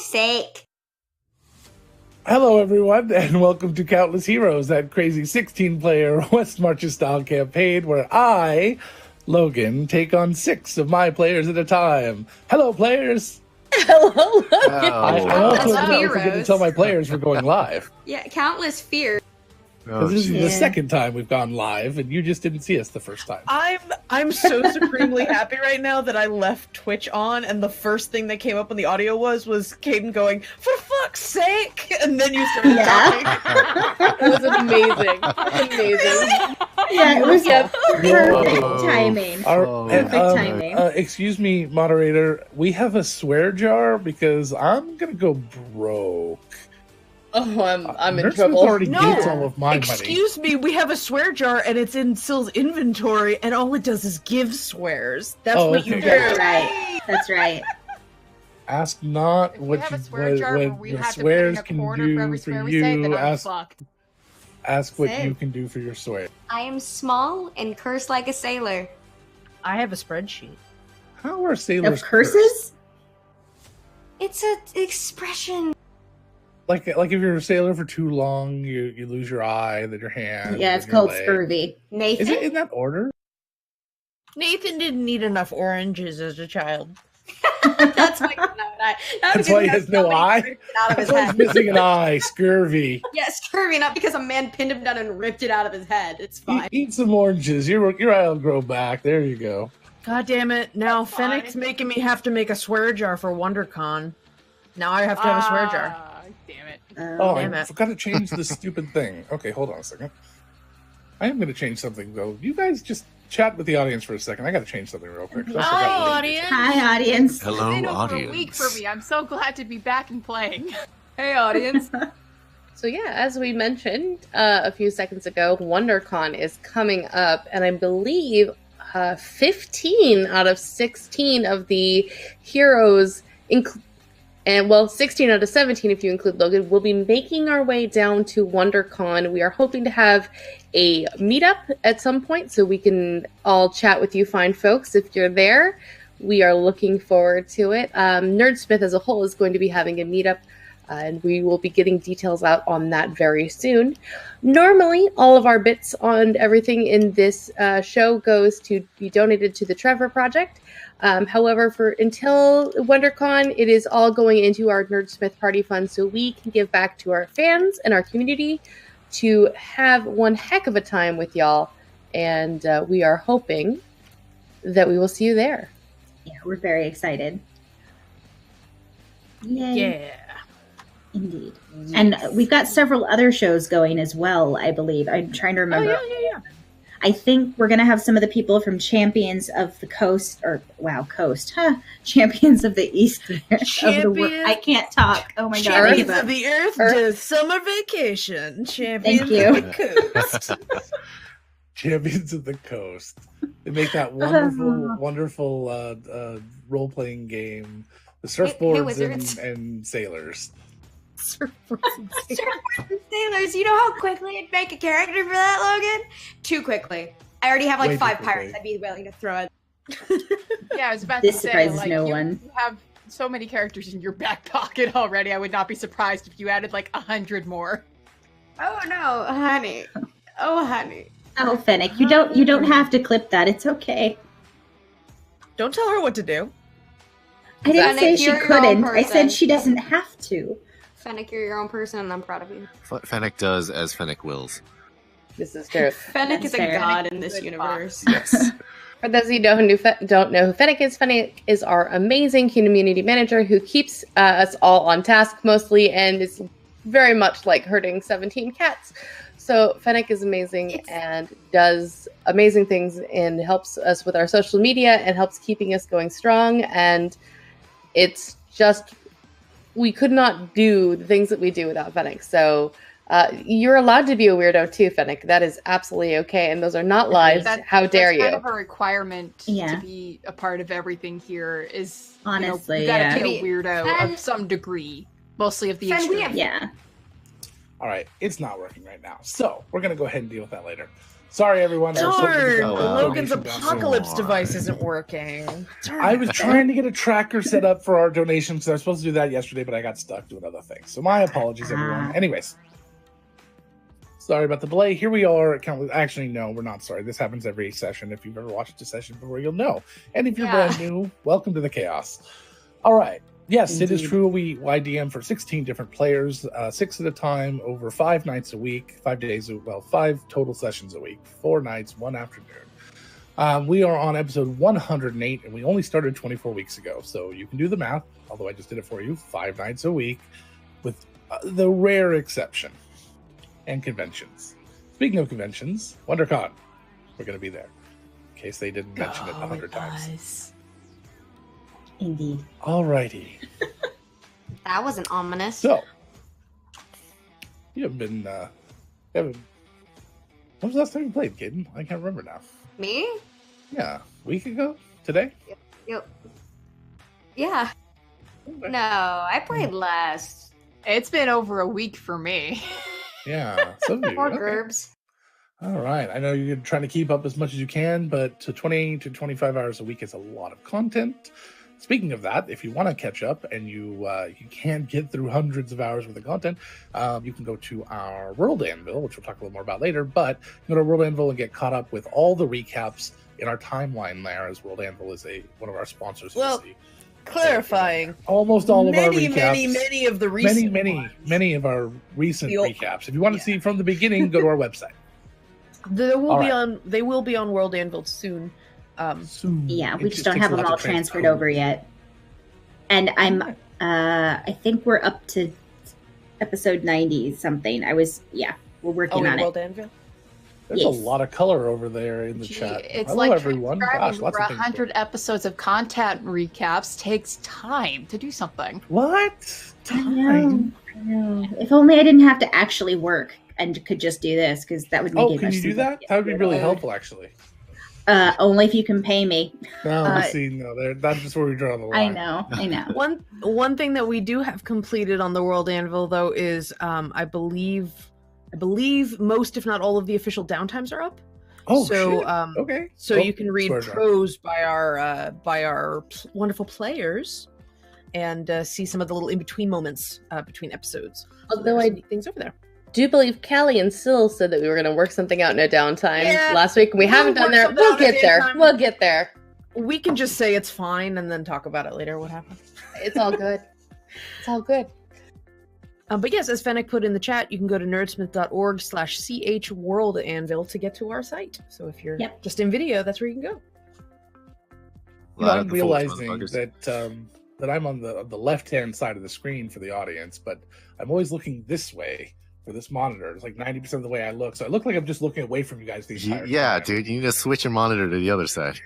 fuck's sake. Hello, everyone, and welcome to Countless Heroes, that crazy 16-player West Marches style campaign where I, Logan, take on 6 of my players at a time. Hello, players! Hello, Logan! I also forget to tell my players we're going live. Yeah, Countless Fears. Because this is the second time we've gone live, and you just didn't see us the first time. I'm so supremely happy right now that I left Twitch on, and the first thing that came up on the audio was Caden going, "For fuck's sake!" And then you started talking. It was amazing. Amazing. Yeah, it was perfect timing. Perfect timing. Excuse me, moderator. We have a swear jar because I'm gonna go broke. Oh, I'm in NerdSmith trouble. already gets all of my money. Excuse me, we have a swear jar, and it's in Syl's inventory, and all it does is give swears. That's what you do. That's right. That's right. Ask not what your swears can do for you. Ask what you can do for your swear. I am small and cursed like a sailor. I have a spreadsheet. How are sailors Of curses? It's an expression. Like if you're a sailor for too long, you lose your eye, then your hand. Yeah, it's then your called leg. scurvy. Nathan? Is it in that order? Nathan didn't eat enough oranges as a child. That's why That's why he has no eye? Out of his That's why head. he's missing an eye. Scurvy. Yeah, scurvy, not because a man pinned him down and ripped it out of his head. It's fine. Eat some oranges. Your eye will grow back. There you go. God damn it. Now Fennec's making me have to make a swear jar for WonderCon. Now I have to have a swear jar. Damn it. Damn I it. forgot to change this stupid thing. Okay, hold on a second. I am going to change something, though. You guys just chat with the audience for a second. I got to change something real quick. Hi, audience. Hi, audience. Hello, It's been over audience. a week for me. I'm so glad to be back and playing. Hey, audience. So yeah, as we mentioned a few seconds ago, WonderCon is coming up, and I believe 15 out of 16 of the heroes, 16 out of 17 if you include Logan, will be making our way down to WonderCon. We are hoping to have a meetup at some point so we can all chat with you fine folks if you're there. We are looking forward to it. NerdSmith as a whole is going to be having a meetup, and we will be getting details out on that very soon. Normally, all of our bits on everything in this show goes to be donated to the Trevor Project. However, until WonderCon, it is all going into our NerdSmith Party Fund so we can give back to our fans and our community to have one heck of a time with y'all. And we are hoping that we will see you there. Yeah, we're very excited. Yay. Yeah. Indeed. And we've got several other shows going as well, I believe. I'm trying to remember. Yeah. I think we're going to have some of the people from Champions of the Coast, Champions of the East. I can't talk. Oh my God. Champions of the Earth to summer vacation. Champions of the Coast. Champions of the Coast. They make that wonderful role-playing game. The surfboards and sailors. Surfboards and sailors. You know how quickly I'd make a character for that, Logan? Too quickly. I already have like 5 pirates I'd be willing to throw it. Yeah, I was about This to say, surprises like, no you one. have so many characters in your back pocket already. I would not be surprised if you added like 100 more. Oh no, honey. Oh, honey. Oh, Fennec, you don't have to clip that. It's okay. Don't tell her what to do. I didn't say Fennec, she you're your couldn't. own I person. said she doesn't have to. Fennec, you're your own person, and I'm proud of you. Fennec does as Fennec wills. This is true. Fennec is a fair. god in this universe. Yes. For those of you who don't know who Fennec is our amazing community manager who keeps us all on task mostly and is very much like herding 17 cats. So Fennec is amazing and does amazing things and helps us with our social media and helps keeping us going strong. And it's just, we could not do the things that we do without Fennec. So you're allowed to be a weirdo too, Fennec. That is absolutely okay. And those are not lies. How dare you? That's kind of a requirement Yeah. to be a part of everything here is, Honestly, you gotta yeah. be a weirdo of some degree. Mostly of the extreme. Yeah. All right, it's not working right now. So we're going to go ahead and deal with that later. Sorry, everyone. Darn! Oh, wow. Logan's Donation down. apocalypse device isn't working. Darn I it. was trying to get a tracker set up for our donations. I was supposed to do that yesterday, but I got stuck doing other things. So my apologies, everyone. Anyways, sorry about the delay. Here we are. Actually, no, we're not sorry. This happens every session. If you've ever watched a session before, you'll know. And if you're brand new, welcome to the chaos. All right. Yes, It is true. We YDM for 16 different players, 6 at a time, over 5 nights a week, 5 days, 5 total sessions a week, 4 nights, 1 afternoon. We are on episode 108, and we only started 24 weeks ago. So you can do the math, although I just did it for you, 5 nights a week, with the rare exception, and conventions. Speaking of conventions, WonderCon, we're going to be there, in case they didn't mention it 100 times. Indeed. Alrighty. That wasn't ominous. So, you haven't been, when was the last time you played, Caden? I can't remember now. Me? Yeah, a week ago? Today? Yep. Yeah. No, I played last. It's been over a week for me. Yeah, some of you. Poor Okay. Gerbs. All right. I know you're trying to keep up as much as you can, but to 20 to 25 hours a week is a lot of content. Speaking of that, if you want to catch up and you can't get through hundreds of hours worth of content, you can go to our World Anvil, which we'll talk a little more about later. But you can go to World Anvil and get caught up with all the recaps in our timeline there, as World Anvil is one of our sponsors. Well, clarifying. Almost all of our recaps. Many of the recent many of our recent The old- recaps. If you want to see from the beginning, go to our website. They will All be right. on. They will be on World Anvil soon. Soon. Yeah, we It just don't takes have a them lot all to transferred transcode. over yet. And I think we're up to episode 90 something. We're working on World it. Anvil. There's Yes. a lot of color over there in the Gee, chat. it's Hello, like everyone. Gosh, transcribing lots over of things. 100 episodes of content recaps takes time to do something. What? I Time? know. If only I didn't have to actually work and could just do this, because that would make Oh, it can much you do simpler. that? That would be really helpful, actually. Only if you can pay me. No, that's just where we draw the line. I know. One thing that we do have completed on the World Anvil though is I believe most, if not all, of the official downtimes are up. Oh, so shit. Okay. So you can read swear jar. prose by our wonderful players and see some of the little in between moments between episodes. Although there's I some neat things over there. do believe Callie and Syl said that we were going to work something out in a downtime Yeah, last week. We haven't done work that. something We'll out in a get there. daytime. We'll get there. We can just say it's fine and then talk about it later. What happened? It's all good. It's all good. But yes, as Fennec put in the chat, you can go to nerdsmith.org/chworldanvil to get to our site. So if you're just in video, that's where you can go. You know, I'm Live the full realizing motherfuckers. that I'm on the left-hand side of the screen for the audience, but I'm always looking this way for this monitor. It's like 90% of the way I look. So I look like I'm just looking away from you guys the entire Yeah, time. dude, you need to switch your monitor to the other side.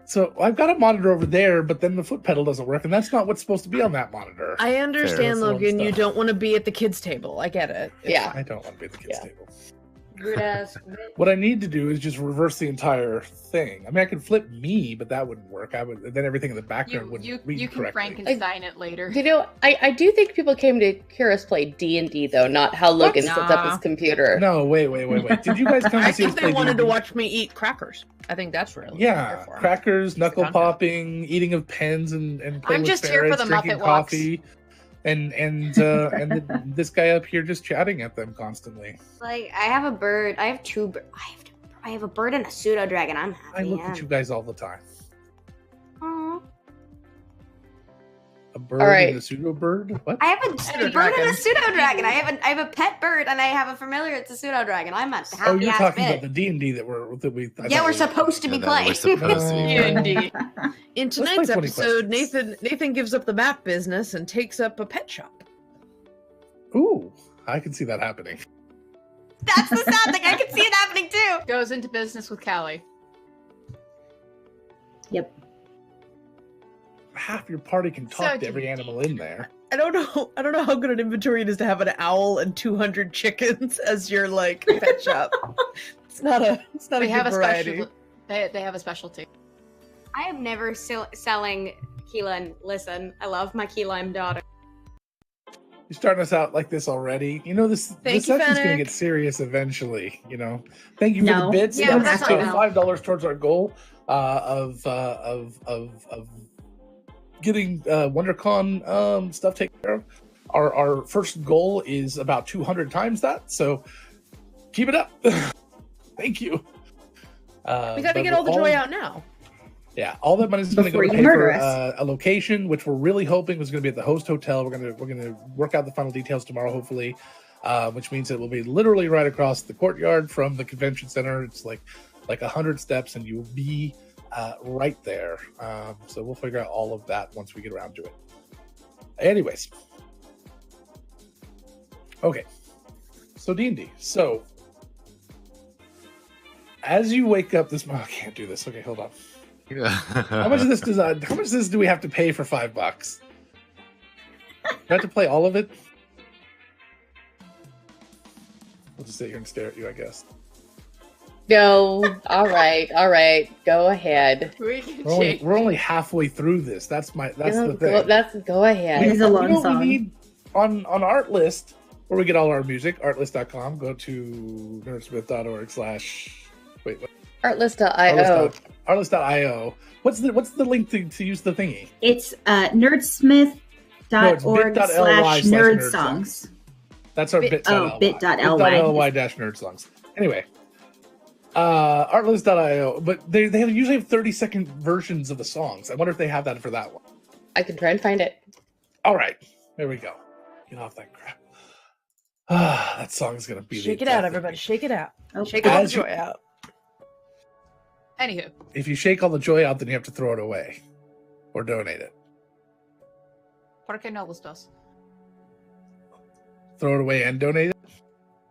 So I've got a monitor over there, but then the foot pedal doesn't work, and that's not what's supposed to be on that monitor. I understand, That's the wrong Logan, you stuff. don't want to be at the kids' table. I get it. Yeah. I don't want to be at the kids' table. Rude ass. What I need to do is just reverse the entire thing. I mean, I can flip me, but that wouldn't work. Then everything in the background wouldn't read You can correctly. Frankenstein it later. You know, I do think people came to hear us play D&D, though, not how Logan sets up his computer. No, wait. Did you guys come I to see think us they play wanted D&D? to watch me eat crackers. I think that's really Yeah, crackers, knuckle content. popping, eating of pens, and play I'm with just here for ferrets, the drinking Muppet walks. coffee, and this guy up here just chatting at them constantly. Like, I have a bird. I have two. I have a bird and a pseudo dragon. I'm happy. I look at you guys all the time. Aw. A bird All right. and a pseudo bird. What? I have a bird Pseudo-dragon. and a pseudo dragon. I have a pet bird and I have a familiar. It's a pseudo dragon. I'm a happy Oh, you're ass talking bitch. about the D&D that we. Yeah, we're supposed to be Yeah, that we're playing. supposed to be playing. D&D. In Let's play tonight's 20 episode, questions. Nathan gives up the map business and takes up a pet shop. Ooh, I can see that happening. That's the sad thing. I can see it happening too. Goes into business with Callie. Yep. Half your party can talk So to every D&D. animal in there. I don't know how good an inventory it is to have an owl and 200 chickens as your like pet shop. It's not a They have good a variety. special. They have a specialty. I am never selling key lime. Listen, I love my key lime daughter. You're starting us out like this already. You know, this session's going to Fennec. get serious eventually, you know. Thank you for the bits. Yeah, That's that's not $5 towards our goal of getting WonderCon stuff taken care of. Our first goal is about 200 times that, so keep it up. Thank you. We got to get all the joy out now. Yeah, all that money is going to go Before to you pay for murder us. a location, which we're really hoping was going to be at the host hotel. We're gonna work out the final details tomorrow, hopefully, which means it will be literally right across the courtyard from the convention center. It's like 100 steps, and you'll be right there. So we'll figure out all of that once we get around to it. Anyways, okay. So D&D. So as you wake up this morning, I can't do this. Okay, hold on. How much of this do we have to pay for $5? Do I have to play all of it? We'll just sit here and stare at you, I guess. No. All right. Go ahead. We can We're only halfway through this. That's the thing. Go ahead. It is a long You know what song. we need on Artlist, where we get all our music, artlist.com. Go to nerdsmith.org/wait, what? Artlist.io. Artlist.io. What's the link to use the thingy? It's nerdsmith.org bit.ly / nerd songs. That's our bit.ly. bit.ly. -nerd songs. Anyway, artlist.io, but they usually have 30-second versions of the songs. I wonder if they have that for that one. I can try and find it. All right, there we go. Get off that crap. That song's gonna be. Shake it out, everybody. Shake it out. Oh, Shake all the As you- joy out. Anywho, If you shake all the joy out, then you have to throw it away or donate it. ¿por qué no los dos? Throw it away and donate it.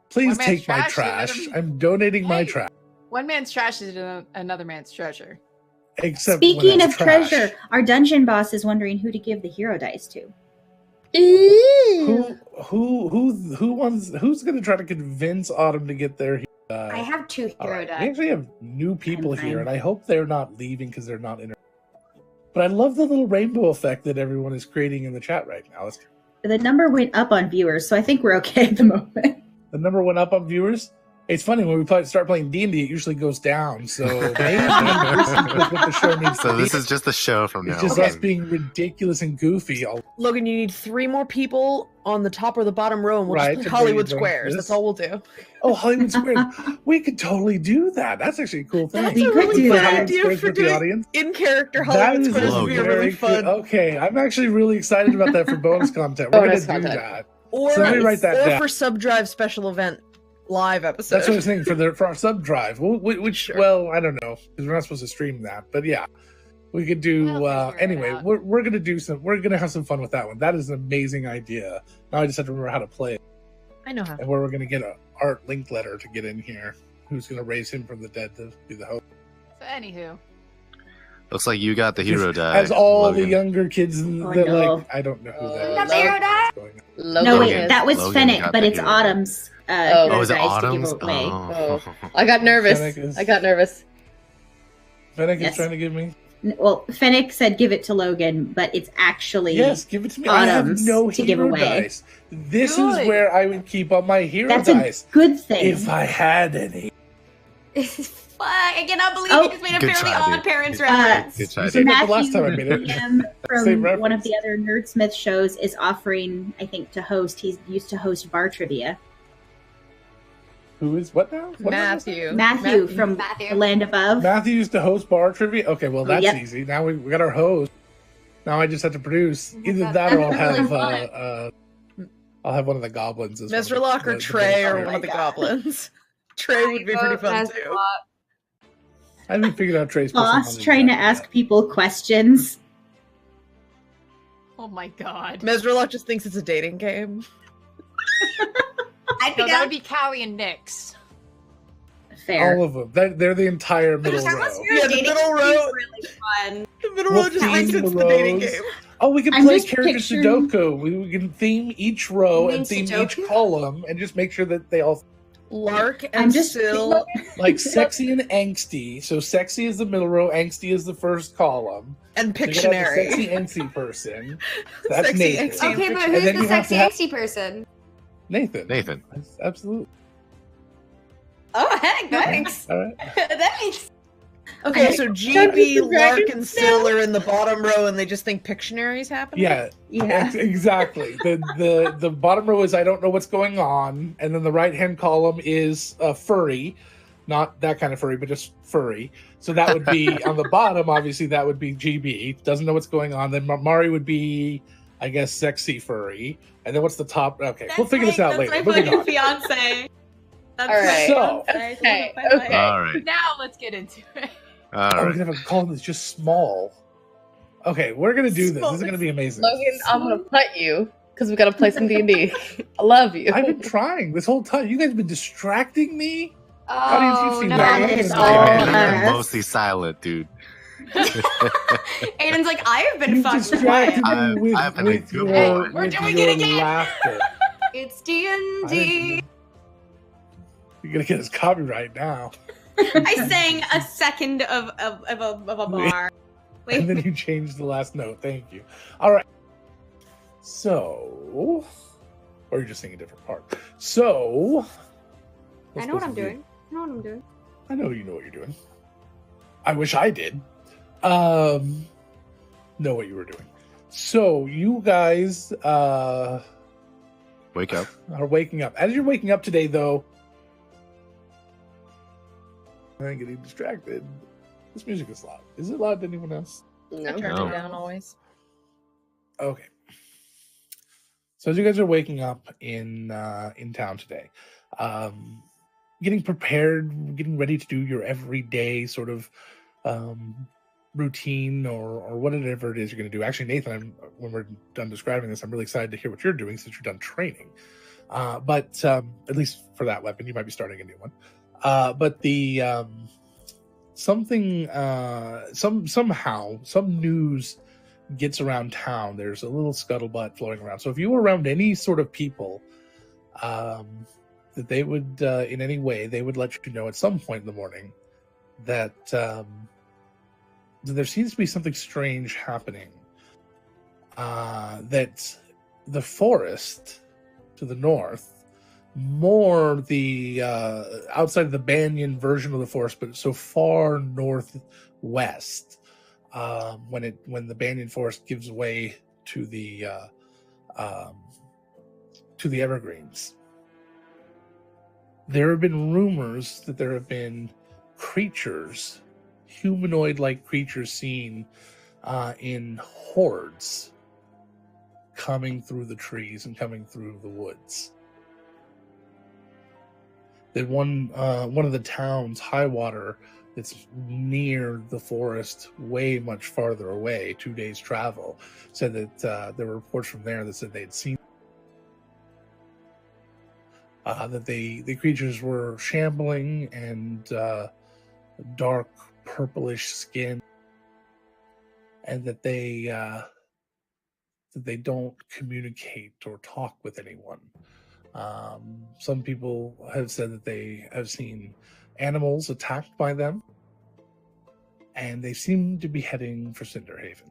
Please One man's take my trash, trash. another- I'm donating my Hey. trash. One man's trash is another man's treasure. Except when Speaking it's of trash. treasure, our dungeon boss is wondering who to give the hero dice to. Who's gonna try to convince Autumn to get their I have 2 all hero right. We dice. actually have new people I'm here, fine. and I hope they're not leaving because they're not in. But I love the little rainbow effect that everyone is creating in the chat right now. The number went up on viewers, so I think we're okay at the moment. The number went up on viewers. It's funny when we start playing D&D, it usually goes down. So maybe this is what the show needs So to this be. is just the show from now It's just on. us being ridiculous and goofy. Logan, you need 3 more people on the top or the bottom row, and we'll Right, just to play Hollywood bring Squares. this. That's all we'll do. Oh, Hollywood Squares. We could totally do that. That's actually a cool thing. That's We a could really do good that. idea Squares for with the doing audience. in-character That Hollywood is Squares would be Logan. really very fun. good. Okay, I'm actually really excited about that for bonus content. We're Bonus going to do content. that. Or, So let me write that or down. for Subdrive special event live episode. That's what I was saying for our sub drive. Which Sure. well, I don't know because we're not supposed to stream that, but yeah, we could do. Well, we'll figure it Anyway, out. we're gonna do some. We're gonna have some fun with that one. That is an amazing idea. Now I just have to remember how to play it I know how. and where we're gonna get a Art Linkletter to get in here. Who's gonna raise him from the dead to be the host? So anywho, Looks like you got the hero die. As all Logan. the younger kids Oh, that no. like, I don't know who that You is. got the hero die? What's going on? Logan No, wait, is- that was Logan Fennec, got but the it's hero. Autumn's Oh. hero Oh, is it dice Autumn's? to give away. Oh. I got nervous. Fennec is- I got nervous. Fennec Yes. is trying to give me. Well, Fennec said give it to Logan, but it's actually Yes, give it to me. I have Autumn's no to give hero away. dice. This Good. is where I would keep on my hero that's dice a good thing. if I had any. Fuck, I cannot believe Oh. you just made a Good Fairly try, Odd dude. Parents Good reference. Good try, You dude. said that the last time I made it. PM Same from one of reference. the other NerdSmith shows is offering, I think, to host. He used to host bar trivia. Who is what now? What Matthew. Matthew from Matthew. The Land Above. Matthew used to host bar trivia. Okay, well that's Yep. easy. Now we got our host. Now I just have to produce either that or I'll That's have really I'll have one of the goblins as Mr. well. Lock or The Trey or bonus one of the player. goblins. Trey would be pretty fun too. I haven't figured out Trey's Boss personality trying to yet. ask people questions. oh my god. Mesralock just thinks it's a dating game. I'd No, be that down. would be Callie and Nyx. Fair. All of them. They're the entire middle Unless row. you're Yeah, the dating, middle it'd be row- really fun. The middle We'll row just theme thinks the it's the dating rows. game. Oh, we can I'm play just character picturing- Sudoku. We can theme each row You and mean theme each Sudoku? column and just make sure that they all. Lark and I'm just Syl. Like sexy and angsty. So sexy is the middle row, angsty is the first column. And So you gotta have Pictionary. the sexy angsty person. That's Sexy, Nathan. angsty. Okay, but And who's then the you have to sexy have- angsty person? Nathan. Nathan. Absolutely. Oh, heck, thanks. All right. Thanks. Okay, so GB, Dungeons and Lark, and Dragons Syl are in the bottom row, and they just think Pictionary's happening? Yeah, Yeah. exactly. The bottom row is I don't know what's going on, and then the right hand column is furry, not that kind of furry, but just furry. So that would be on the bottom. Obviously, that would be GB. Doesn't know what's going on. Then Mari would be, I guess, sexy furry. And then what's the top? Okay, we'll figure this out later. That's Moving my on. fucking fiance. That's All right. So- Okay. All right. Now let's get into it. All Oh, we're right. gonna have a column that's just small. Okay, we're gonna do this. This is gonna be amazing. Logan, I'm gonna putt you because we gotta play some D&D. I love you. I've been trying this whole time. You guys have been distracting me. Oh, Audience, you've seen no. that. It's Hey, all Hey, man, us. you're mostly silent, dude. Aiden's like, I have been You fucking distracted quiet. me with, I've been a with good your, boy. We're with doing your it again. laughter. It's I D&D. didn't- You're gonna get us copyright now. I sang a second of a bar. And then Wait, you changed the last note. Thank you. All right. So, or you're just singing a different part. So, I know what I'm doing. I know what I'm doing. I know you know what you're doing. I wish I did. Know what you were doing. So you guys Wake up. are waking up. As you're waking up today, though, I'm getting distracted. This music is loud. Is it loud to anyone else? I No. turn No. it down always. Okay. So as you guys are waking up in town today, getting prepared, getting ready to do your everyday sort of routine or whatever it is you're going to do. Actually, Nathan, when we're done describing this, I'm really excited to hear what you're doing since you're done training. But at least for that weapon, you might be starting a new one. But the somehow some news gets around town. There's a little scuttlebutt floating around. So if you were around any sort of people that they would in any way, they would let you know at some point in the morning that there seems to be something strange happening. That the forest to the north, more the outside of the Banyan version of the forest, but so far northwest, when the Banyan forest gives way to the evergreens. There have been rumors that there have been creatures, humanoid-like creatures, seen in hordes coming through the trees and coming through the woods. That one of the towns, Highwater, that's near the forest, way much farther away, 2 days travel, said that there were reports from there that said they'd seen that the creatures were shambling and dark purplish skin, and that they don't communicate or talk with anyone. Some people have said that they have seen animals attacked by them, and they seem to be heading for Cinderhaven.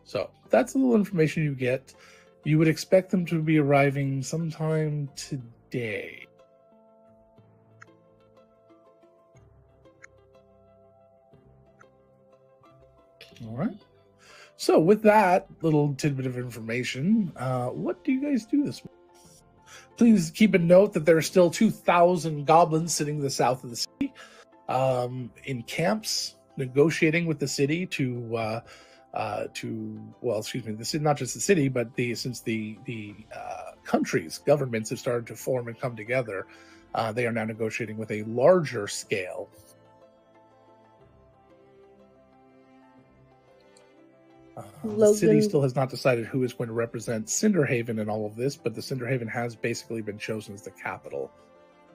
So that's a little information you get. You would expect them to be arriving sometime today. All right. So with that little tidbit of information, what do you guys do this week? Please keep a note that there are still 2,000 goblins sitting to the south of the city, in camps, negotiating with the city to this is not just the city, but since the countries, governments have started to form and come together, they are now negotiating with a larger scale. The city Logan. still has not decided who is going to represent Cinderhaven in all of this, but the Cinderhaven has basically been chosen as the capital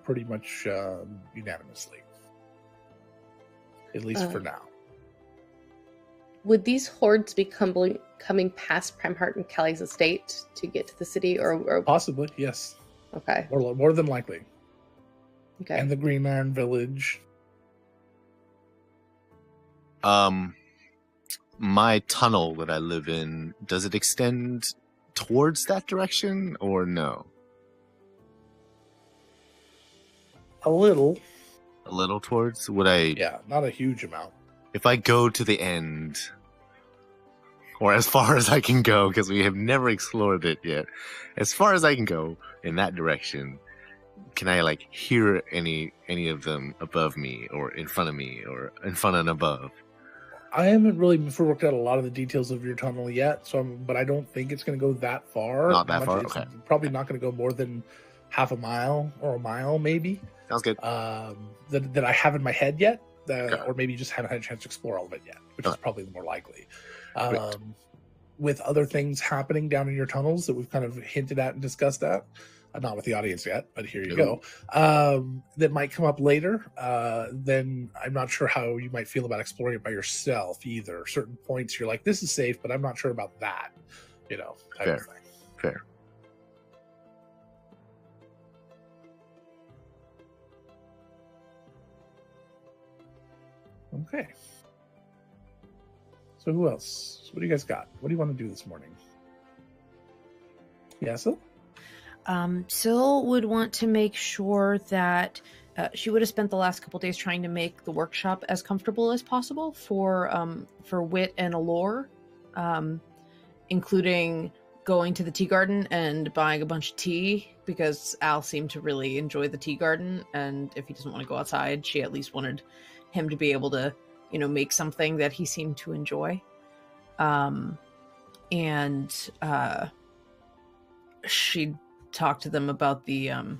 pretty much unanimously, at least for now. would these hordes be coming past Primehart and Kelly's estate to get to the city, or Possibly, yes. okay, More than likely. okay. And the Green Iron Village. My tunnel that I live in, does it extend towards that direction or no? A little. A little towards? Would I? Yeah, not a huge amount. If I go to the end, or as far as I can go, because we have never explored it yet, as far as I can go in that direction, can I like hear any of them above me or in front of me or in front and above? I haven't really worked out a lot of the details of your tunnel yet, but I don't think it's going to go that far. Not that far? It's okay. Probably not going to go more than half a mile or a mile, maybe. Sounds good. That I have in my head yet, or maybe just haven't had a chance to explore all of it yet, which is probably the more likely. With other things happening down in your tunnels that we've kind of hinted at and discussed at, not with the audience yet, but here you go, that might come up later, then I'm not sure how you might feel about exploring it by yourself either. Certain points you're like, this is safe, but I'm not sure about that, type of thing. Fair. Okay. So who else? What do you guys got? What do you want to do this morning? Sil? Syl would want to make sure that she would have spent the last couple days trying to make the workshop as comfortable as possible for Wit and Allure, including going to the tea garden and buying a bunch of tea, because Al seemed to really enjoy the tea garden, and if he doesn't want to go outside, she at least wanted him to be able to, make something that he seemed to enjoy. She talked to them about the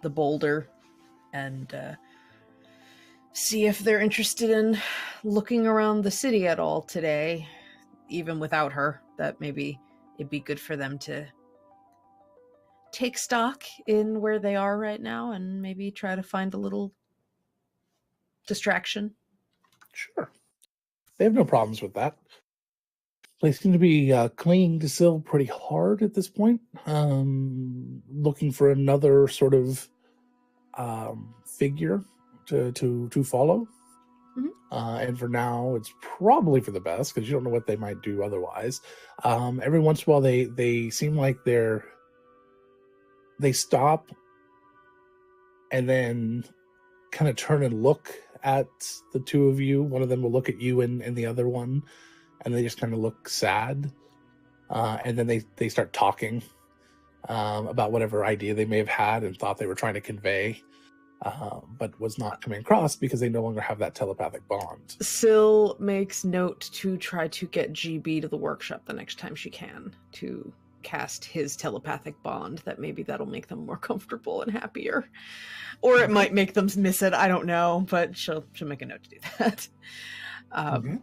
boulder and see if they're interested in looking around the city at all today, even without her. That maybe it'd be good for them to take stock in where they are right now and maybe try to find a little distraction. Sure. They have no problems with that. They seem to be clinging to Syl pretty hard at this point, looking for another sort of figure to follow. Mm-hmm. And for now, it's probably for the best, because you don't know what they might do otherwise. Every once in a while, they seem like they stop and then kind of turn and look at the two of you. One of them will look at you and the other one, and they just kind of look sad. And then they start talking about whatever idea they may have had and thought they were trying to convey, but was not coming across because they no longer have that telepathic bond. Syl makes note to try to get GB to the workshop the next time she can to cast his telepathic bond. That maybe that'll make them more comfortable and happier. Or it might make them miss it. I don't know, but she'll make a note to do that. Okay.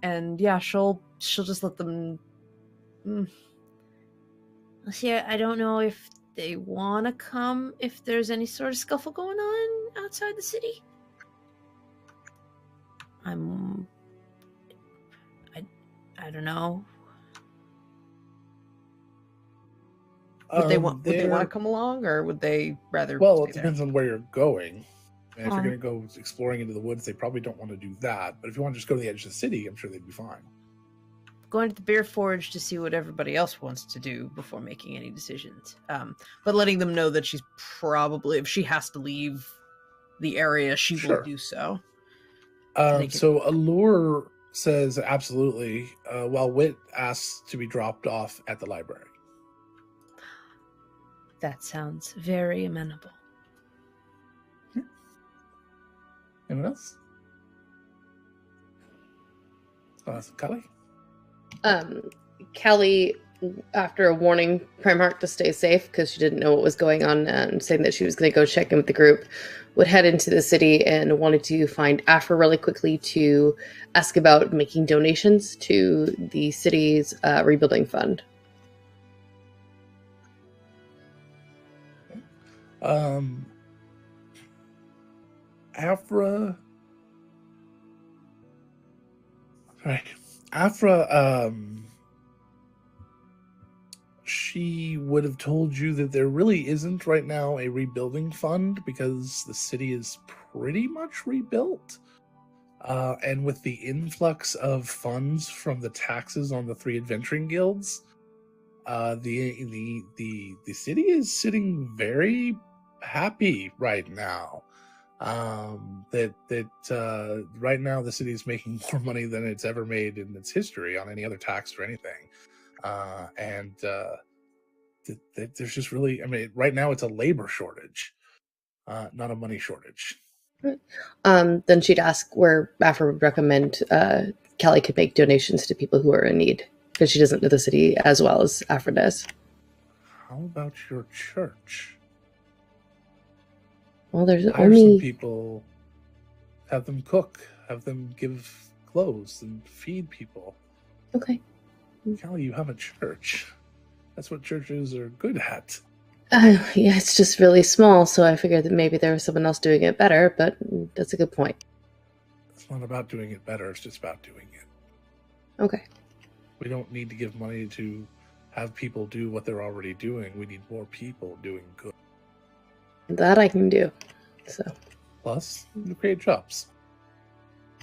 And yeah, she'll just let them. See, I don't know if they want to come, if there's any sort of scuffle going on outside the city. I don't know. Would they want to come along, or would they rather? Well, stay it depends on where you're going. And if you're going to go exploring into the woods, they probably don't want to do that. But if you want to just go to the edge of the city, I'm sure they'd be fine. Going to the beer forge to see what everybody else wants to do before making any decisions. But letting them know that she's probably, if she has to leave the area, she will do so. So Allure says absolutely, while Wit asks to be dropped off at the library. That sounds very amenable. Anyone else? Kelly? Kelly, after warning Primeheart to stay safe because she didn't know what was going on and saying that she was going to go check in with the group, would head into the city and wanted to find Afra really quickly to ask about making donations to the city's rebuilding fund. Afra Right. Afra, she would have told you that there really isn't right now a rebuilding fund because the city is pretty much rebuilt. And with the influx of funds from the taxes on the 3 adventuring guilds, the city is sitting very happy right now. Right now the city is making more money than it's ever made in its history on any other tax or anything. There's just really, I mean, right now it's a labor shortage, not a money shortage. Then she'd ask where Afra would recommend Kelly could make donations to people who are in need, because she doesn't know the city as well as Afra does. How about your church? Well, there's Hire only some people, have them cook, have them give clothes and feed people. Okay. Kelly, you have a church. That's what churches are good at. Yeah, it's just really small, so I figured that maybe there was someone else doing it better, but that's a good point. It's not about doing it better, it's just about doing it. Okay. We don't need to give money to have people do what they're already doing. We need more people doing good. That I can do. So. Plus, you create jobs.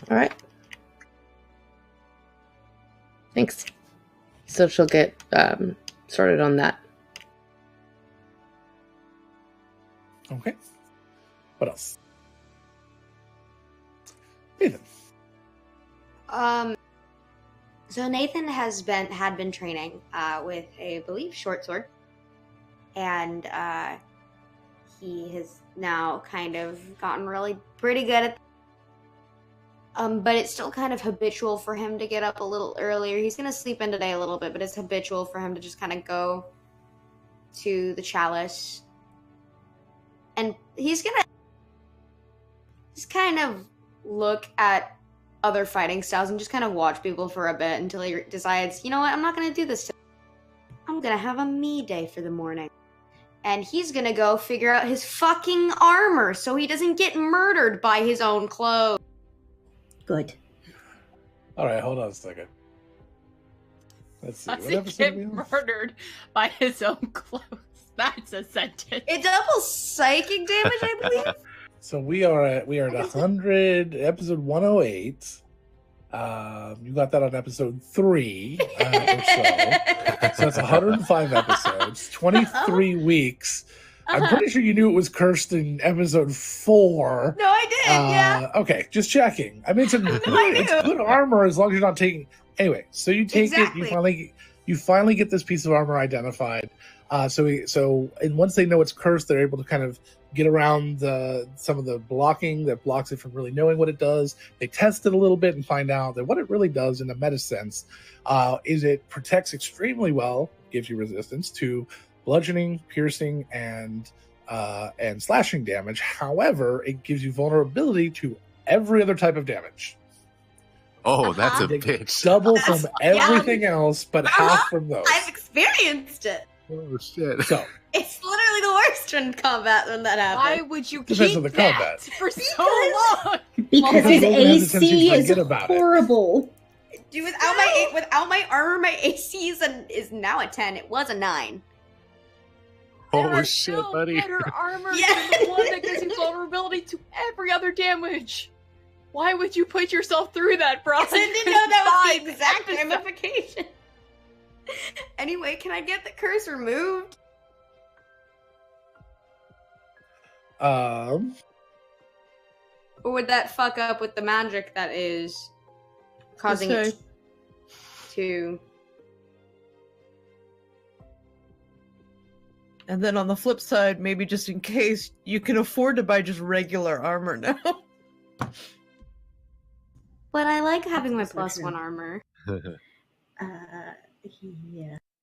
All right. Thanks. So she'll get started on that. Okay. What else? Nathan. So Nathan had been training with, I believe, short sword, and he has now kind of gotten really pretty good at. But it's still kind of habitual for him to get up a little earlier. He's gonna sleep in today a little bit, but it's habitual for him to just kind of go to the chalice, and he's gonna just kind of look at other fighting styles and just kind of watch people for a bit until he decides, you know what, I'm not gonna do this today. I'm gonna have a me day for the morning. And he's gonna go figure out his fucking armor so he doesn't get murdered by his own clothes. Good. All right, hold on a second. Let's see. Does he get murdered by his own clothes? That's a sentence. It doubles psychic damage, I believe. So we are at 100, episode 108. You got that on episode 3 or so. So that's 105 episodes, 23 weeks. I'm pretty sure you knew it was cursed in episode 4. No, I did, yeah. Okay, just checking. I mean, it's good armor as long as you're not taking. Anyway, so you take Exactly. it. You finally get this piece of armor identified. And once they know it's cursed, they're able to kind of get around some of the blocking that blocks it from really knowing what it does. They test it a little bit and find out that what it really does in a meta sense is it protects extremely well, gives you resistance to bludgeoning, piercing, and slashing damage. However, it gives you vulnerability to every other type of damage. Oh, that's a They bitch. double from everything else, but half from those. I've experienced it. Oh shit. So It's literally the worst in combat when that Why happens. would you Depends keep on the that combat. for so long? Because Well, his Logan has a tendency AC to is forget about it. horrible. Dude, without my armor, my AC is now a 10. It was a 9. Oh There are shit, still buddy. better armor Yeah. than the one that gives you vulnerability to every other damage. Why would you put yourself through that, bro? Because I didn't know that was the Five exact episodes. ramification. Anyway, can I get the curse removed? Or would that fuck up with the magic that is causing Okay. it to... And then on the flip side, maybe just in case, you can afford to buy just regular armor now. But I like having my That's so plus true. 1 armor. Yeah.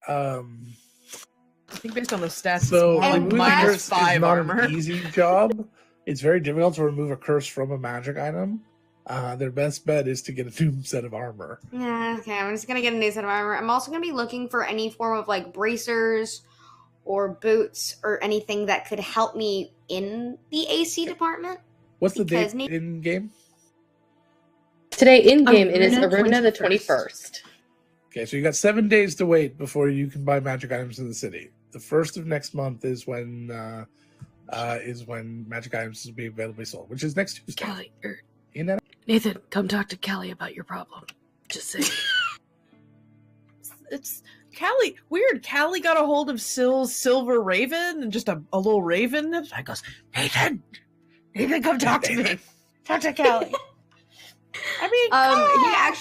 I think based on the stats, So it's more like And removing a minus curse is 5 not armor. an easy job. It's very difficult to remove a curse from a magic item. Their best bet is to get a new set of armor. Yeah, okay, I'm just gonna get a new set of armor. I'm also gonna be looking for any form of like bracers or boots or anything that could help me in the AC department. What's the date Because in game? Today in game it is Aruna Aruna the 21st. 21st. Okay, so you got 7 days to wait before you can buy magic items in the city. The first of next month is when magic items will be availably sold, which is next Tuesday. Callie, You know? Nathan, come talk to Callie about your problem. Just say. It's Callie. Weird. Callie got a hold of Syl's silver raven and just a little raven. I goes, Nathan, come talk to me. Talk to Callie. I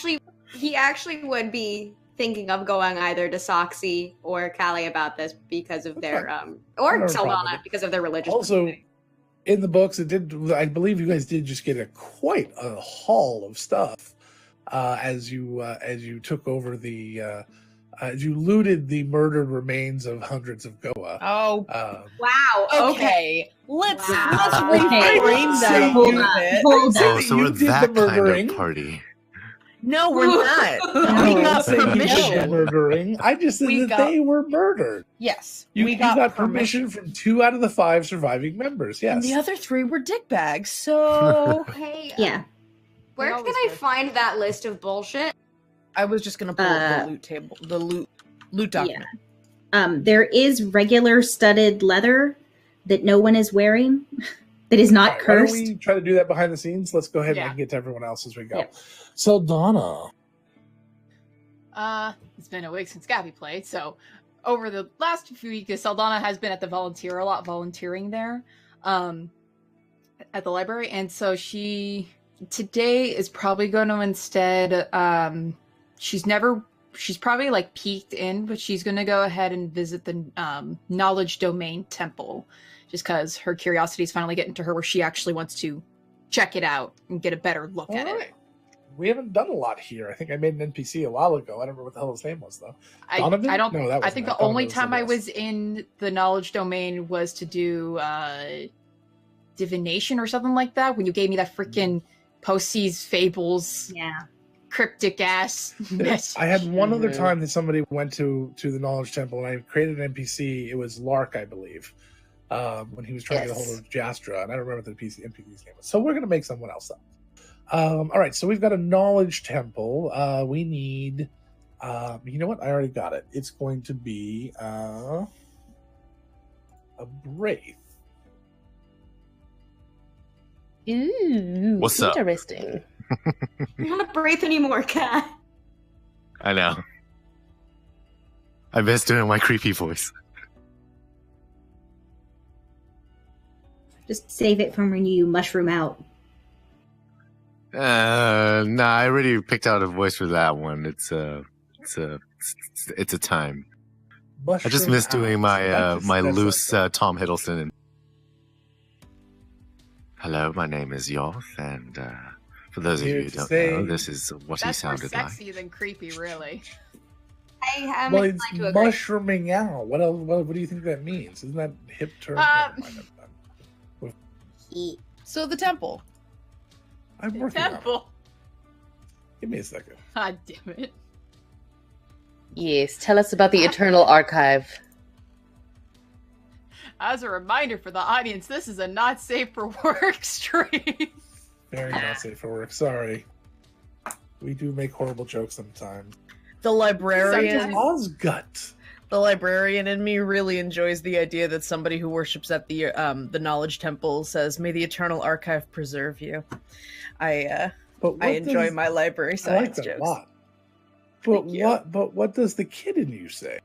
mean, he actually would be thinking of going either to Soxy or Callie about this because of their or Not a problem. Saldana because of their religious. Also, beliefs. in the books, it did. I believe you guys did just get quite a haul of stuff as you took over the as you looted the murdered remains of hundreds of Goa. oh, Wow. okay. Let's Wow. reframe that. Hold unit. on. Hold Say on. Oh, that so you we're did the that kind murdering. of party. No, we're not. I'm We not got saying you did the permission. murdering. I just said We that got- they were murdered. Yes, You got permission from 2 out of the 5 surviving members. Yes. And the other 3 were dickbags. So Hey, Yeah. where They can always I were. find that list of bullshit? I was just gonna pull up the loot table, the loot document. There is regular studded leather that no one is wearing that is not All right, why don't cursed. we try to do that behind the scenes? Let's go ahead Yeah. and get to everyone else as we go. Yep. So Donna, It's been a week since Gabby played, so over the last few weeks, Saldana has been at the volunteer a lot, volunteering there, at the library, and so she today is probably going to instead. She's probably like peeked in, but she's going to go ahead and visit the Knowledge Domain Temple, just because her curiosity is finally getting to her, where she actually wants to check it out and get a better look all at it. right. We haven't done a lot here. I think I made an NPC a while ago. I don't remember what the hell his name was though. Donovan? I don't. No, that I wasn't think it. the only Donovan time I somebody was in the knowledge domain was to do divination or something like that. When you gave me that freaking Posey's Fables Yeah. cryptic ass message. I had one other Mhm. time that somebody went to the Knowledge Temple and I created an NPC. It was Lark, I believe, when he was trying to get a hold of Jastra, and I don't remember what the NPC's name was. So we're gonna make someone else up. All right, so we've got a Knowledge Temple. We need, you know what? I already got it. It's going to be a Wraith. Ooh, What's up? interesting. You're not Braith anymore, cat. I know. I miss doing my creepy voice. Just save it from when you mushroom out. Nah, I already picked out a voice for that one. It's a time. I just Mushroom miss doing my Owls. my That's loose like- Tom Hiddleston. Hello, my name is Yoth, and for those of Here you who to don't say- know, this is what he That's more sounded like. sexy than creepy, really. I'm Well, inclined it's to agree. mushrooming out. What else? What do you think that means? Isn't that a hip term? Never mind, So the temple. I'm working on it. Temple. Give me a second. God damn it. Yes, tell us about the Eternal Archive. As a reminder for the audience, this is a not safe for work stream. Very not safe for work. Sorry. We do make horrible jokes sometimes. The librarian. Sometimes. Osgut. The librarian in me really enjoys the idea that somebody who worships at the Knowledge Temple says, "May the Eternal Archive preserve you." I enjoy my library I like science that jokes. a lot. But Thank you. what does the kid in you say?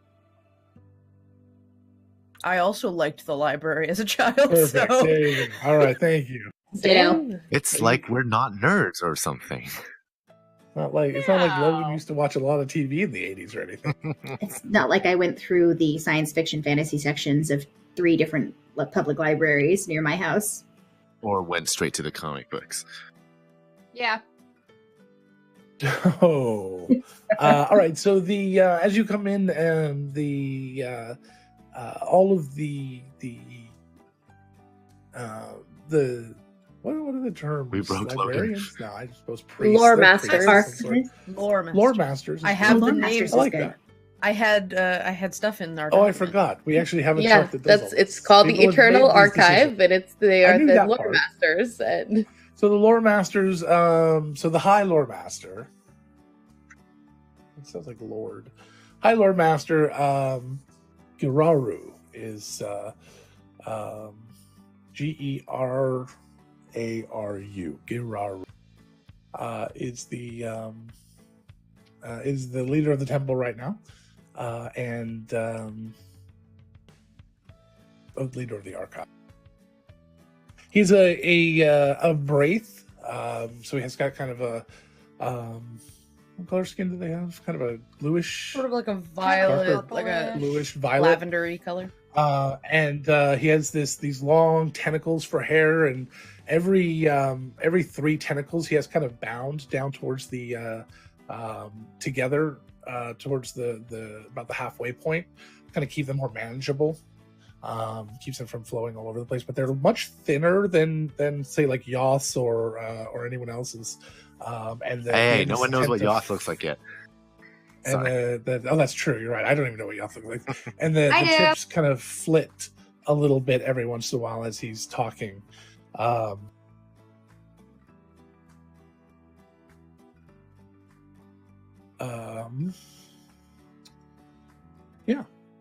I also liked the library as a child. Perfect. So There you go. All right, thank you. Ditto. It's like we're not nerds or something. It's not like Logan Wow. used to watch a lot of TV in the 80s or anything. It's not like I went through the science fiction fantasy sections of 3 different public libraries near my house. Or went straight to the comic books. Yeah. Oh, all right. So the as you come in, all of the what are the terms? We broke Logan. Librarians? No, I suppose priests. Lore They're masters. priests of some sort. lore masters. Lore masters. I have Lore the masters names. I like is that. I had stuff in our. Oh, I document. forgot. We actually have a Yeah, chart that does that's all it's this. called the People have made Eternal these Archive, decisions. and they I are knew the that lore part. masters. And So the lore masters, so the High Lore Master, it sounds like Lord. High Lore Master, Giraru is Geraru. Giraru is the leader of the temple right now, and leader of the archive. He's a Wraith, so he has got kind of a what color skin do they have? Kind of a bluish, Sort of like a violet, like a bluish violet, lavendery color. And he has these long tentacles for hair, and every 3 tentacles he has kind of bound down towards the together towards the about the halfway point, kind of keep them more manageable. Keeps them from flowing all over the place, but they're much thinner than say like Yoss or anyone else's. And hey, no one knows what Yoss looks like yet. And that's true. You're right. I don't even know what Yoss looks like. And the tips kind of flit a little bit every once in a while as he's talking. Yeah.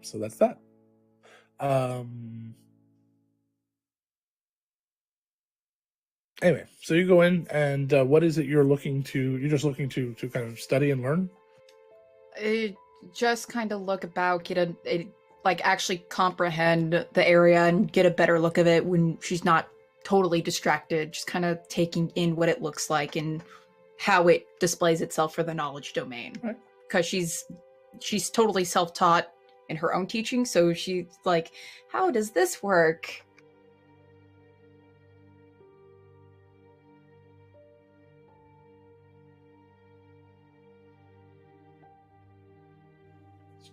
So that's that. Anyway, so you go in, and what is it you're looking to? You're just looking to kind of study and learn. Just kind of look about, get like actually comprehend the area and get a better look of it when she's not totally distracted. Just kind of taking in what it looks like and how it displays itself for the knowledge domain. Because she's totally self-taught in her own teaching, so she's like, how does this work?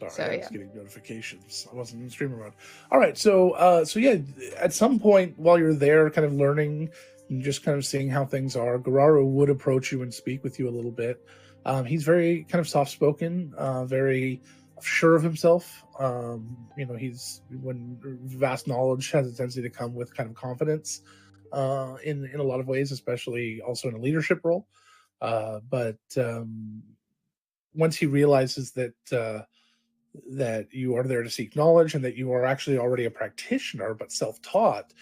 Sorry, I was getting notifications. I wasn't in streamer mode. All right, so yeah, at some point while you're there, kind of learning and just kind of seeing how things are, Giraru would approach you and speak with you a little bit. He's very kind of soft-spoken, very sure of himself. He's when vast knowledge has a tendency to come with kind of confidence in a lot of ways, especially also in a leadership role. But once he realizes that you are there to seek knowledge and that you are actually already a practitioner but self-taught,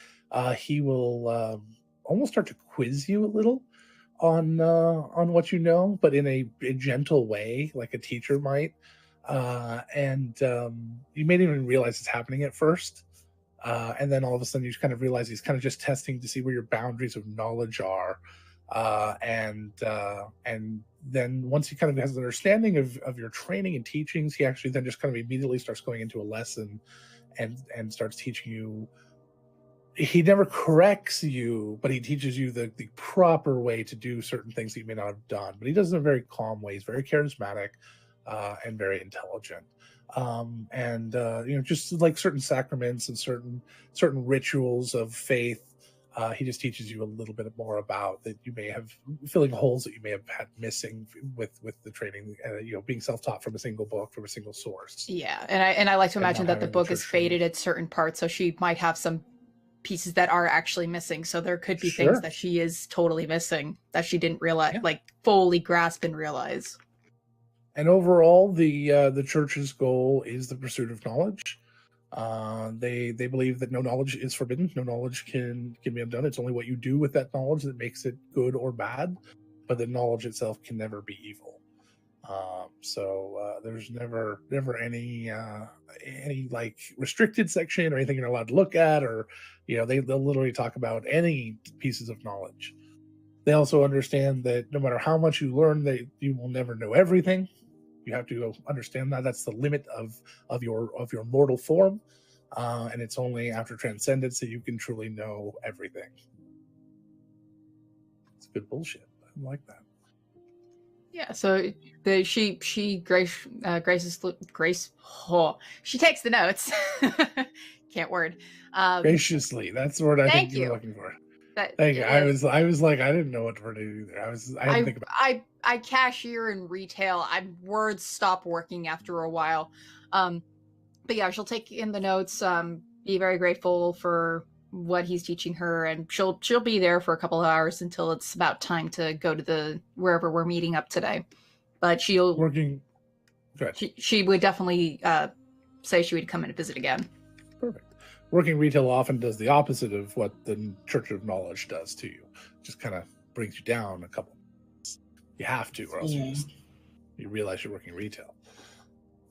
he will almost start to quiz you a little on what you know, but in a gentle way, like a teacher might. And you may not even realize it's happening at first. And then all of a sudden you kind of realize he's kind of just testing to see where your boundaries of knowledge are. And then once he kind of has an understanding of your training and teachings, he actually then just kind of immediately starts going into a lesson and starts teaching you. He never corrects you, but he teaches you the proper way to do certain things that you may not have done. But he does it in a very calm way. He's very charismatic and very intelligent. Just like certain sacraments and certain rituals of faith, he just teaches you a little bit more about that you may have filling holes that you may have had missing with the training, being self-taught from a single book, from a single source. Yeah, and I like to imagine that the book is faded at certain parts, so she might have some pieces that are actually missing. So there could be things that she is totally missing that she didn't realize, like fully grasp and realize. And overall, the church's goal is the pursuit of knowledge. They believe that no knowledge is forbidden. No knowledge can be undone. It's only what you do with that knowledge that makes it good or bad. But the knowledge itself can never be evil. So there's never any like restricted section or anything you're allowed to look at, or they'll literally talk about any pieces of knowledge. They also understand that no matter how much you learn, that you will never know everything. You have to understand that that's the limit of your mortal form, and it's only after transcendence that you can truly know everything. It's good bullshit. I like that. Yeah. So she takes the notes. Can't word. Graciously. That's the word I think you're looking for. Thank you. I was like, I didn't know what word to do either. I didn't think about I cashier in retail. Words stop working after a while. But yeah, she'll take in the notes, be very grateful for what he's teaching her, and she'll be there for a couple of hours until it's about time to go to the wherever we're meeting up today. But she'll Working. Good. She would definitely say she would come and visit again. Perfect. Working retail often does the opposite of what the Church of Knowledge does to you. Just kind of brings you down a couple. You have to, or else you realize you're working retail.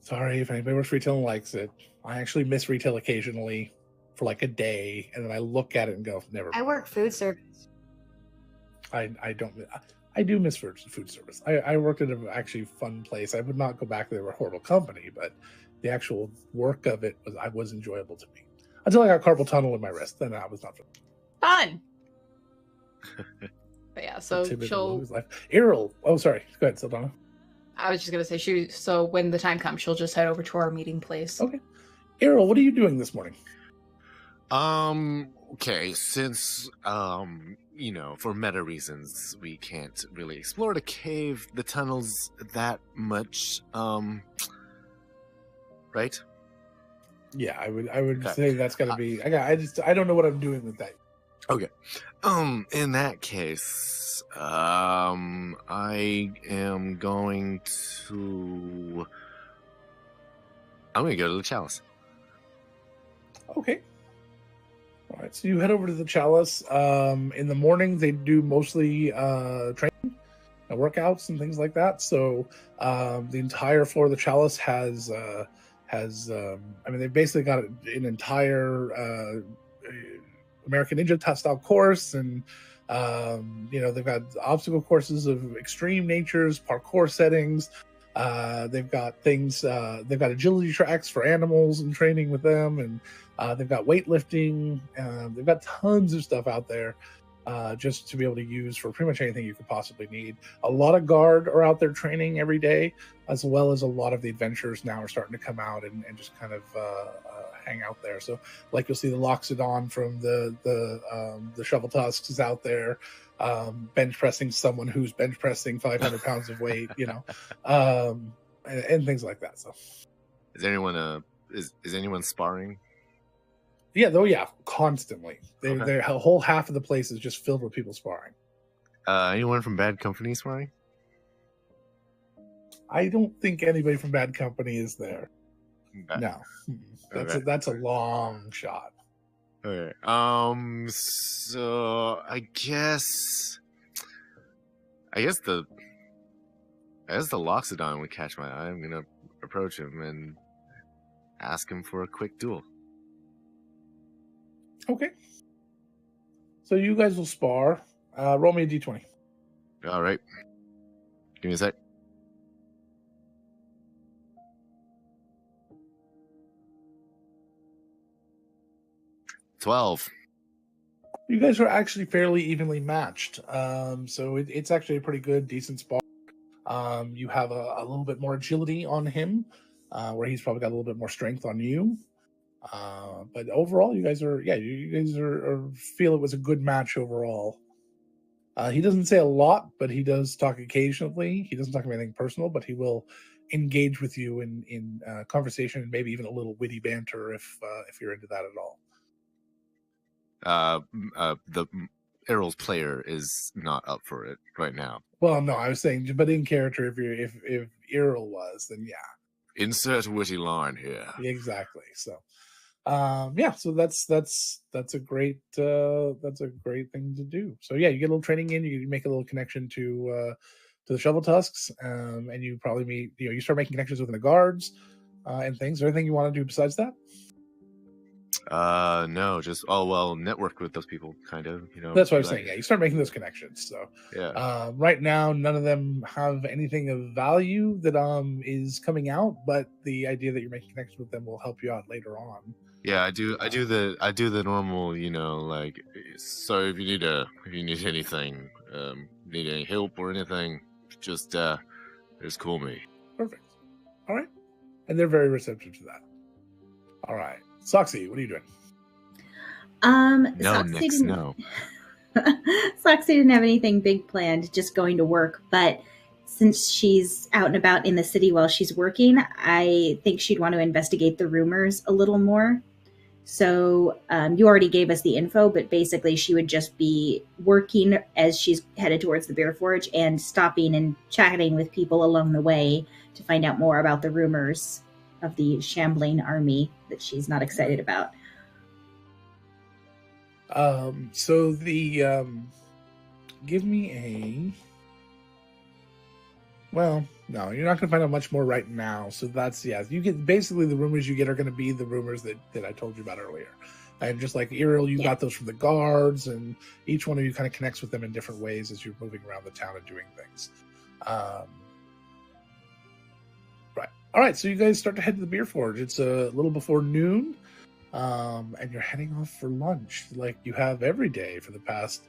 Sorry if anybody works retail and likes it. I actually miss retail occasionally for like a day, and then I look at it and go, never mind. I work food service. I don't. I do miss food service. I worked at an actually fun place. I would not go back. They were a horrible company, but the actual work of it was enjoyable to me. Until I got carpal tunnel in my wrist, then that was not fun. But yeah, so she'll. Errol. Oh, sorry. Go ahead, Saldana. I was just gonna say so when the time comes, she'll just head over to our meeting place. Okay. Errol, what are you doing this morning? Okay, since for meta reasons, we can't really explore the tunnels that much. Right? Yeah, I would say that's gotta be. I don't know what I'm doing with that. Okay. In that case, I am going to. I'm gonna go to the Chalice. Okay. All right, so you head over to the Chalice. In the morning, they do mostly training, workouts, and things like that. So the entire floor of the Chalice has. They've basically got an entire American Ninja style course, and they've got obstacle courses of extreme natures, parkour settings. They've got things. They've got agility tracks for animals and training with them, and they've got weightlifting. They've got tons of stuff out there just to be able to use for pretty much anything you could possibly need. A lot of guard are out there training every day, as well as a lot of the adventurers now are starting to come out and just kind of hang out there. So, like, you'll see the Loxodon from the Shovel Tusks is out there. Bench pressing someone who's bench pressing 500 pounds of weight, and things like that. So, is anyone is anyone sparring? Yeah, constantly. A whole half of the place is just filled with people sparring. Anyone from Bad Company sparring? I don't think anybody from Bad Company is there. No, that's a long shot. Okay. So I guess the Loxodon would catch my eye. I'm gonna approach him and ask him for a quick duel. Okay. So you guys will spar. Roll me a d20. All right. Give me a sec. 12. You guys are actually fairly evenly matched. So it's actually a pretty good, decent spar. You have a little bit more agility on him, where he's probably got a little bit more strength on you. But overall, you guys are feel it was a good match overall. He doesn't say a lot, but he does talk occasionally. He doesn't talk about anything personal, but he will engage with you in conversation and maybe even a little witty banter if you're into that at all. The Errol's player is not up for it right now. Well, no, I was saying, but in character, if Errol was, then yeah. Insert witty line here. Exactly. So, so that's a great thing to do. So yeah, you get a little training in, you make a little connection to the Shovel Tusks, and you probably meet, you start making connections with the guards and things. Is there anything you want to do besides that? No, just network with those people, kind of. That's what I was saying. Yeah, you start making those connections. So yeah. Right now, none of them have anything of value that is coming out, but the idea that you're making connections with them will help you out later on. Yeah, I do the normal, like, so if you need anything, need any help or anything, just call me. Perfect. All right, and they're very receptive to that. All right. Soxy, what are you doing? No, Nix, no. Soxy didn't have anything big planned, just going to work. But since she's out and about in the city while she's working, I think she'd want to investigate the rumors a little more So you already gave us the info, but basically she would just be working as she's headed towards the Beer Forge and stopping and chatting with people along the way to find out more about the rumors of the shambling army that she's not excited about. So the give me a. Well, no, you're not going to find out much more right now. So that's, yeah, you get basically the rumors you get are going to be the rumors that I told you about earlier. And just like Errol, you got those from the guards, and each one of you kind of connects with them in different ways as you're moving around the town and doing things. Right. All right. So you guys start to head to the Beer Forge. It's a little before noon, and you're heading off for lunch like you have every day for the past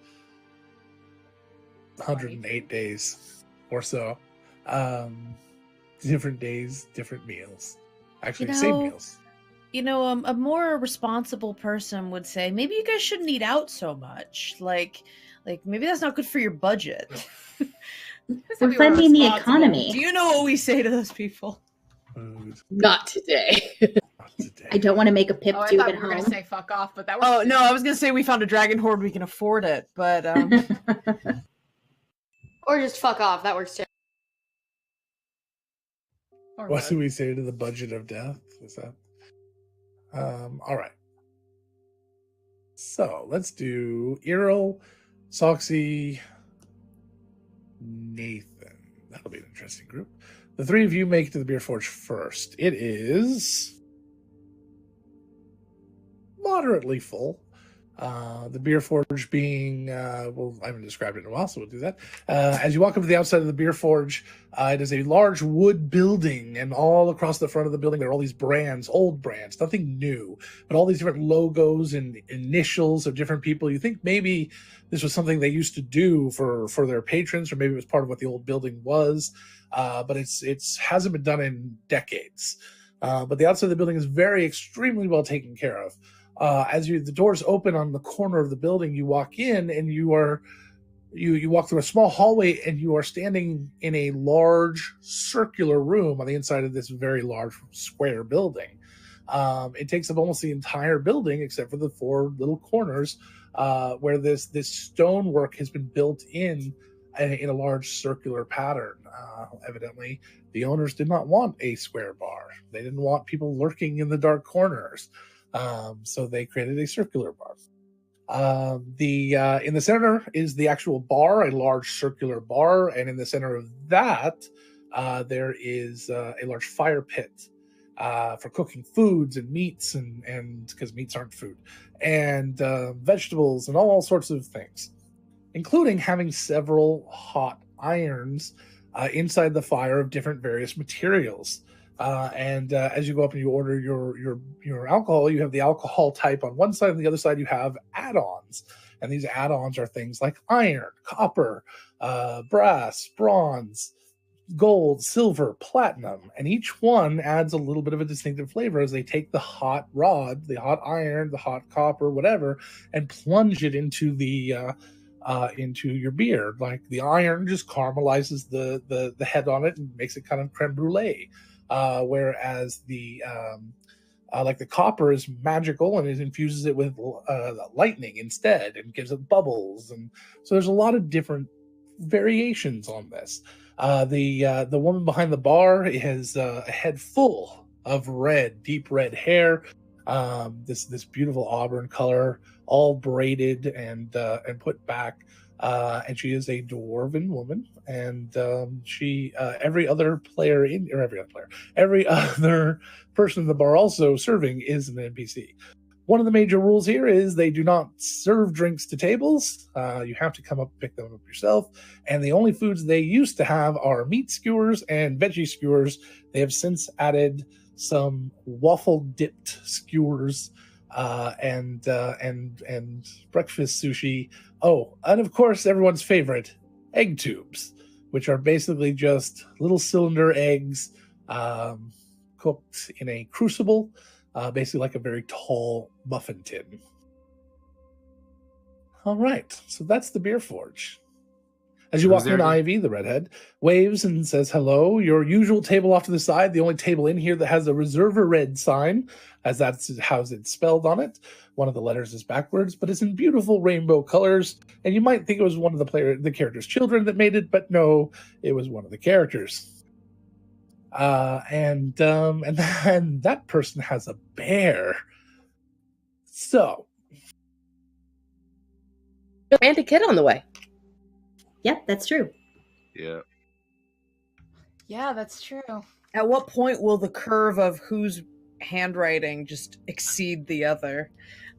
108 days or so. Different days, different meals. Actually, same meals. A more responsible person would say, maybe you guys shouldn't eat out so much. Like maybe that's not good for your budget. We're funding the economy. Do you know what we say to those people? Not today. I don't want to make a pip tube at home. You were going to say fuck off, but that was. Oh, no, I was going to say we found a dragon horde, we can afford it, but. Or just fuck off. That works too. What do we say to the budget of death? Is that? All right. So let's do Errol, Soxy, Nathan. That'll be an interesting group. The three of you make it to the Beer Forge first. It is moderately full. The Beer Forge being, well, I haven't described it in a while, so we'll do that. As you walk up to the outside of the Beer Forge, it is a large wood building, and all across the front of the building there are all these brands, old brands, nothing new, but all these different logos and initials of different people. You think maybe this was something they used to do for their patrons, or maybe it was part of what the old building was, but it's hasn't been done in decades. But the outside of the building is extremely well taken care of. As the doors open on the corner of the building, you walk in, and you walk through a small hallway, and you are standing in a large circular room on the inside of this very large square building. It takes up almost the entire building except for the four little corners where this stonework has been built in a large circular pattern. Evidently, the owners did not want a square bar. They didn't want people lurking in the dark corners. So they created a circular bar. In the center is the actual bar, a large circular bar, and in the center of that, there is a large fire pit for cooking foods and meats, and because meats aren't food, and vegetables and all sorts of things, including having several hot irons inside the fire of different various materials. And as you go up and you order your alcohol, you have the alcohol type on one side, and the other side you have add-ons. And these add-ons are things like iron, copper, brass, bronze, gold, silver, platinum. And each one adds a little bit of a distinctive flavor as they take the hot rod, the hot iron, the hot copper, whatever, and plunge it into into your beer. Like the iron just caramelizes the head on it and makes it kind of creme brulee. Whereas the copper is magical and it infuses it with lightning instead and gives it bubbles, and so there's a lot of different variations on this. The woman behind the bar has a head full of deep red hair, this beautiful auburn color, all braided and put back. And she is a dwarven woman, and every other person in the bar also serving is an NPC. One of the major rules here is they do not serve drinks to tables. You have to come up and pick them up yourself. And the only foods they used to have are meat skewers and veggie skewers. They have since added some waffle dipped skewers and breakfast sushi. Oh, and of course, everyone's favorite, egg tubes, which are basically just little cylinder eggs cooked in a crucible, basically like a very tall muffin tin. All right, so that's the Beer Forge. As you Who's walk in, there? Ivy, the redhead, waves and says hello. Your usual table off to the side, the only table in here that has a Reserver Red sign, as that's how it's spelled on it. One of the letters is backwards, but it's in beautiful rainbow colors. And you might think it was one of the characters' children that made it, but no, it was one of the characters. And that person has a bear. So, Romantic kid on the way. Yep, that's true. Yeah. Yeah, that's true. At what point will the curve of whose handwriting just exceed the other?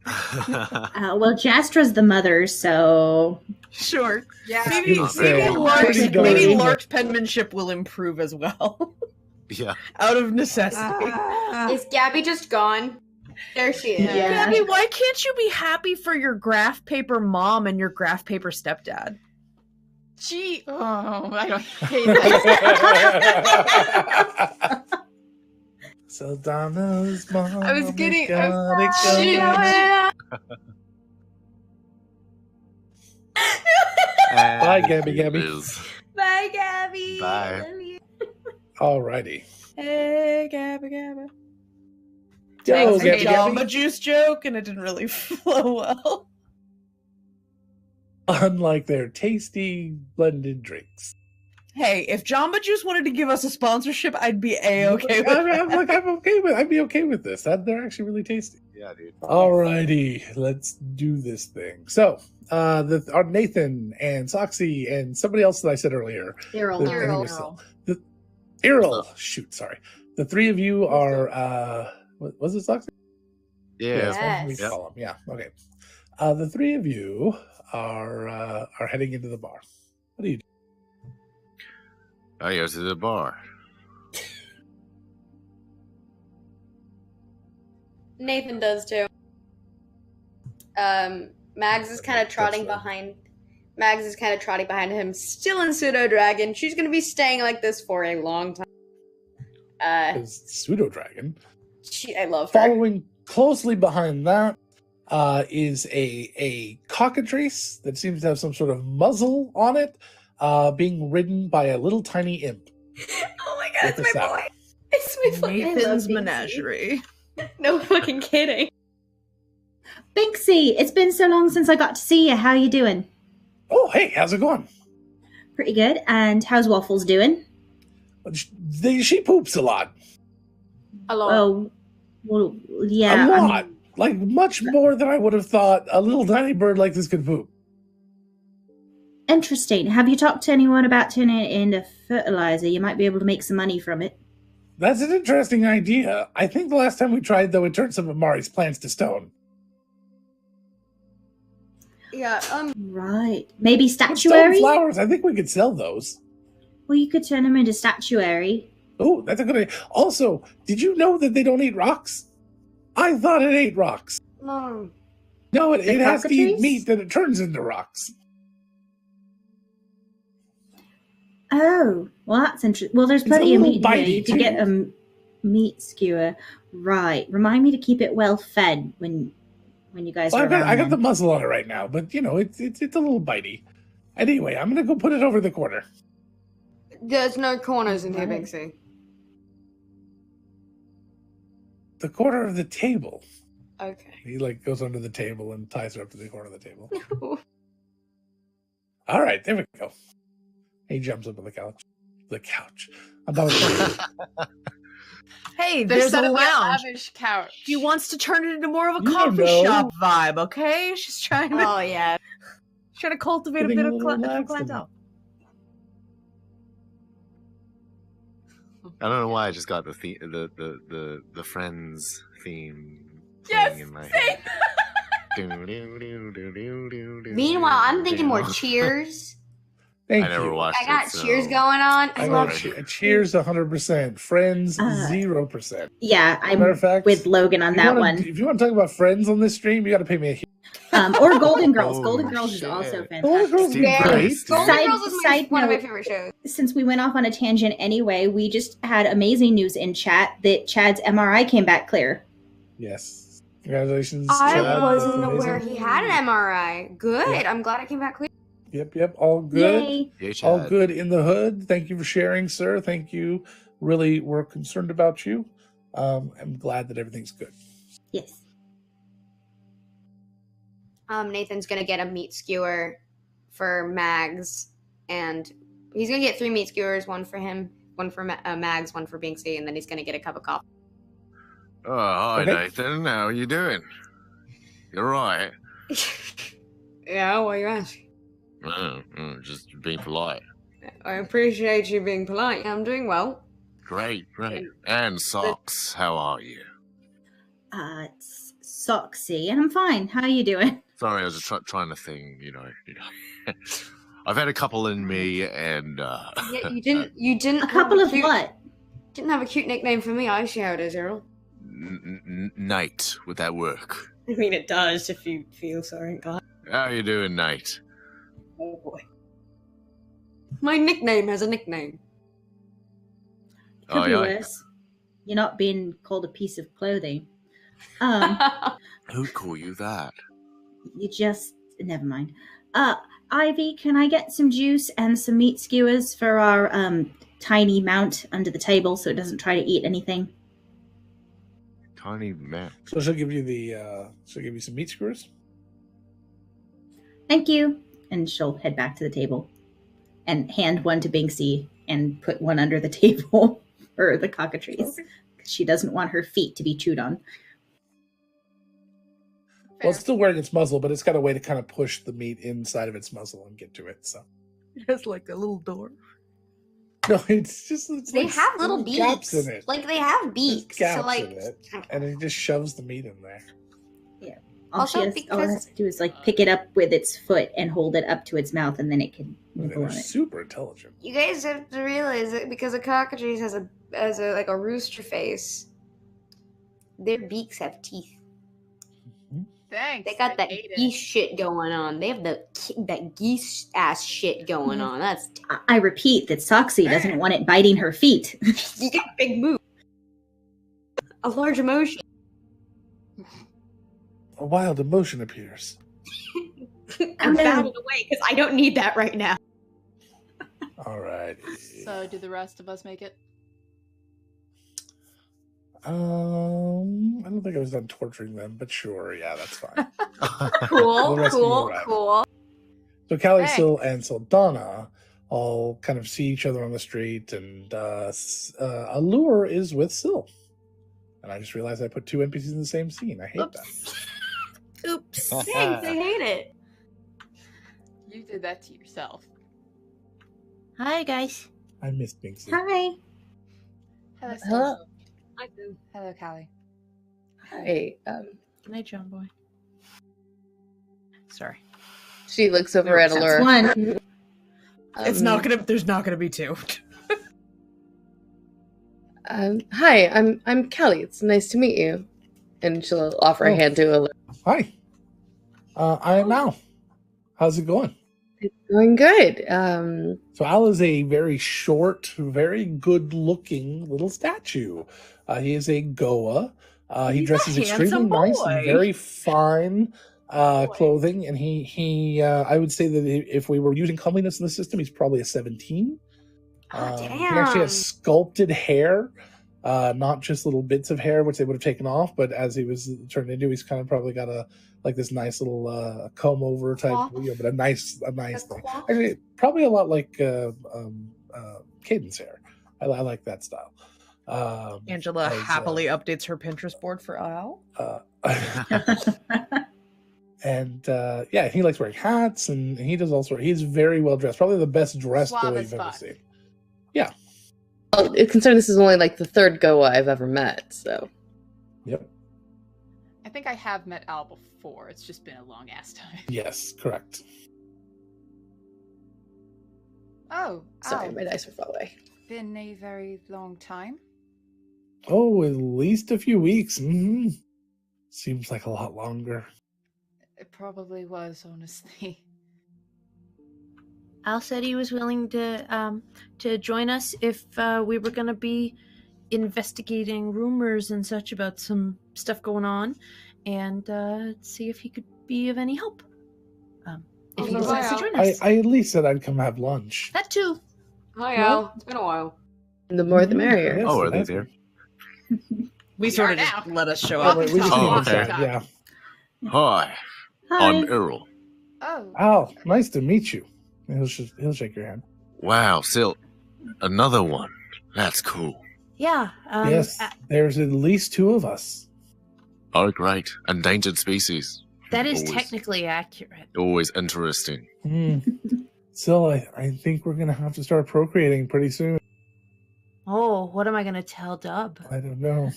Well, Jastra's the mother, so Sure. Yeah. Maybe, I'd say Lark's, pretty maybe darn- Lark's penmanship will improve as well. Yeah. Out of necessity. Is Gabby just gone? There she is. Yeah. Gabby, why can't you be happy for your graph paper mom and your graph paper stepdad? I don't hate that. Saldana's mom. I was getting- got it Shit. going. Bye, Gabby. Bye, Gabby. Bye. Love you. Alrighty. Hey, Gabby. Yo, That was a Gabby, Jamba Gabby. Juice joke, and it didn't really flow well. Unlike their tasty blended drinks. Hey, if Jamba Juice wanted to give us a sponsorship, I'd be a-okay with it. I'd be okay with this. They're actually really tasty. Yeah, dude. Alrighty, let's do this thing. So, our Nathan and Soxy and somebody else that I said earlier. Daryl. The- Daryl. Errol. Shoot, sorry. The three of you are. Was it Soxy? Yeah. Yes. That's what we call him. Yeah. Okay. The three of you are heading into the bar. What do you do? I go to the bar. Nathan does too. Mags is kind of trotting behind. Mags is kind of trotting behind him, still in pseudo dragon. She's gonna be staying like this for a long time. Is Pseudo Dragon. I love her. Following closely behind that is a cockatrice that seems to have some sort of muzzle on it, being ridden by a little tiny imp. Oh my god, With it's the my sound. boy. It's my fucking Nathan's I love Binksy. menagerie. No fucking kidding. Binksy, it's been so long since I got to see you. How you doing? Oh, hey, how's it going? Pretty good. And how's Waffles doing? She poops a lot. Hello. Oh, well, yeah. A I'm- lot. Like, much more than I would have thought a little tiny bird like this could poop. Interesting. Have you talked to anyone about turning it into fertilizer? You might be able to make some money from it. That's an interesting idea. I think the last time we tried, though, it turned some of Mari's plants to stone. Yeah. Right. Maybe Stone statuary? flowers, I think we could sell those. Well, you could turn them into statuary. Oh, that's a good idea. Also, did you know that they don't eat rocks? I thought it ate rocks. No. No, it The has to eat cockatrice? meat that it turns into rocks. Oh, well, that's interesting. Well, there's It's plenty a of little meat here. bitey, You could get a meat skewer. Right. Remind me to keep it well fed when you guys Well, are around. I got the then. muzzle on it right now, but you know, it's a little bitey. Anyway, I'm gonna go put it over the corner. There's no corners in here, Right. Binksy. The corner of the table. Okay. He goes under the table and ties her up to the corner of the table. All right, there we go. He jumps up on the couch. The couch. I'm about to Hey, They're there's set a up lounge. lavish couch. She wants to turn it into more of a You don't coffee know. shop vibe, okay? She's trying to Oh yeah. cultivate a Getting bit a of little relaxed in clientele. I don't know why I just got the Friends theme Yes, thing in my same. head. Meanwhile, I'm thinking more Cheers. Thank I never you. watched I got it, so- Cheers going on. I I love love Cheers 100%. Friends 0%. Yeah, As a matter I'm of fact, with Logan on if you that wanna- one. If you want to talk about Friends on this stream, you got to pay me a huge. Or Golden Girls. Oh, Golden Girls is shit. also Golden fantastic. Girls is Yeah. great. Golden Side- Girls is side one of my note. favorite shows. Since we went off on a tangent anyway, we just had amazing news in chat that Chad's MRI came back clear. Yes. Congratulations. I Chad. wasn't That's aware amazing. he had an MRI. Good. I'm glad I came back clear. Yep. All good. Yay. Yay, All Chad. good in the hood. Thank you for sharing, sir. Thank you. Really, we're concerned about you. I'm glad that everything's good. Yes. Nathan's gonna get a meat skewer for Mags, and he's gonna get 3 meat skewers, one for him, one for Mags, one for Binksy, and then he's gonna get a cup of coffee. Oh, hi, Okay. Nathan. How are you doing? You're right. Yeah, why you ask? Just being polite. I appreciate you being polite. I'm doing well. Great. And Socks, how are you? It's Soxy, and I'm fine. How are you doing? Sorry, I was just trying to think, I've had a couple in me, and Yeah, you didn't. A couple of cute, what? Didn't have a cute nickname for me. I see how it is, Errol. Knight. Would that work? I mean, it does if you feel so inclined. How you doing, Knight? Oh boy. My nickname has a nickname. Could be Aye. worse. You're not being called a piece of clothing. Who'd call you that? You just never mind. Ivy, can I get some juice and some meat skewers for our tiny mount under the table so it doesn't try to eat anything? Tiny man. So she'll give you some meat skewers. Thank you. And she'll head back to the table and hand one to Binksy and put one under the table for the cockatrice. Because she doesn't want her feet to be chewed on. Well, it's still wearing its muzzle, but it's got a way to kind of push the meat inside of its muzzle and get to it. So It has like a little door. no, it's They like have little gaps beaks. in it. Like they have beaks. There's gaps So like, in it, and it just shoves the meat in there. All Also, it has to do is like pick it up with its foot and hold it up to its mouth, and then it can nibble They're on it. super intelligent. you guys have to realize that because a cockatrice has a like a rooster face, their beaks have teeth. Thanks. They got I that hate it. geese shit going on. They have that geese ass shit going on. That's I repeat that Soxy doesn't want it biting her feet. you got big move, a large emotion. A wild emotion appears. I'm no. batting away because I don't need that right now. All right. So, do the rest of us make it? I don't think I was done torturing them, but sure, yeah, that's fine. Cool, The rest of you cool, arrive. cool. So Callie, Thanks. Sil, and Saldana all kind of see each other on the street, and Allure is with Sil. And I just realized I put 2 NPCs in the same scene. I hate that. Oops. Thanks, I hate it. You did that to yourself. Hi, guys. I miss Binksy. Hi. Hello. Hello. I do. Hello, Callie. Hi. Good night, John Boy. Sorry. She looks over at That's Allura. one. It's not gonna. There's not gonna be 2. Hi, I'm Kelly. It's nice to meet you. And she'll offer a hand to Allura. Hi. I am Al. How's it going? It's going good. So Al is a very short, very good-looking little statue. He is a Goa. He He's dresses a extremely handsome nice boy. and very fine clothing, and he I would say that if we were using comeliness in the system, he's probably a 17. Oh, He actually has sculpted hair, not just little bits of hair, which they would have taken off, but as he was turned into, he's kind of probably got this nice little comb over type, Coif. but a nice thing. coif. Actually, probably a lot like Caden's hair. I like that style. Angela as, happily updates her Pinterest board for Al. And yeah, he likes wearing hats, and he does all sorts. He's very well dressed, probably the best dressed Suave boy as you've ever fuck. seen. Well, considering this is only like the 3rd Goa I've ever met, so. Yep. I think I have met Al before. It's just been a long ass time. Yes, correct. Oh, Sorry, Al, my dice were far away. been a very long time. Oh, at least a few weeks. Seems like a lot longer. It probably was, honestly. Al said he was willing to join us if we were going to be investigating rumors and such about some stuff going on, and see if he could be of any help. if he Oh, decides to wow. join us. I at least said I'd come have lunch. That too. Hi, Al. It's been a while. The more the merrier. Yes, Oh, are they that's- there? We sort sort of of just just let us show Oh, up. wait, we just Oh, need okay. to chat, yeah. Hi, Hi. I'm Errol. Oh, Al, nice to meet you. He'll shake your hand. Wow, still another one. That's cool. Yeah. Yes, there's at least 2 of us. Oh, great. Endangered species. That is Always- technically accurate. Always interesting. Still, I think we're going to have to start procreating pretty soon. Oh, what am I going to tell Dub? I don't know.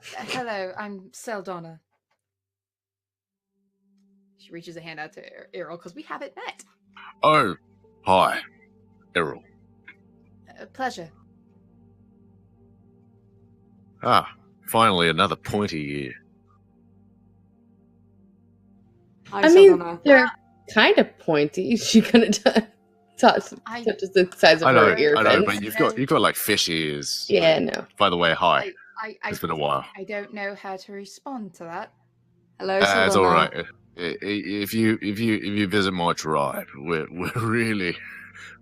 hello, I'm Seldonna. She reaches a hand out to Errol because we haven't met. Oh, hi, Errol. Pleasure. Ah, finally another pointy ear. Hi, I mean, Saldana. they're kind of pointy. She kind of touches the size of I know, her ear. I know, fins. but you've got like fish ears. Yeah, no. By the way, hi. I It's been a while. I don't know how to respond to that. Hello, It's Saldana. all right. If you visit my tribe, we're really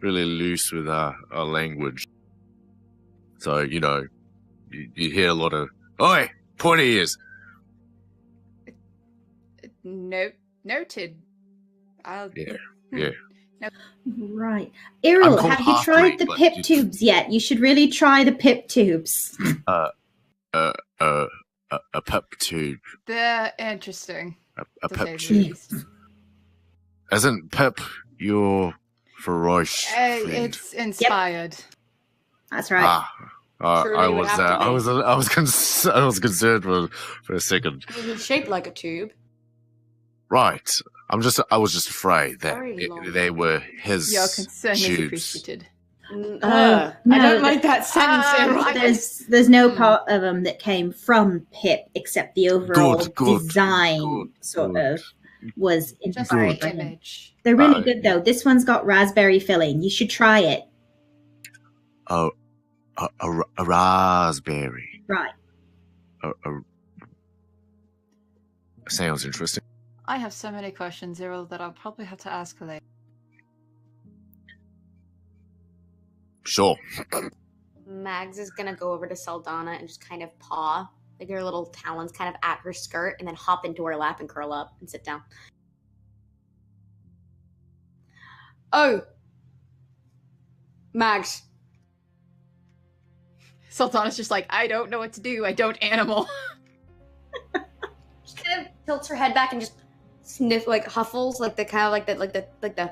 loose with our language. So you hear a lot of "Oi, pointy ears." Noted. I'll. Yeah. Right. Errol, I'm called have you tried half-breed, the but pip you- tubes yet? You should really try the pip tubes. A pep tube. They're interesting. A to pep say the tube. least. Isn't Pep your ferocious friend? It's inspired. That's right. Surely I it would was have to be. I was concerned for a second. I mean, it's shaped like a tube. Right. I was just afraid that Very long. they were his Your concern is tubes. appreciated. No, I don't like that sentence, Errol. There's no part of them that came from Pip except the overall Good, design good, sort good. of was Just inspired the by him. image. They're really good though. This one's got raspberry filling. You should try it. Oh, a raspberry. Right. Sounds interesting. I have so many questions, Errol, that I'll probably have to ask her later. Sure. Mags is gonna go over to Saldana and just kind of paw, like her little talons kind of at her skirt, and then hop into her lap and curl up and sit down. Oh! Mags. Sultana's just like, I don't know what to do. I don't animal. She kind of tilts her head back and just sniff, like huffles, like the kind of like the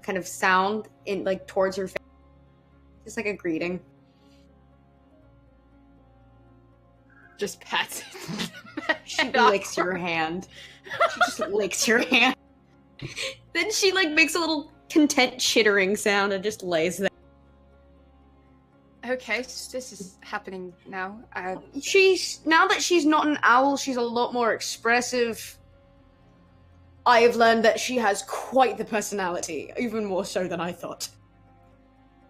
kind of sound in like towards her face, just like a greeting. Just pats it. She licks your hand. She just licks your hand. Then she like makes a little content chittering sound and just lays there. Okay, so this is happening now. She's now that she's not an owl, she's a lot more expressive. I have learned that she has quite the personality, even more so than I thought.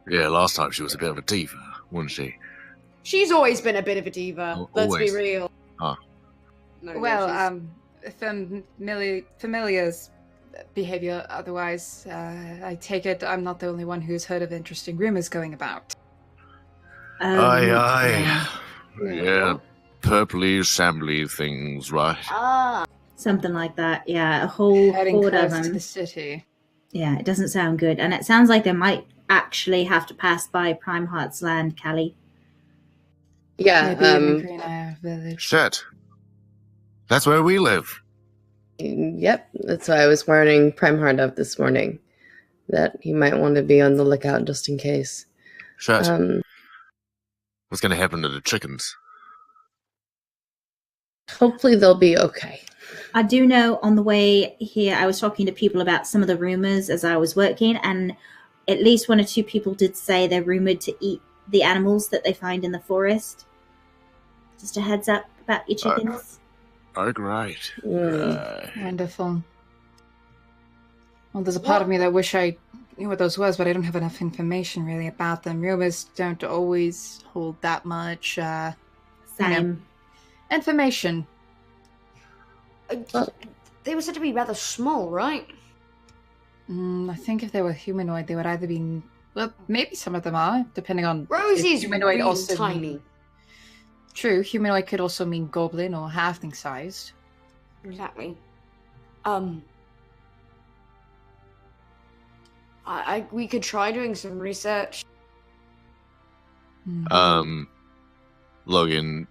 Yeah, last time she was a bit of a diva, wasn't she? She's always been a bit of a diva. Oh, Let's always. be real. Huh. No, Well, she's- Familia's behavior. Otherwise, I take it I'm not the only one who's heard of interesting rumors going about. Aye. Yeah, purpley, shambly things, right? Ah, Something like that. Yeah, a whole Heading horde of close to them. the city. Yeah, it doesn't sound good. And it sounds like they might actually have to pass by Prime Heart's land, Callie. Yeah, Maybe in the Green Isle Village. Shit. That's where we live. Yep, that's why I was warning Primeheart of this morning, that he might want to be on the lookout just in case. Shit. What's gonna happen to the chickens? Hopefully they'll be okay. I do know on the way here, I was talking to people about some of the rumors as I was working, and at least 1 or 2 people did say they're rumored to eat the animals that they find in the forest. Just a heads up about your chickens. Oh, great. Wonderful. Well, there's a part of me that wish I knew what those was, but I don't have enough information really about them. Rumors don't always hold that much Same. information. Well- They were said to be rather small, right? I think if they were humanoid, they would either be... Well, maybe some of them are, depending on... Rosie's humanoid really also tiny. True, humanoid could also mean goblin or halfling-sized. Exactly. We could try doing some research. Logan,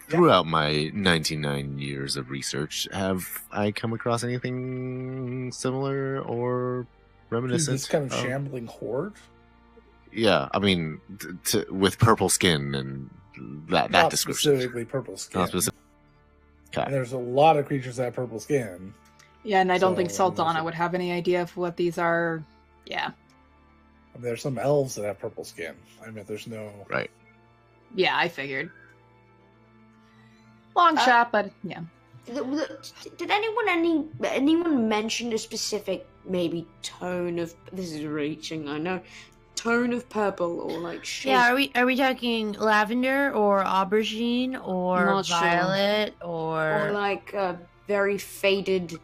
throughout my 99 years of research, have I come across anything similar or reminiscent? This kind of shambling horde? Yeah, I mean, with purple skin and that Not description. specifically purple skin. Not specific. Okay. And there's a lot of creatures that have purple skin. Yeah, and I don't think So, Saldana would have any idea of what these are. Yeah. There's some elves that have purple skin. I mean, there's no... Right. Yeah, I figured. Long shot, but yeah. Did anyone mention a specific maybe tone of... This is reaching, I know. Tone of purple or like shape? Yeah, are we talking lavender or aubergine or Not sure. violet or like a very faded...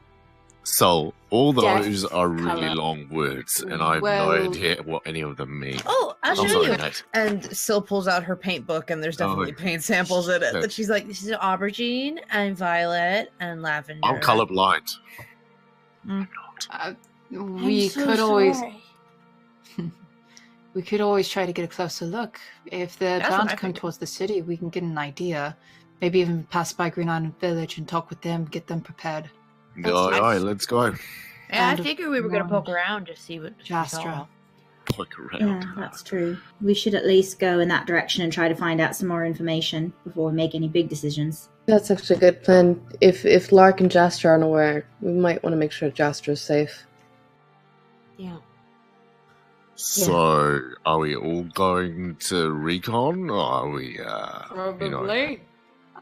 So, all Death those are really colour. long words, and I have Well- no idea what any of them mean. Oh, I'll I'm show sorry, you. Knight. And Syl pulls out her paint book, and there's definitely paint samples in it. No. That she's like, This is aubergine and violet and lavender. I'm colorblind. We could always... We could always try to get a closer look. If they're That's bound what I to come figured. towards the city, we can get an idea. Maybe even pass by Green Island Village and talk with them, get them prepared. Alright, let's go. Yeah, I And figured we were gonna more. poke around to see what we Jastra. saw. Look around. Yeah, that's true. We should at least go in that direction and try to find out some more information before we make any big decisions. That's actually a good plan. If Lark and Jastra aren't aware, we might want to make sure Jastra's safe. Yeah. So, are we all going to recon, or are we, Probably.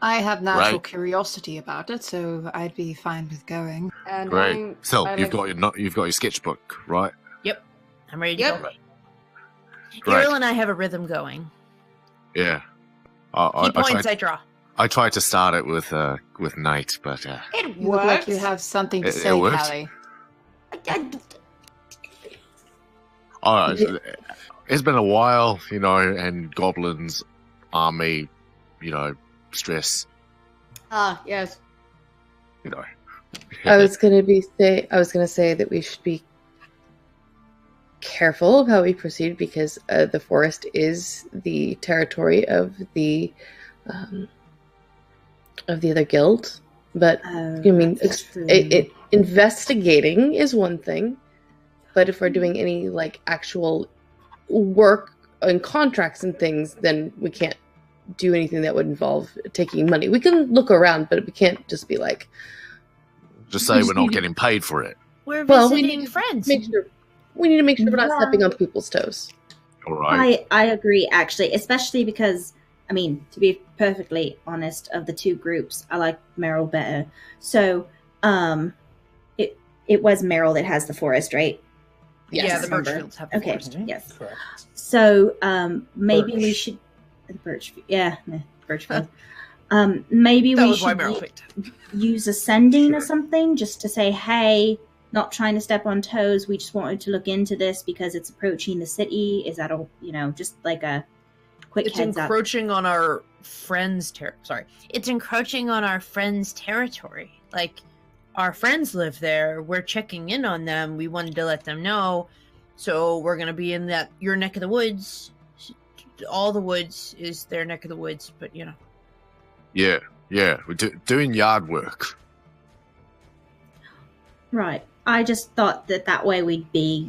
I have natural Right. curiosity about it, so I'd be fine with going. And Great. So, I you've like- got your sketchbook, right? I'm ready to Yep. go. Great. Errol and I have a rhythm going. Yeah. He points, I draw. I tried to start it with Knight, but It You look like works. you have something to It say, works. Callie. alright. It's been a while, and goblins, army, stress, Yes. I was gonna say that we should be careful of how we proceed because the forest is the territory of the other guild. But That's true. investigating is one thing, but if we're doing any actual work and contracts and things, then we can't do anything that would involve taking money. We can look around, but we can't just be like, just say we're not getting paid for it. We're Well, we visiting need to friends. we need to make sure we're not stepping on people's toes. Alright. I agree, actually, especially because, to be perfectly honest, of the two groups, I like Meryl better. So, it was Meryl that has the forest, right? yeah, the Remember. Birchfields have the Okay, forest. yes. Correct. So, maybe we Birch. should... Birchfield. Maybe That we was why should Meryl picked. use ascending or Sure. something, just to say, hey, not trying to step on toes, we just wanted to look into this because it's approaching the city. Is that all, just like a quick It's heads up? encroaching on our friends' Sorry. It's encroaching on our friends' territory. Like, our friends live there. We're checking in on them. We wanted to let them know. So we're gonna be in your neck of the woods. All the woods is their neck of the woods, but Yeah, we're doing yard work. Right. I just thought that way we'd be,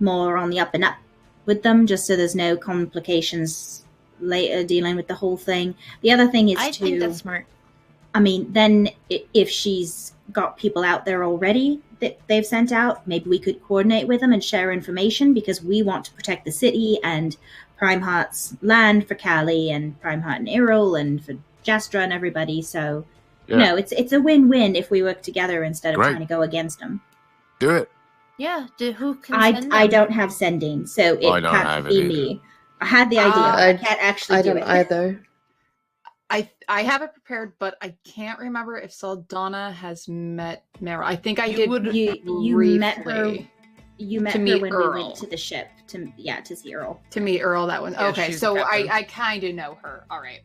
more on the up and up with them, just so there's no complications later dealing with the whole thing. The other thing is I think that's smart. then if she's got people out there already that they've sent out, maybe we could coordinate with them and share information because we want to protect the city and Prime Heart's land for Callie and Prime Heart and Errol and for Jastra and everybody. So, Yeah. it's a win-win if we work together instead of Right. trying to go against them. Do it. Yeah. Who can I send I them? don't have sending, so it I don't can't have it be either. me. I had the idea, but I can't actually I do don't it. either. I have it prepared, but I can't remember if Saldana has met Meryl. I think I You did. would- you met her- briefly. You met To her meet when Earl. we went to the ship to see Earl. To meet Earl, that one. Yeah, Okay, she's so the captain. I kind of know her. All right.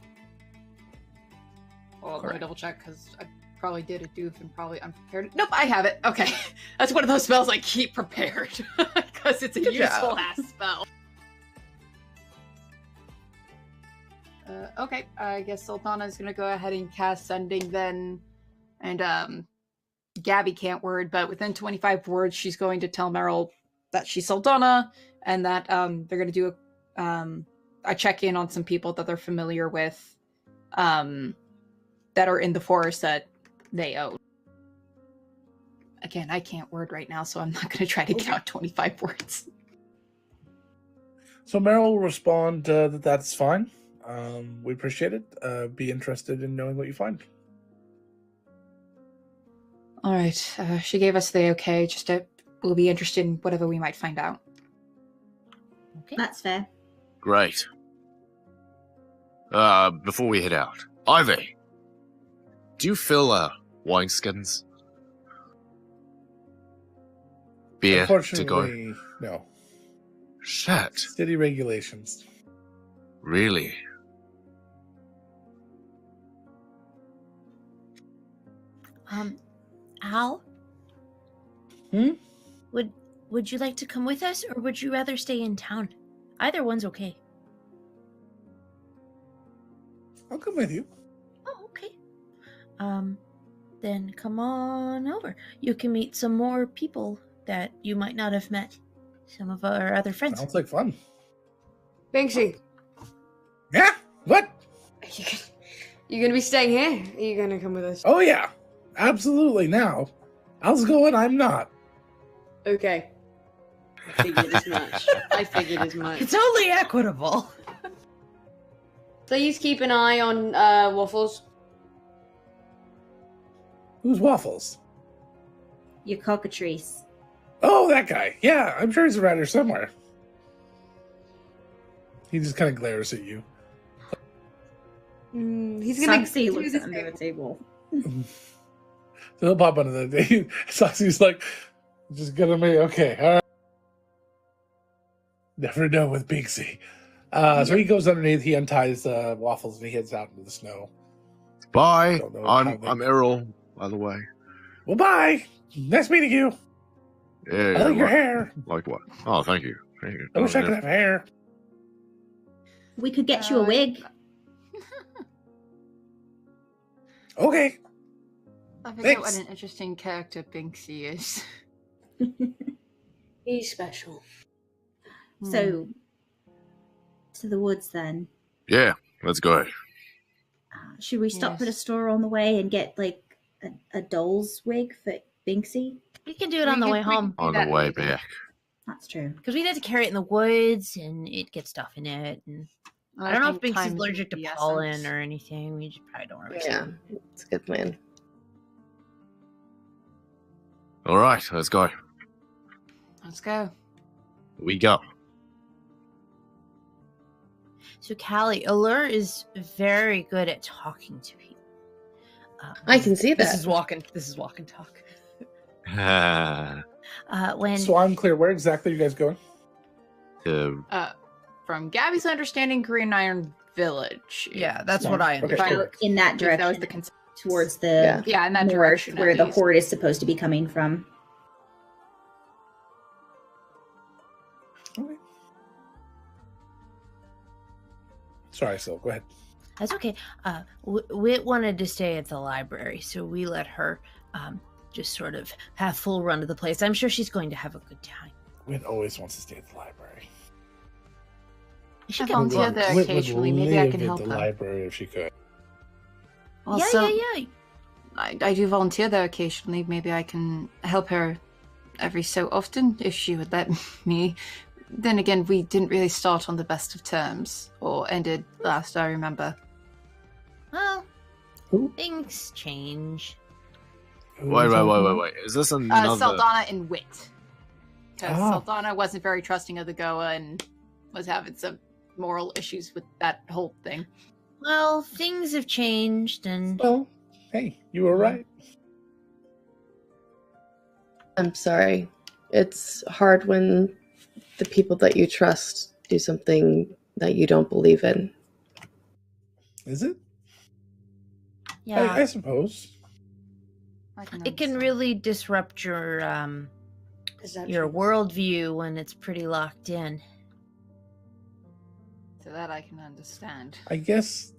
Well, let me Correct. double check because I probably did a doof and probably unprepared. Nope, I have it. Okay, that's one of those spells I keep prepared because it's a Good useful job. ass spell. Okay, I guess Sultana is gonna go ahead and cast Sending then, and Gabby can't word, but within 25 words, she's going to tell Meryl that she's Sultana and that they're gonna do a check in on some people that they're familiar with, that are in the forest that they own. Again, I can't word right now, so I'm not gonna try to count 25 words. So Meryl will respond that that's fine. We appreciate it. Be interested in knowing what you find. All right, she gave us the okay. We'll be interested in whatever we might find out. Okay. That's fair. Great. Before we head out, Ivy, do you fill wineskins? Beer to go? Unfortunately, no. Shit. City regulations. Really? Al? Hmm? Would you like to come with us, or would you rather stay in town? Either one's okay. I'll come with you. Oh, okay. Then come on over. You can meet some more people that you might not have met. Some of our other friends. Sounds like fun. Banksy, Yeah? What? you gonna be staying here? Are you gonna come with us? Oh, yeah. Absolutely. Now, Al's going, I'm not. Okay. I figured as much. I figured as much. It's only equitable. Please keep an eye on Waffles. Who's Waffles? Your cockatrice. Oh, that guy. Yeah, I'm sure he's around here somewhere. He just kind of glares at you. He's gonna Soxy do looks this under the thing. table. So he'll pop under the day. Soxy's like, just gonna be okay. All right. Never know with Binksy. So he goes underneath, he unties Waffles, and he heads out into the snow. Bye. Don't know how they- I'm Errol, by the way. Well, bye. Nice meeting you. Yeah. I like your hair. Like what? Oh, thank you. Thank you. I wish I yeah. could have hair. We could get you a wig. Okay. I forget Thanks. what an interesting character Binksy is. He's special. So, to the woods then. Yeah, let's go. Should we stop Yes. at a store on the way and get like a doll's wig for Binksy? We can do it on the way home. On the way back. That's true. Because we'd have to carry it in the woods, and it'd get stuff in it. And I don't know if think time Binksy's is allergic to the pollen essence. or anything. We just probably don't risk Yeah, it. it's a good plan. All right, let's go. Let's go. We go. So, Callie, Allure is very good at talking to people. I can see This that. is walk and talk. When So I'm clear. Where exactly are you guys going? From Gabby's understanding, Green Iron Village. Yeah, that's Fine. what I Okay, understood. In that If that was direction, the cons- towards the yeah, in that north, direction. where at the least. horde is supposed to be coming from. Okay. Sorry, Sil. Go ahead. That's okay. Wit wanted to stay at the library, so we let her just sort of have full run of the place. I'm sure she's going to have a good time. Wit always wants to stay at the library. She I can volunteer walk. there Wit would occasionally. Maybe I live can at help the her. library if she could. Also, yeah. I do volunteer there occasionally. Maybe I can help her every so often if she would let me. Then again, we didn't really start on the best of terms, or ended last I remember. Well, Who? things change. Wait. Is this another? Saldana and Wit. Because Ah. Saldana wasn't very trusting of the Goa and was having some moral issues with that whole thing. Well, things have changed, and Well, hey, you were right. I'm sorry. It's hard when the people that you trust do something that you don't believe in. Is it? yeah, I suppose. it can really disrupt your worldview when it's pretty locked in. So that I can understand. I guess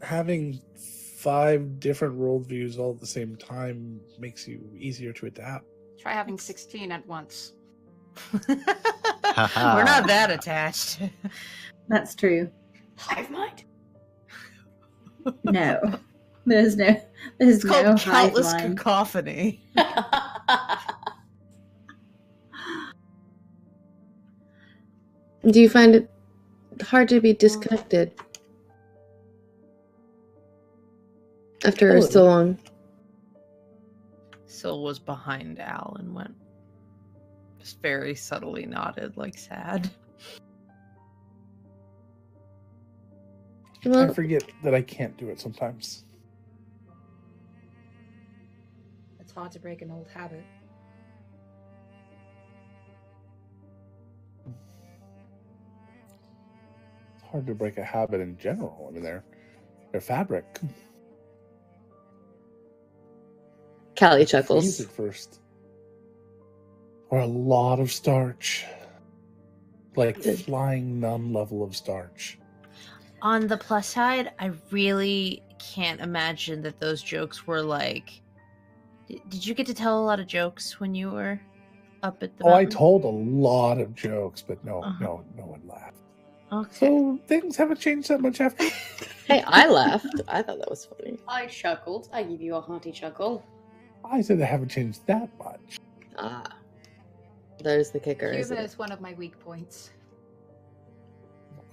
having 5 different worldviews all at the same time makes you easier to adapt. Try having 16 at once. We're not that attached. That's true. Hive mind. No. There's no It's hive called countless mind. cacophony. Do you find it hard to be disconnected after so long? Syl was behind Al and went, just very subtly nodded, like sad. I Well, forget that I can't do it sometimes. It's hard to break an old habit. It's hard to break a habit in general. I mean, they're fabric. Callie Freeze chuckles. it first. Or a lot of starch. Like flying nun level of starch. On the plus side, I really can't imagine that those jokes were like. Did you get to tell a lot of jokes when you were up at the Oh, I mountain? told a lot of jokes, but no one laughed. Okay. So things haven't changed that much after. Hey, I laughed. I thought that was funny. I chuckled. I give you a hearty chuckle. I said they haven't changed that much. Ah. There's the kicker, Humor isn't it? is one of my weak points.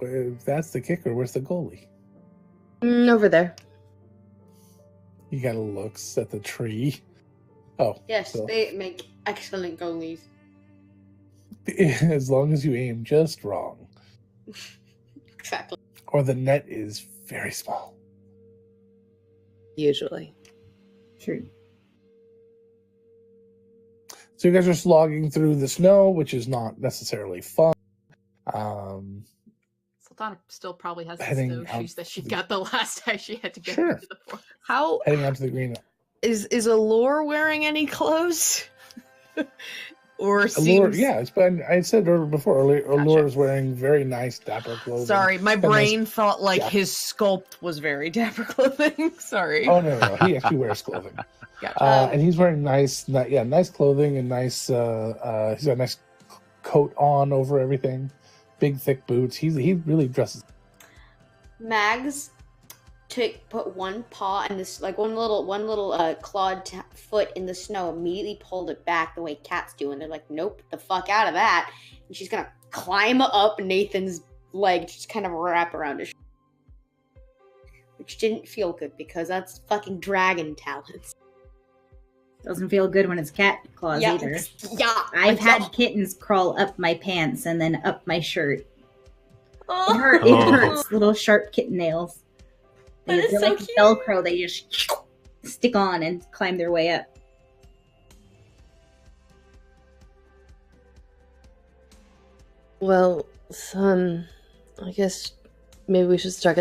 If that's the kicker, where's the goalie? Over there. He kind of looks at the tree. Oh. Yes, so- they make excellent goalies. As long as you aim just wrong. Exactly. Or the net is very small. Usually. True. So you guys are slogging through the snow, which is not necessarily fun. Sultana still probably has the Heading snowshoes out that she to the- got the last time she had to go Sure. into the forest. How Heading out to the green. is Allure wearing any clothes? Or Allure, seems yeah, it's been. I said before. Allure Gotcha. is wearing very nice dapper clothing. Sorry, my And nice- brain thought like yeah. his sculpt was very dapper clothing. Sorry. Oh no, he actually wears clothing. Gotcha. And he's wearing nice clothing and nice. He's got a nice coat on over everything, big thick boots. He really dresses. Mags put one paw in this, like one little clawed foot in the snow, immediately pulled it back the way cats do, and they're like, nope, the fuck out of that. And she's gonna climb up Nathan's leg, just kind of wrap around his which didn't feel good because that's fucking dragon talons. Doesn't feel good when it's cat claws either. Yeah. I've had kittens crawl up my pants and then up my shirt. It Oh, hurts. Little sharp kitten nails. That is They're so like cute. Velcro. They just stick on and climb their way up. Well, son, I guess maybe we should stop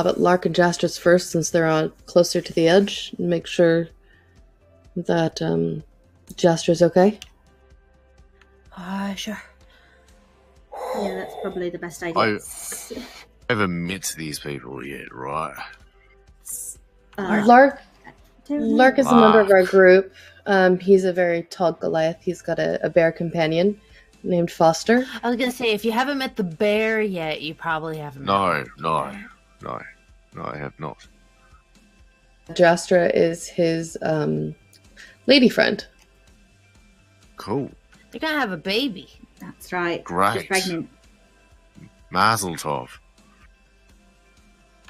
at Lark and Jastra's first, since they're on closer to the edge, and make sure that Jastra's okay. Sure. Yeah, that's probably the best idea. I haven't met these people yet, right? Lark is a member of our Lark. group. He's a very tall Goliath. He's got a bear companion named Foster. I was gonna say, if you haven't met the bear yet, you probably haven't. Met No, I have not. Jastra is his lady friend. Cool. You're gonna have a baby. That's right. Great. She's pregnant. Mazel tov.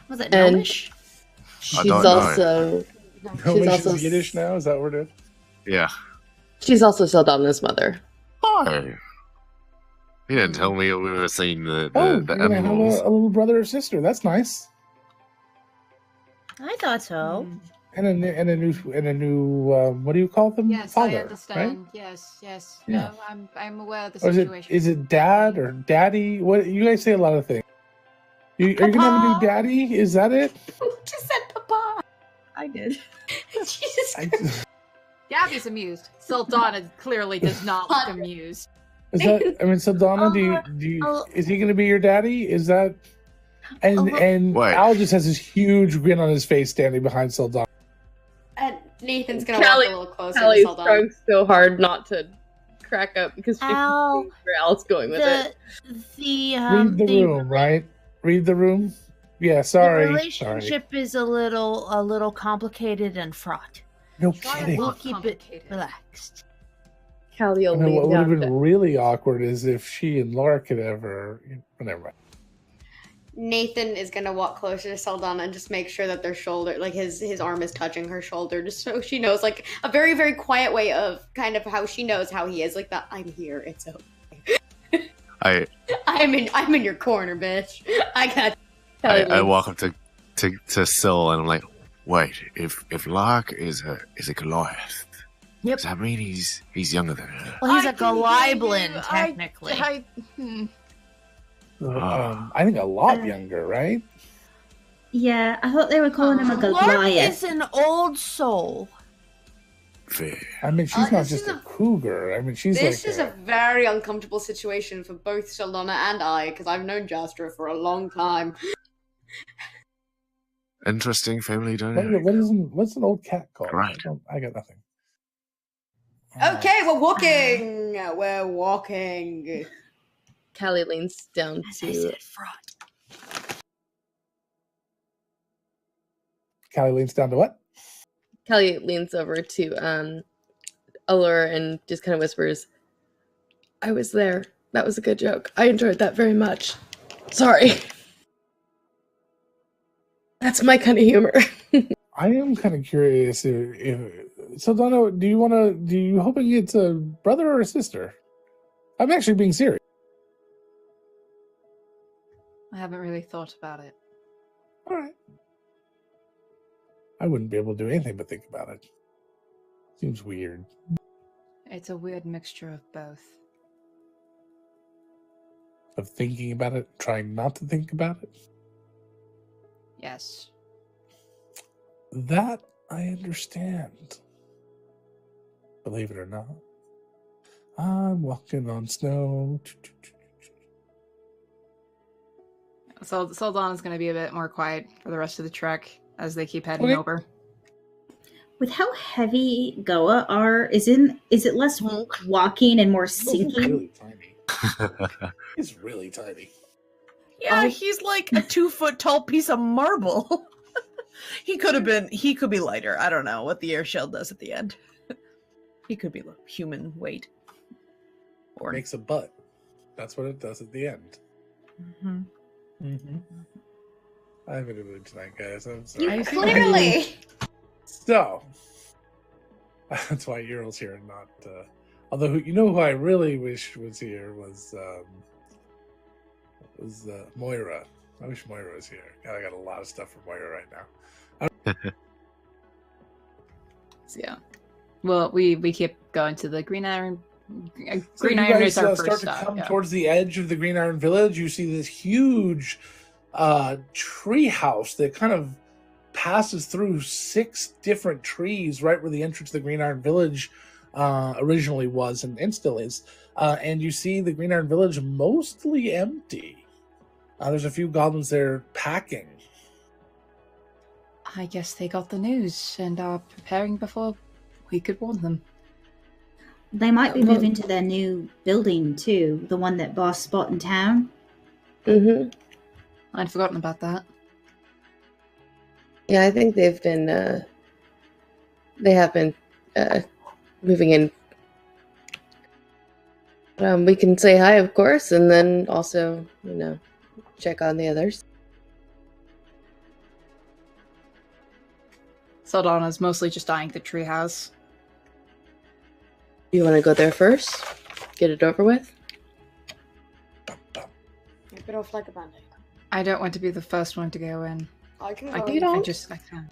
Was it And gnomish? she's don't know. also No, she's is also Yiddish now. Is that what it is? Yeah. she's also Saldana's mother. Hi. He didn't tell me we were seeing the Oh, you're gonna have animals. a little brother or sister. That's nice. I thought so. And a new what do you call them? Yes, Father, I understand. right? Yes. Yeah. No, I'm aware of the Or situation. is it dad or daddy? What you guys say a lot of things. Are you gonna have a new Papa. daddy? Is that it? Who just said papa? I did. Jesus I, Christ. is Gabby's amused. Saldana clearly does not look amused. that? I mean, so Donna, do you? Is he gonna be your daddy? Is that? And What? Al just has this huge grin on his face, standing behind Saldana. And Nathan's gonna walk Callie- a little closer to Callie's Saldana. trying so hard not to crack up because she Al, can see where Al's going with it. Read the room, right? Read the room. Yeah, sorry. The relationship is a little complicated and fraught. No Try kidding. not We'll keep it complicated. relaxed. Callie I will mean, what lean would have down. been really awkward is if she and Laura could ever. Never mind. Nathan is gonna walk closer to Saldana and just make sure that their shoulder, like his arm is touching her shoulder, just so she knows, like a very, very quiet way of kind of how she knows how he is, like that. I'm here. It's okay. I'm in your corner, bitch. I got. I walk up to Syl and I'm like, wait, if Lark is a Goliath, Yep. does that mean he's younger than her? Well, he's I a can hear Goliblin, you. technically. I think a lot younger, right? Yeah, I thought they were calling him a Lark Goliath. is an old soul. Fair. I mean, she's not this just is a cougar. I mean, she's This like is a very uncomfortable situation for both Saldana and I, because I've known Jastra for a long time. Interesting family dynamic. what's an old cat called? Right. I got nothing. Okay, we're walking. We're walking. Callie leans down As I to said, fraught. Callie leans down to what? Callie leans over to Allure and just kind of whispers, I was there. That was a good joke. I enjoyed that very much. Sorry. That's my kind of humor. I am kind of curious if Saldana, do you hoping it's a brother or a sister? I'm actually being serious. I haven't really thought about it. All right. I wouldn't be able to do anything but think about it. Seems weird. It's a weird mixture of both. Of thinking about it, trying not to think about it. Yes. That I understand. Believe it or not. I'm walking on snow. So Saldana's going to be a bit more quiet for the rest of the trek as they keep heading Okay. over. With how heavy Goa are, is it less walking and more sinking? Really tiny. He's really tiny. Yeah, he's like a 2-foot tall piece of marble. He could be lighter. I don't know what the air shell does at the end. He could be human weight. Or Makes a butt. That's what it does at the end. Mhm. Mm-hmm. I'm in a mood tonight, guys. I'm sorry. Clearly. So, that's why Ural's here and not. Although, who I really wish was here was Moira. I wish Moira was here. God, I got a lot of stuff for Moira right now. So yeah. Well, we keep going to the Green Iron. So Green you Iron guys is our start first to stop. come Yeah. towards the edge of the Green Iron Village. You see this huge tree house that kind of passes through 6 different trees right where the entrance to the Green Iron Village originally was and still is. And you see the Green Iron Village mostly empty. There's a few goblins there packing. I guess they got the news and are preparing before we could warn them. They might be moving to their new building too, the one that Boss spot in town. Mm-hmm. I'd forgotten about that. Yeah, I think they've been, they have been moving in. We can say hi, of course, and then also, check on the others. Saldana's mostly just eyeing the treehouse. You want to go there first? Get it over with? Bit off like a bandit. I don't want to be the first one to go in. I can I go. think I can.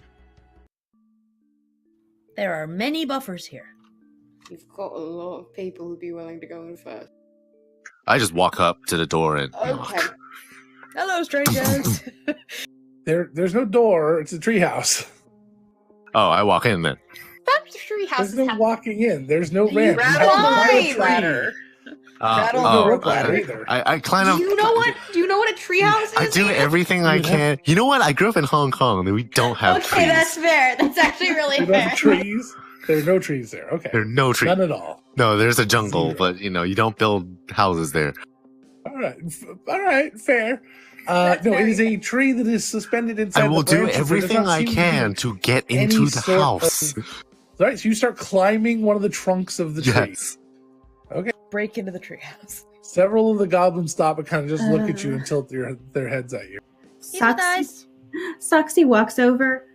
There are many buffers here. You've got a lot of people who'd be willing to go in first. I just walk up to the door and Okay. knock. Hello, strangers. There's no door. It's a treehouse. Oh, I walk in then. That tree house There's is no walking in. There's no You ramp. You have to rattle climb a the tree. ladder. Rattle There's no the rope ladder ladder. either. I climb up. Do you know what a treehouse is? I do everything I can. You know what? I grew up in Hong Kong, and we don't have Okay, trees. that's fair. That's actually really You don't fair. have trees. There are no trees there. Okay. There are no trees. None at all. No, there's a jungle, Zero. but you don't build houses there. All right. Fair. No, it is a tree that is suspended inside. I will the do branches. There does everything not I seem to be can to get any into the sort house. of- All right, so you start climbing one of the trunks of the tree. Yes. Break into the treehouse. Several of the goblins stop and kind of just look at you and tilt their heads at you. Soxy walks over.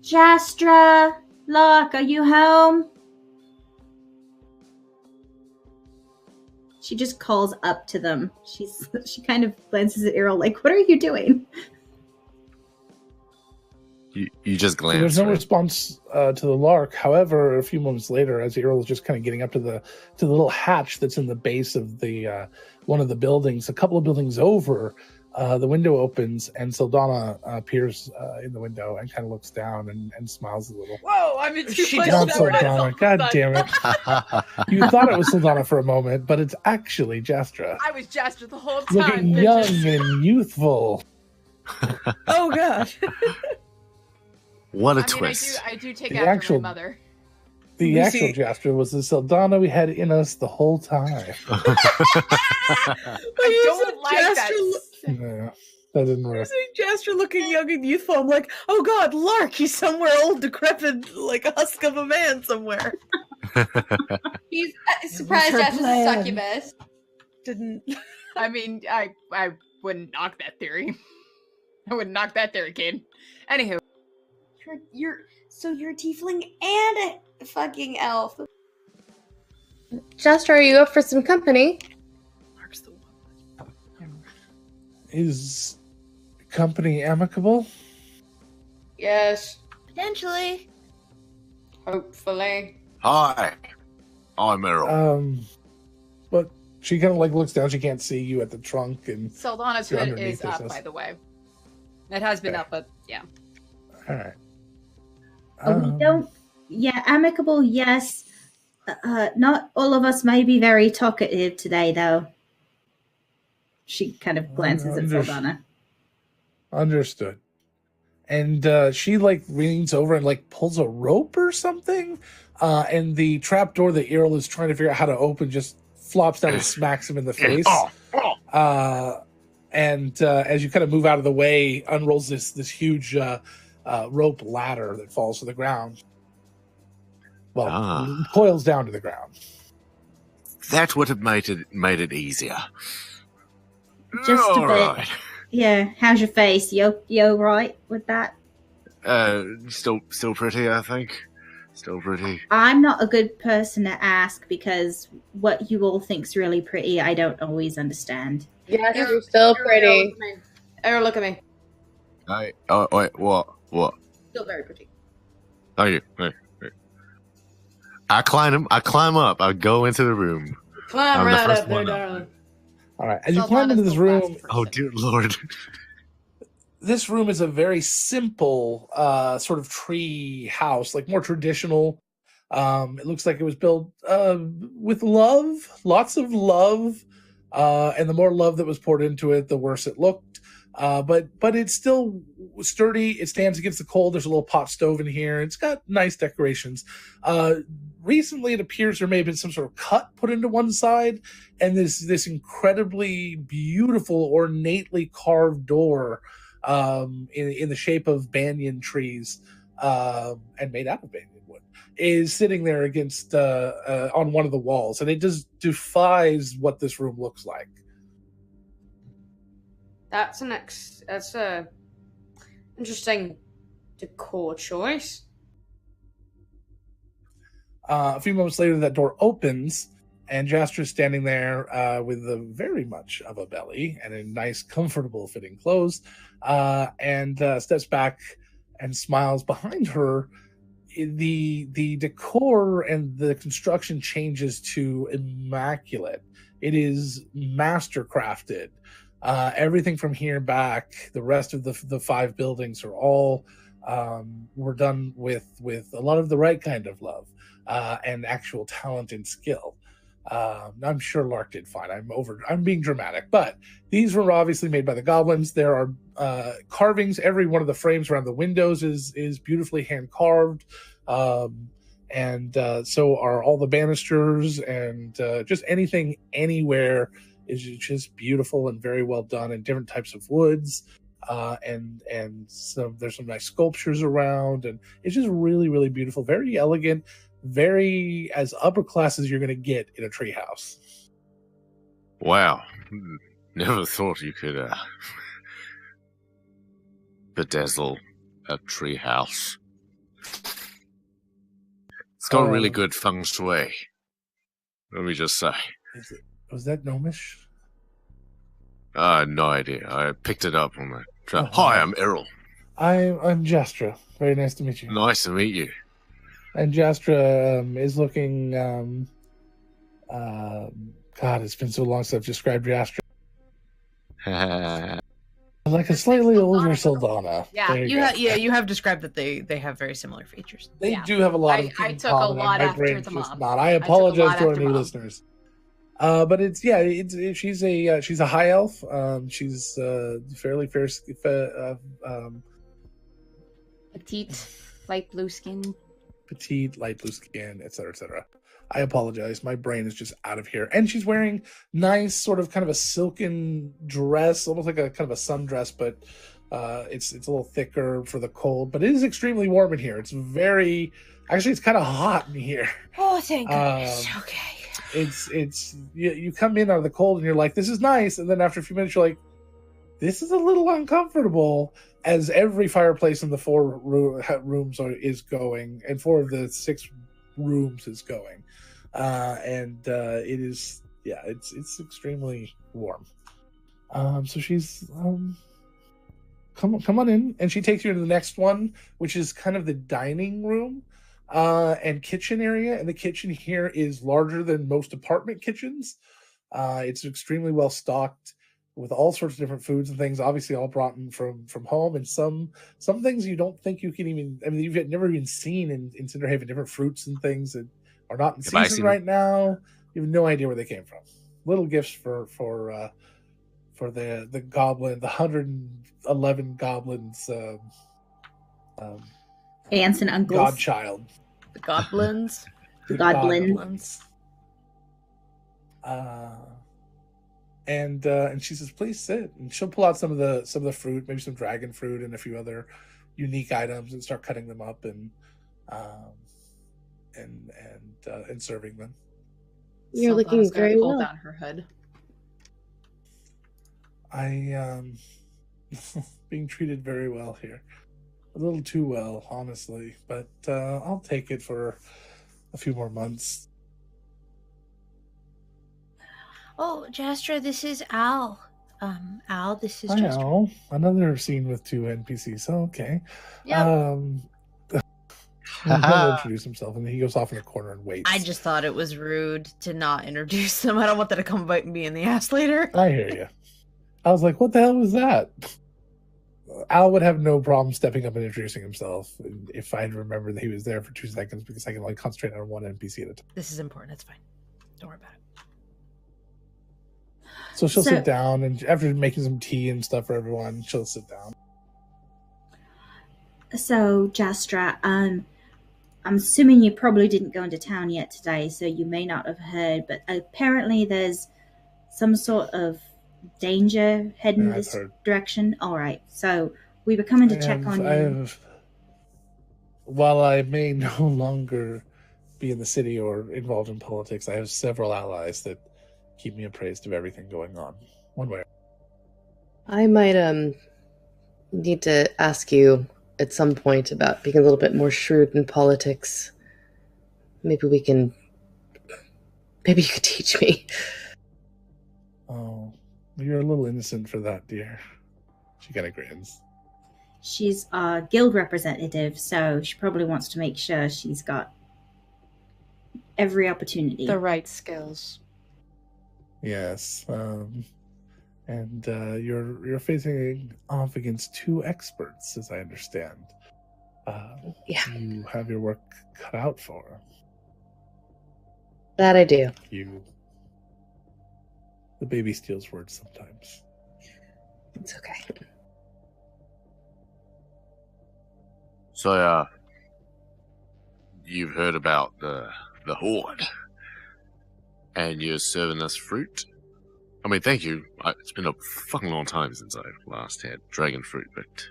Jastra, Locke, are you home? She just calls up to them. She kind of glances at Errol like, what are you doing? You just glance. There's no right? response to the lark. However, a few moments later, as Earl is just kind of getting up to the little hatch that's in the base of the one of the buildings, a couple of buildings over, the window opens and Sildana appears in the window and kind of looks down and smiles a little. Whoa, I'm in too She much Not does for Sildana. God damn it! You thought it was Sildana for a moment, but it's actually Jastra, I was Jasper the whole time. looking bitches. young and youthful. Oh god. What a I mean, twist! I do take The after actual- my mother. The We actual see- Jastra was the Sildana we had in us the whole time. I don't like that. Yeah, that didn't work. Seeing Jasper looking young and youthful, I'm like, oh god, Lark, he's somewhere old, decrepit, like a husk of a man somewhere. He's surprised her Jasper's a plan. succubus. Didn't. I mean, I wouldn't knock that theory. I wouldn't knock that theory, kid. Anywho, You're a tiefling and a fucking elf. Just, are you up for some company? Lark's the one. Is company amicable? Yes, Potentially. hopefully. Hi, I'm Errol. But she kind of like looks down. She can't see you at the trunk, and Saldana's You're hood underneath is this, up, yes. by the way. It has been Okay. up, but yeah. all right. We don't. Yeah, amicable, yes. Not all of us may be very talkative today, though. She kind of glances at Saldana. Understood. And she like leans over and like pulls a rope or something, and the trap door that Earl is trying to figure out how to open just flops down and smacks him in the face. And as you kind of move out of the way, unrolls this huge rope ladder that falls to the ground. Well, coils down to the ground. That would have made it easier. Just a All bit. right. Yeah, how's your face? You right with that? Still pretty, I think. Still pretty. I'm not a good person to ask because what you all think's really pretty, I don't always understand. Yes, you're still pretty. Errol, look at me. Oh wait, what? Still very pretty. Are you? Hey. I climb up. I go into the room. Climb I'm the right first up there, one up. darling. All right, as you climb into this room, Oh dear lord. this room is a very simple sort of tree house, like more traditional. It looks like it was built with love, lots of love, and the more love that was poured into it, the worse it looked. But it's still sturdy. It stands against the cold. There's a little pot stove in here. It's got nice decorations. Recently, it appears there may have been some sort of cut put into one side, and this incredibly beautiful, ornately carved door in the shape of banyan trees and made out of banyan wood is sitting there against on one of the walls, and it just defies what this room looks like. That's a interesting decor choice. A few moments later, that door opens, And Jastra's standing there with very much of a belly and in nice, comfortable fitting clothes, and steps back and smiles. Behind her, the decor and the construction changes to immaculate. It is master crafted. Everything from here back, the rest of the 5 buildings are all were done with a lot of the right kind of love and actual talent and skill. I'm sure Lark did fine. I'm being dramatic, but these were obviously made by the goblins. There are carvings. Every one of the frames around the windows is beautifully hand carved. And so are all the banisters, and just anything anywhere is just beautiful and very well done, and different types of woods. And there's some nice sculptures around, and it's just really, really beautiful, very elegant, very as upper class as you're going to get in a treehouse. Wow. Never thought you could bedazzle a treehouse. It's got really good feng shui. Let me just say. Was that gnomish? No idea. I picked it up on the trail. Hi, I'm Errol. I'm Jastra. Very nice to meet you. Nice to meet you. And Jastra is looking. God, it's been so long since I've described Jastra. Like a slightly older Saldana. Yeah, you have described that they have very similar features. They do have a lot of. I took a lot after them up. I apologize to our new listeners. But she's a high elf. She's fairly fair, petite, light blue skin. Petite, light blue skin, etc., etc. I apologize. My brain is just out of here. And she's wearing nice, sort of kind of a silken dress, almost like a kind of a sundress, but it's a little thicker for the cold. But it is extremely warm in here. It's kind of hot in here. Oh, thank goodness. Okay. It's you come in out of the cold and you're like, this is nice, and then after a few minutes you're like, this is a little uncomfortable. As every fireplace in the 4 rooms is going, and 4 of the 6 rooms is going, it is it's extremely warm. So she's come on in, and she takes you to the next one, which is kind of the dining room and kitchen area. And the kitchen here is larger than most apartment kitchens. It's extremely well stocked with all sorts of different foods and things, obviously all brought in from home, and some things you don't think you can even. I mean, you've never even seen in Cinderhaven, different fruits and things that are not in season right now. You have no idea where they came from. Little gifts for the goblin, the 111 goblins, aunts and uncles, godchild, the goblins, the goblins. And she says, "Please sit." And she'll pull out some of the fruit, maybe some dragon fruit and a few other unique items, and start cutting them up and serving them. You're looking very well. Hold down her hood. I being treated very well here, a little too well, honestly, but I'll take it for a few more months. Oh, Jastra, this is Al. Al, this is Hi, Jastra. Al. Another scene with 2 NPCs. Okay. Yep. He'll introduce himself, and he goes off in the corner and waits. I just thought it was rude to not introduce them. I don't want that to come bite me in the ass later. I hear you. I was like, what the hell was that? Al would have no problem stepping up and introducing himself if I'd remembered that he was there for 2 seconds, because I can only concentrate on one NPC at a time. This is important. It's fine. Don't worry about it. So she'll sit down, and after making some tea and stuff for everyone, she'll sit down. So, Jastra, I'm assuming you probably didn't go into town yet today, so you may not have heard, but apparently there's some sort of danger heading this direction. All right, so we were coming to check on you. While I may no longer be in the city or involved in politics, I have several allies that keep me appraised of everything going on, one way. I might need to ask you at some point about being a little bit more shrewd in politics. Maybe we can Maybe you could teach me. Oh, you're a little innocent for that, dear. She kind of grins. She's a guild representative, so she probably wants to make sure she's got every opportunity. The right skills. Yes, and you're facing off against two experts, as I understand. Yeah. You have your work cut out for. That I do. The baby steals words sometimes. It's okay. So, you've heard about the Horde, and you're serving us fruit? I mean, thank you. It's been a fucking long time since I last had dragon fruit, but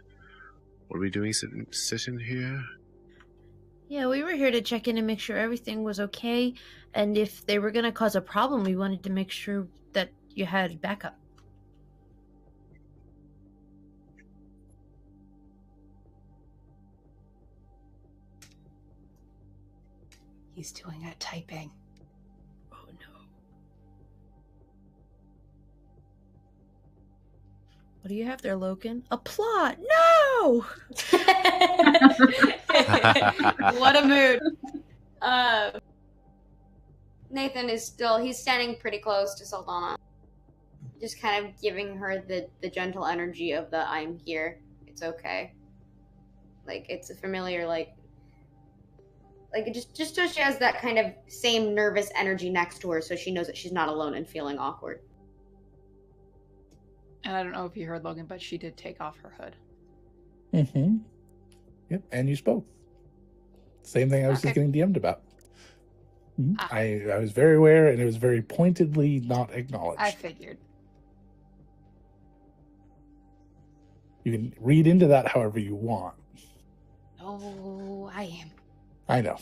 what are we doing sitting here? Yeah, we were here to check in and make sure everything was okay. And if they were going to cause a problem, we wanted to make sure that you had backup. He's doing a typing. Oh, no. What do you have there, Logan? A plot! No! What a mood. Nathan is he's standing pretty close to Saldana. Just kind of giving her the gentle energy of the I'm here. It's okay. Like, it's a familiar, like just so she has that kind of same nervous energy next to her so she knows that she's not alone and feeling awkward. And I don't know if you heard Logan, but she did take off her hood. Mm-hmm. Yep, and you spoke. Same thing I was just getting DM'd about. Mm-hmm. I was very aware, and it was very pointedly not acknowledged. I figured. You can read into that however you want. Oh, I am. I know.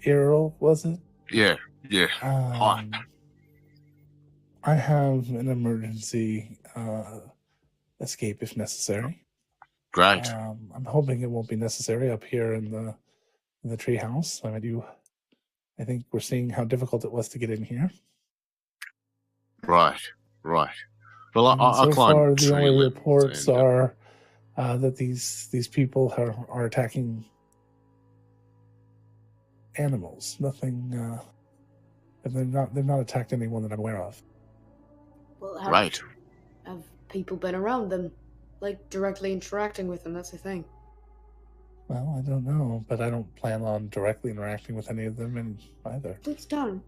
Errol, was it? Yeah. Hi. I have an emergency escape if necessary. Great. I'm hoping it won't be necessary up here in the treehouse. I think we're seeing how difficult it was to get in here. Right. Well, I'll so climb far, the tree only limbs reports and, are that these people are attacking animals. Nothing. And they've not attacked anyone that I'm aware of. Well, right. Have people been around them, like directly interacting with them? That's the thing. Well, I don't know, but I don't plan on directly interacting with any of them either. That's done.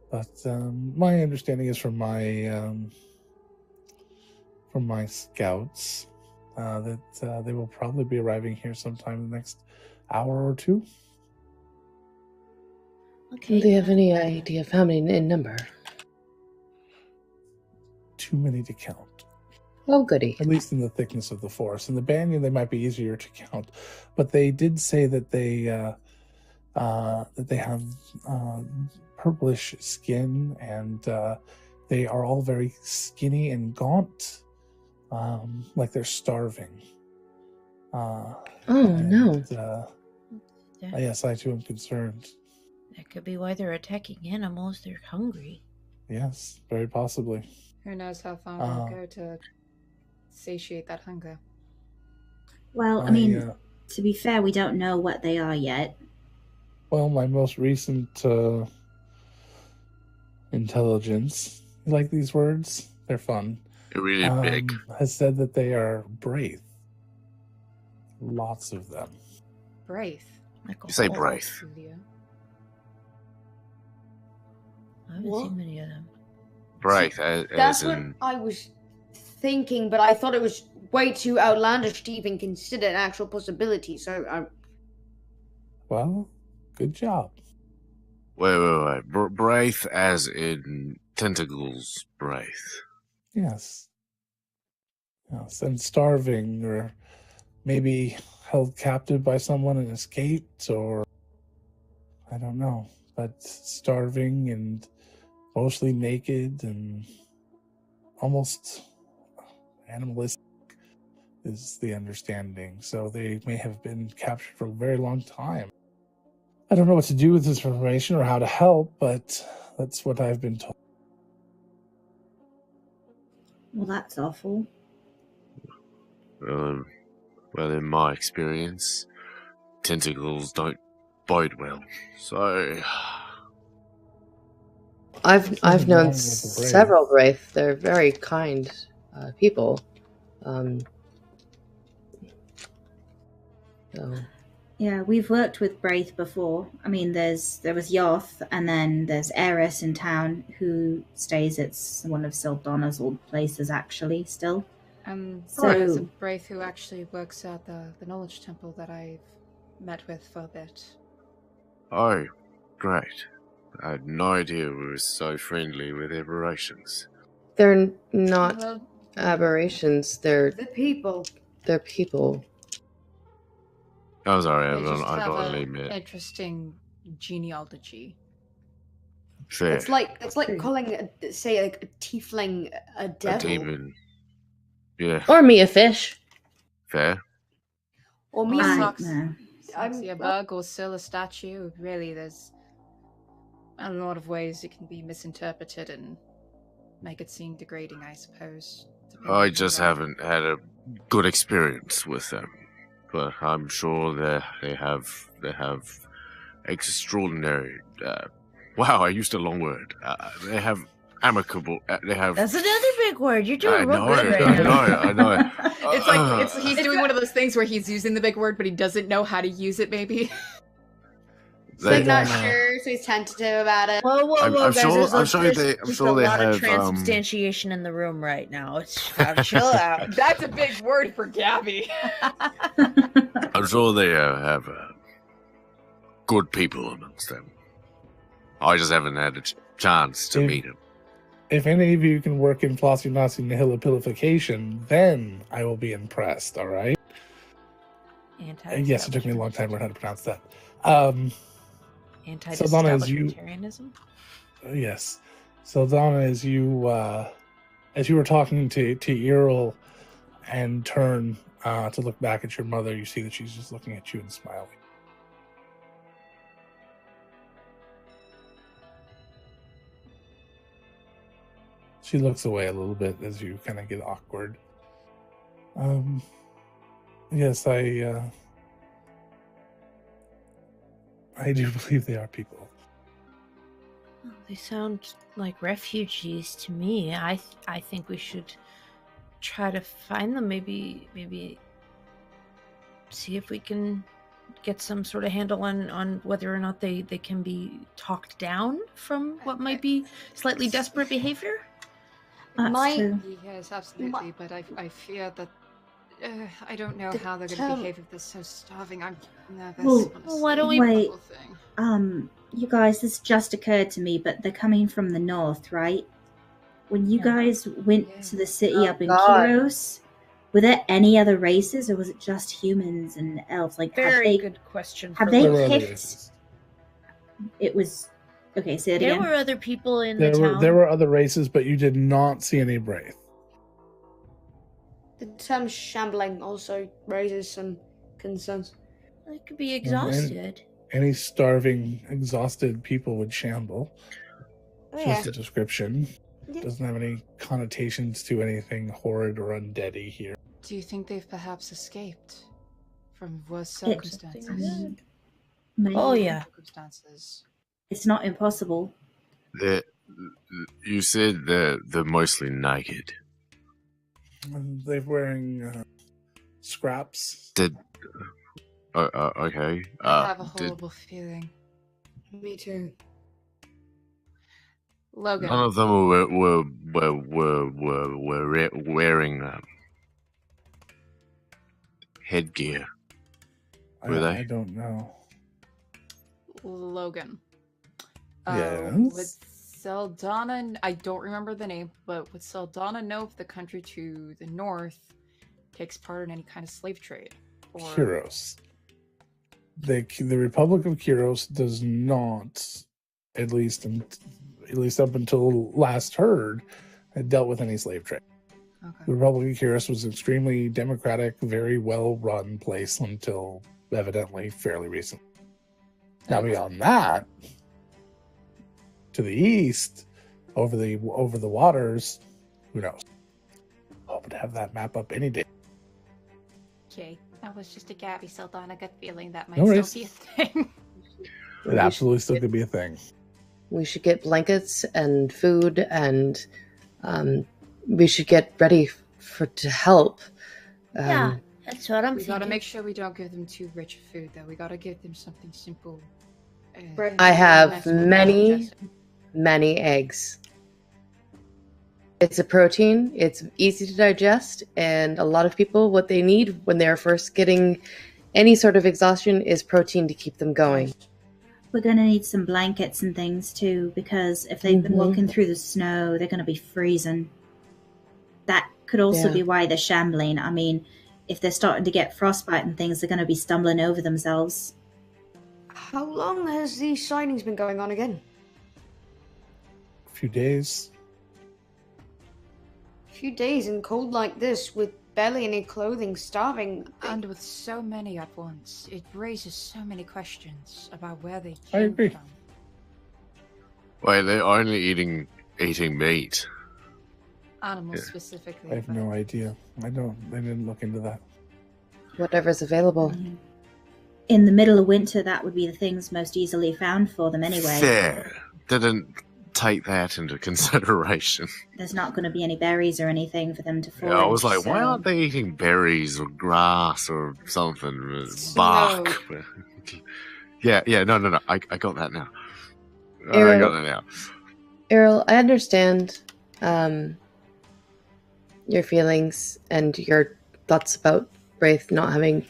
But my understanding is from my scouts that they will probably be arriving here sometime in the next hour or two. Okay. Do you have any idea of how many in number? Too many to count. Oh, goody. At least in the thickness of the forest. In the banyan, they might be easier to count, but they did say that they have purplish skin, and they are all very skinny and gaunt, like they're starving. No. Yes, I too am concerned. That could be why they're attacking animals. They're hungry. Yes, very possibly. Who knows how far we'll go to satiate that hunger. Well, I mean, to be fair, we don't know what they are yet. Well, my most recent intelligence, you like these words? They're fun. They're really big. Has said that they are Braith. Lots of them. Braith? You say Braith. I haven't seen many of them. Braith, That's what I was thinking, but I thought it was way too outlandish to even consider an actual possibility, so Well, good job. Wait. Braith as in tentacles, Braith. Yes, and starving, or maybe held captive by someone and escaped, or I don't know, but starving and mostly naked and almost animalistic. is the understanding. So they may have been captured for a very long time. I don't know what to do with this information or how to help, but that's what I've been told. Well, that's awful. Well, in my experience, tentacles don't bode well. So I've Something known wrong with the Braith. several Wraith. They're very kind people. So Yeah, we've worked with Braith before. I mean, there was Yoth, and then there's Eris in town who stays at one of Sildana's old places, actually, still. There's a Braith who actually works at the Knowledge Temple that I've met with for a bit. oh, great. I had no idea we were so friendly with aberrations. they're not Well, aberrations. They're people. people. I'm sorry, they just I have don't an need me. interesting genealogy. Fair. It's like calling a tiefling a devil. A demon. Yeah, Or me a fish. fair. Or me Sucks. No. See a bug or still a statue. Really, there's a lot of ways it can be misinterpreted and make it seem degrading, I suppose. depending I on just who you are. haven't had a good experience with them, but I'm sure they have extraordinary. Wow, I used a long word. They have amicable. They have. That's another big word. You're doing I real know, good right I now. know, I know. It's like he's doing one of those things where he's using the big word, but he doesn't know how to use it. Maybe. He's like They- not sure, so he's tentative about it. Whoa, I'm guys! sure- there's I'm a- sure there's they- I'm just sure a they lot have, of transubstantiation in the room right now. It's gotta chill out. That's a big word for Gabby. I'm sure they have good people amongst them. I just haven't had a chance to If- meet them. If any of you can work in flossy nossy nihilipilification, then I will be impressed, all right? Yes, it took me a long time to learn how to pronounce that. Saldana, as you- Anti-establishmentarianism? Yes. So Donna, as you were talking to Errol and turn to look back at your mother, you see that she's just looking at you and smiling. She looks away a little bit as you kind of get awkward. Yes, I do believe they are people. Oh, they sound like refugees to me. I think we should try to find them. Maybe see if we can get some sort of handle on whether or not they can be talked down from what might be slightly desperate behavior. That's My- true. Yes, absolutely. But I fear that I don't know how they're going to term- behave if they're so starving. I'm nervous. Well, honestly. why don't we- Wait. Whole thing. You guys, this just occurred to me, but they're coming from the north, right? When you Yeah. guys went Yeah. to the city Oh, up in God. Kyros, were there any other races, or was it just humans and elves? Like, Very good question. have for they There Laura. were other picked- races. It was okay. Say it There again. were other people in the There were town. there were other races, but you did not see any Braith. The term shambling also raises some concerns. They could be exhausted. Any starving, exhausted people would shamble. Oh, It's yeah. just a description. Yeah. Doesn't have any connotations to anything horrid or undeady here. Do you think they've perhaps escaped from worse It- circumstances? Maybe. Oh yeah. Circumstances. It's not impossible. You said they're mostly naked. And they're wearing scraps. Okay. I have a did horrible feeling. Me too. Logan. none of them were wearing headgear? Were they? I don't know. Logan. Yes? Would Saldana, I don't remember the name, but would Saldana know if the country to the north takes part in any kind of slave trade? Or Kyros. The Republic of Kyros does not, at least up until last heard, had dealt with any slave trade. Okay. The Republic of Kyrus was an extremely democratic, very well-run place until evidently fairly recent. Now beyond that, to the east, over the waters, who knows? Hope to have that map up any day. Okay, that was just a Gabby Saldana gut feeling that might No still worries. be a thing. It absolutely still could be a thing. We should get blankets and food, and we should get ready to help. Yeah, that's what I'm We gotta thinking. make sure we don't give them too rich food, though. We gotta give them something simple. Bread. I have nice and many, digested. many eggs. It's a protein, it's easy to digest, and a lot of people, what they need when they're first getting any sort of exhaustion is protein to keep them going. We're going to need some blankets and things too, because if they've been walking through the snow, they're going to be freezing. That could also be why they're shambling. I mean, if they're starting to get frostbite and things, they're going to be stumbling over themselves. How long has these sightings been going on again? A few days. A few days in cold like this, with barely any clothing, starving. And with so many at once, it raises so many questions about where they I came agree. from. Why, they're only eating meat. Animals Yeah. specifically. I have but- no idea. I didn't look into that. Whatever's available. In the middle of winter, that would be the things most easily found for them anyway. Fair. Didn't take that into consideration. There's not going to be any berries or anything for them to forage. Yeah, I was like, why so- aren't they eating berries or grass or something? Bark. Yeah, no. I got that now. I got that now. Errol, I understand your feelings and your thoughts about Wraith not having,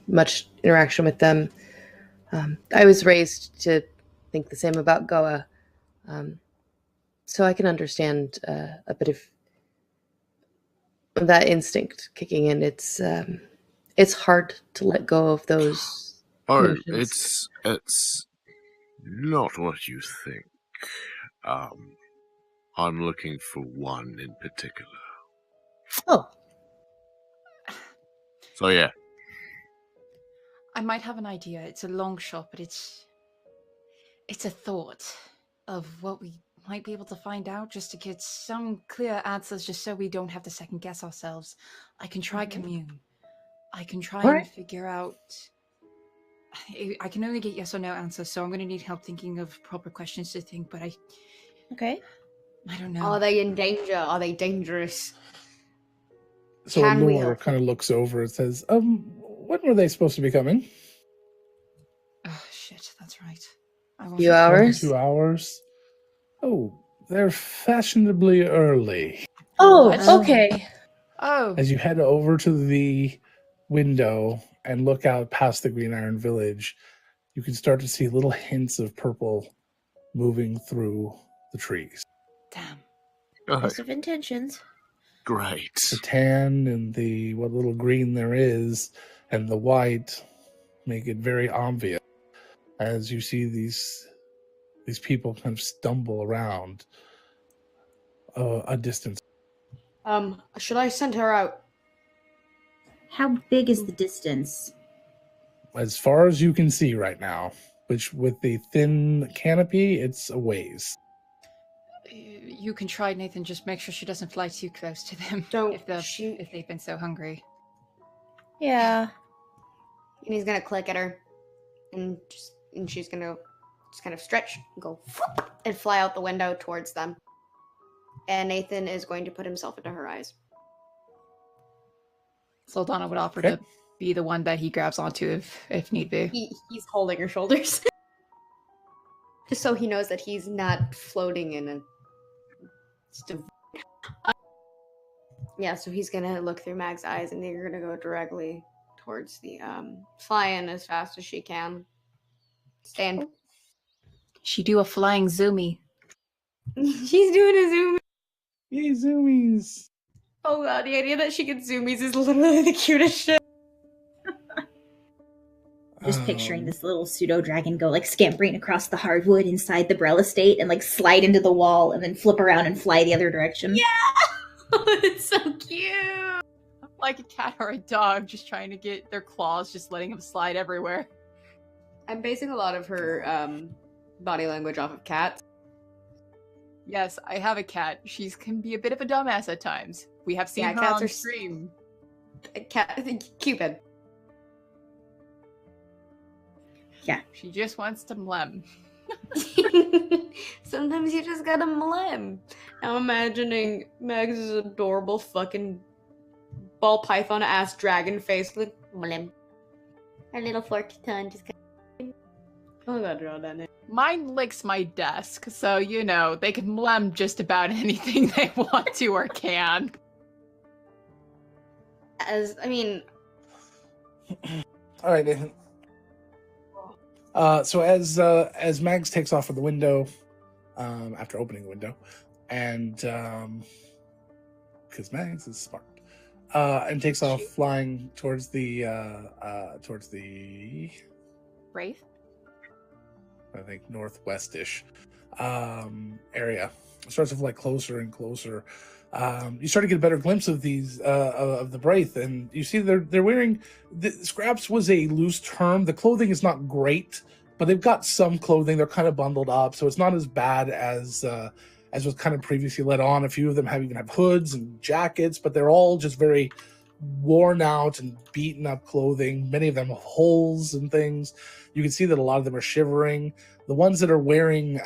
much interaction with them. I was raised to think the same about Goa. So I can understand a bit of that instinct kicking in. It's hard to let go of those Oh, emotions. it's not what you think. I'm looking for one in particular. Oh, So yeah, I might have an idea. It's a long shot, but it's a thought of what we might be able to find out, just to get some clear answers, just so we don't have to second guess ourselves. I can try commune. I can try and Alright. figure out. I can only get yes or no answers, so I'm going to need help thinking of proper questions to think. But Okay. I don't know. Are they in danger? Are they dangerous? So Can we Allure help kind of looks over and says, when were they supposed to be coming? Oh shit, that's right. Few hours? 2 hours? Oh, they're fashionably early. Oh, What? okay. Oh, As you head over to the window and look out past the Green Iron Village, you can start to see little hints of purple moving through the trees. damn. oh, Best of intentions. great. The tan and the what little green there is and the white make it very obvious as you see these people kind of stumble around a distance. Should I send her out? How big is the distance? As far as you can see right now, which with the thin canopy, it's a ways. You can try, Nathan. Just make sure she doesn't fly too close to them. Don't if they've been so hungry. Yeah. And he's gonna click at her, and she's gonna just kind of stretch, and go, whoop, and fly out the window towards them. And Nathan is going to put himself into her eyes. Saldana would offer Okay. to be the one that he grabs onto if need be. He's holding her shoulders, just so he knows that he's not floating in a. Yeah, so he's gonna look through Mag's eyes, and they're gonna go directly towards the flying as fast as she can. Stand. She do a flying zoomy. She's doing a zoom. Yay, zoomies! Oh god, the idea that she can zoomies is literally the cutest shit. Just picturing this little pseudo dragon go like scampering across the hardwood inside the Brell estate and like slide into the wall and then flip around and fly the other direction. Yeah! It's so cute. Like a cat or a dog, just trying to get their claws, just letting them slide everywhere. I'm basing a lot of her body language off of cats. Yes, I have a cat. She can be a bit of a dumbass at times. We have seen Yeah, her cats on are stream. Cat Cupid. Yeah. She just wants to mlem. Sometimes you just gotta mlem. Now I'm imagining Meg's adorable fucking ball python ass dragon face with mlem. Her little forked tongue just oh god, draw that name. Mine licks my desk, so you know, they can mlem just about anything they want to or can. All right, Nathan. So as Mags takes off of the window, after opening the window, and because Mags is smart, and takes off flying towards the Wraith? I think northwest-ish area. It starts to fly closer and closer. You start to get a better glimpse of these of the Wraith, and you see they're wearing scraps was a loose term. The clothing is not great, but they've got some clothing. They're kind of bundled up, so it's not as bad as was kind of previously let on. A few of them even have hoods and jackets, but they're all just very worn out and beaten up clothing. Many of them have holes and things. You can see that a lot of them are shivering. The ones that are wearing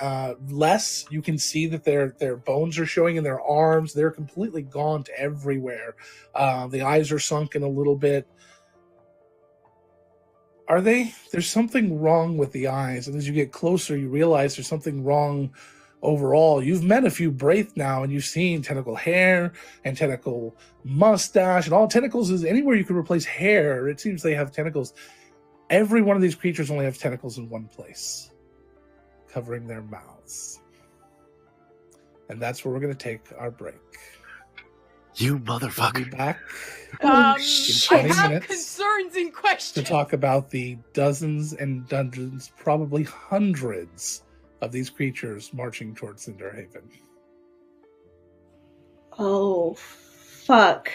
less, you can see that their bones are showing in their arms. They're completely gaunt everywhere. The eyes are sunken a little bit. Are they? There's something wrong with the eyes. And as you get closer, you realize there's something wrong overall. You've met a few Wraith now, and you've seen tentacle hair and tentacle mustache, and all tentacles is anywhere you can replace hair. It seems they have tentacles. Every one of these creatures only have tentacles in one place, covering their mouths. And that's where we're going to take our break. You We'll motherfucker. be back I 20 have minutes concerns in to question. talk about the dozens and dozens, probably hundreds of these creatures marching towards Cinderhaven. Oh, fuck.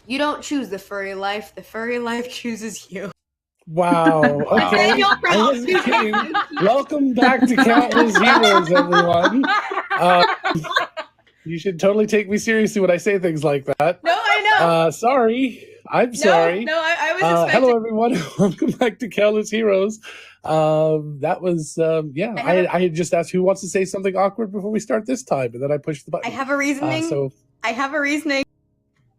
You don't choose the furry life. The furry life chooses you. Wow. Okay. Nathaniel I Brown. wasn't kidding. Welcome back to Countless Heroes, everyone. You should totally take me seriously when I say things like that. No, I know. Sorry. I'm sorry. No, I was expecting. Hello, everyone. Welcome back to Countless Heroes. That was, I had just asked who wants to say something awkward before we start this time, and then I pushed the button. I have a reasoning. I have a reasoning.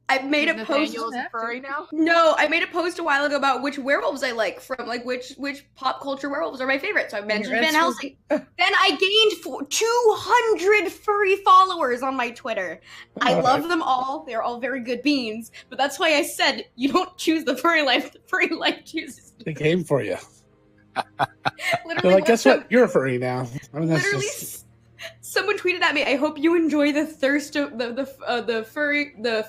I made a post. Nathaniel's furry now? No, I made a post a while ago about which werewolves I like from like which pop culture werewolves are my favorite. So I mentioned Van Helsing. Then I gained 200 furry followers on my Twitter. I love them all. They're all very good beans. But that's why I said you don't choose the furry life. The furry life chooses you. They came for you. Literally, They're like, guess what? You're a furry now. I mean, that's literally, just... someone tweeted at me, "I hope you enjoy the thirst of the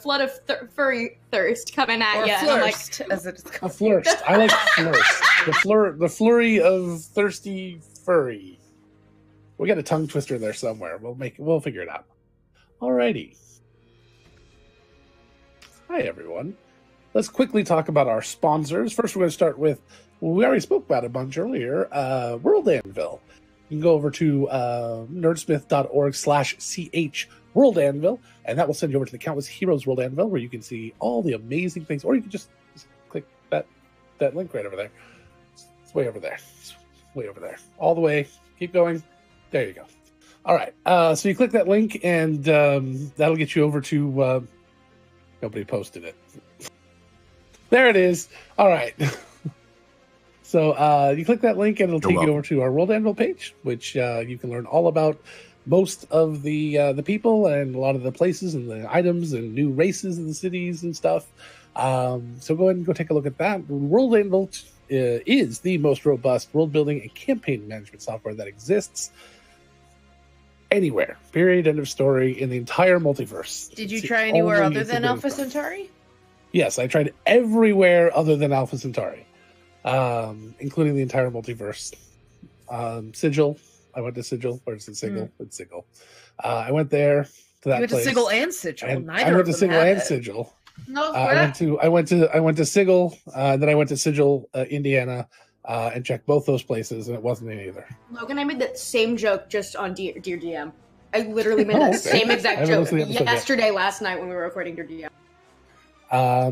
flood of furry thirst coming at you." Or flirst, as it's A called. flirst. I like flirst. The flurry of thirsty furry. We got a tongue twister there somewhere. We'll figure it out. Alrighty. Hi everyone. Let's quickly talk about our sponsors. First, we're going to start with, we already spoke about a bunch earlier, World Anvil. You can go over to nerdsmith.org/ch World Anvil, and that will send you over to the Countless Heroes World Anvil, where you can see all the amazing things, or you can just click that link right over there. It's way over there. It's way over there. All the way. Keep going. There you go. All right. So you click that link, and that'll get you over to... nobody posted it. There it is. All right. So you click that link and it'll take you over to our World Anvil page, which you can learn all about most of the people and a lot of the places and the items and new races in the cities and stuff. So go ahead and go take a look at that. World Anvil is the most robust world building and campaign management software that exists anywhere. Period. End of story. In the entire multiverse. Did you try anywhere other than Alpha Centauri? Yes, I tried everywhere other than Alpha Centauri. Including the entire multiverse. Sigil. I went to Sigil. Where's it? Sigil? It's Sigil. I went there to that You went place. to Sigil and Sigil. I Neither went of to them Sigil had and it. Sigil. No, I went to Sigil, then I went to Sigil, Indiana, and checked both those places, and it wasn't in either. Logan, I made that same joke just on Dear DM. I literally made that same I exact haven't joke listened to the episode yet. yesterday, last night when we were recording Dear DM.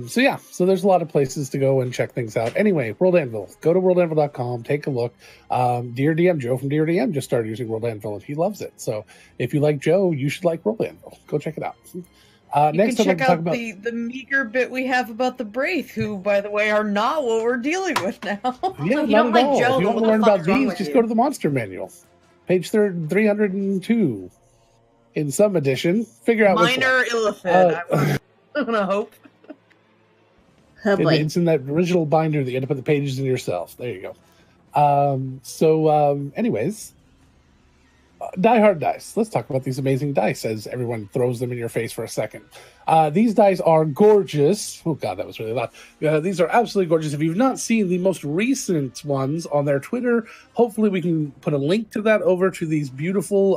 So there's a lot of places to go and check things out. Anyway, World Anvil. Go to worldanvil.com, take a look. Dear DM, Joe from Dear DM just started using World Anvil, and he loves it. So if you like Joe, you should like World Anvil. Go check it out. Next, you I'd like can check to talk out about the meager bit we have about the Braith, who, by the way, are not what we're dealing with now. Yeah, If not you don't at like all. Joe, If you then want to what the learn fuck about is wrong these, with just you? go to the Monster Manual, page 302. In some edition, figure out which Minor illithid, I'm gonna hope. Oh boy. It's in that original binder that you had to put the pages in yourself. There you go. Anyways, Die Hard dice. Let's talk about these amazing dice as everyone throws them in your face for a second. These dice are gorgeous. Oh god, that was really loud. These are absolutely gorgeous. If you've not seen the most recent ones on their Twitter, hopefully we can put a link to that over to these beautiful,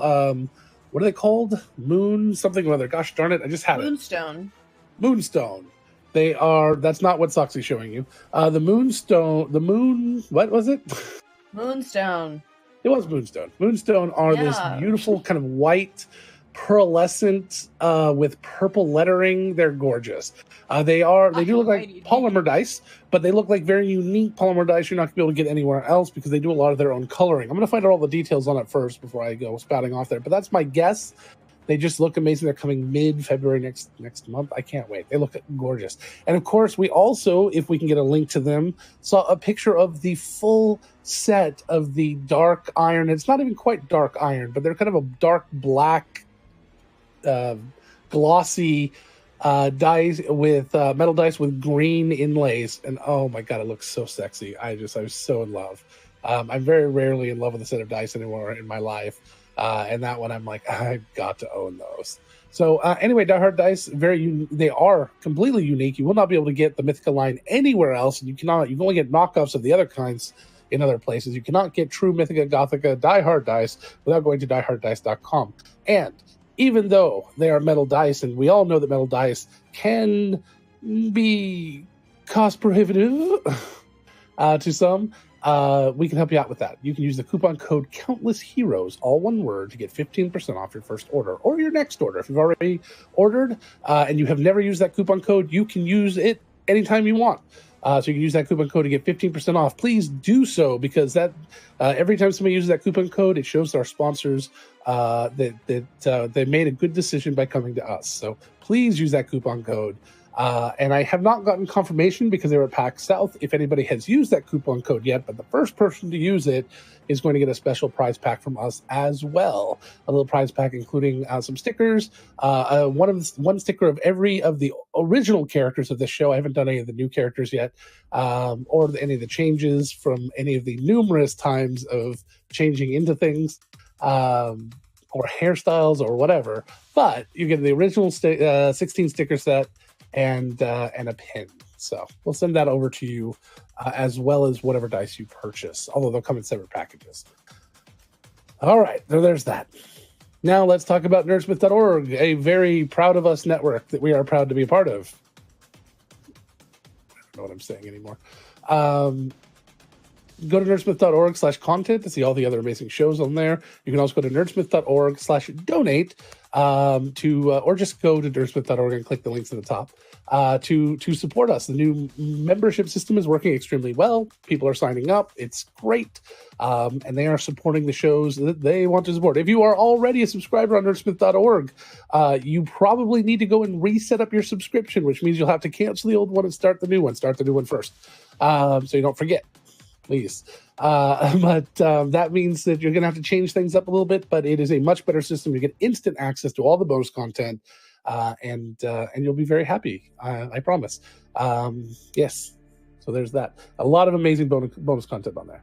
what are they called? Moon something or other. Gosh darn it, I just had it. Moonstone. Moonstone. They are, that's not what Soxy's showing you. The moon, what was it? Moonstone. It was Moonstone. Moonstone are this beautiful kind of white, pearlescent, with purple lettering. They're gorgeous. They do look like polymer dice, but they look like very unique polymer dice you're not going to be able to get anywhere else because they do a lot of their own coloring. I'm going to find out all the details on it first before I go spouting off there, but that's my guess. They just look amazing. They're coming mid-February next month. I can't wait. They look gorgeous. And of course, we also, if we can get a link to them, saw a picture of the full set of the dark iron. It's not even quite dark iron, but they're kind of a dark black, glossy dice with metal dice with green inlays. And oh my god, it looks so sexy. I was so in love. I'm very rarely in love with a set of dice anymore in my life. And that one, I'm like, I've got to own those. So anyway, Die Hard dice, they are completely unique. You will not be able to get the Mythica line anywhere else. And you can only get knockoffs of the other kinds in other places. You cannot get true Mythica, Gothica, Die Hard dice without going to dieharddice.com. And even though they are metal dice, and we all know that metal dice can be cost prohibitive to some, we can help you out with that. You can use the coupon code Countless Heroes, all one word, to get 15% off your first order or your next order. If you've already ordered and you have never used that coupon code, you can use it anytime you want. So you can use that coupon code to get 15% off. Please do so, because that every time somebody uses that coupon code, it shows our sponsors that they made a good decision by coming to us. So please use that coupon code. And I have not gotten confirmation, because they were at PAX South, if anybody has used that coupon code yet, but the first person to use it is going to get a special prize pack from us as well. A little prize pack including some stickers, one sticker of every of the original characters of this show. I haven't done any of the new characters yet, or any of the changes from any of the numerous times of changing into things, or hairstyles or whatever. But you get the original 16 sticker set and a pin. So we'll send that over to you, as well as whatever dice you purchase, although they'll come in separate packages. All right, so there's that. Now let's talk about NerdSmith.org, a very proud of us network that we are proud to be a part of. I don't know what I'm saying anymore. Go to nerdsmith.org/content to see all the other amazing shows on there. You can also go to nerdsmith.org/donate or just go to nerdsmith.org and click the links at the top to support us. The new membership system is working extremely well. People are signing up. It's great. And they are supporting the shows that they want to support. If you are already a subscriber on nerdsmith.org, you probably need to go and reset up your subscription, which means you'll have to cancel the old one and start the new one. Start the new one first, so you don't forget. Please. But that means that you're going to have to change things up a little bit, but it is a much better system. You get instant access to all the bonus content, and you'll be very happy. I promise. Yes. So there's that. A lot of amazing bonus content on there.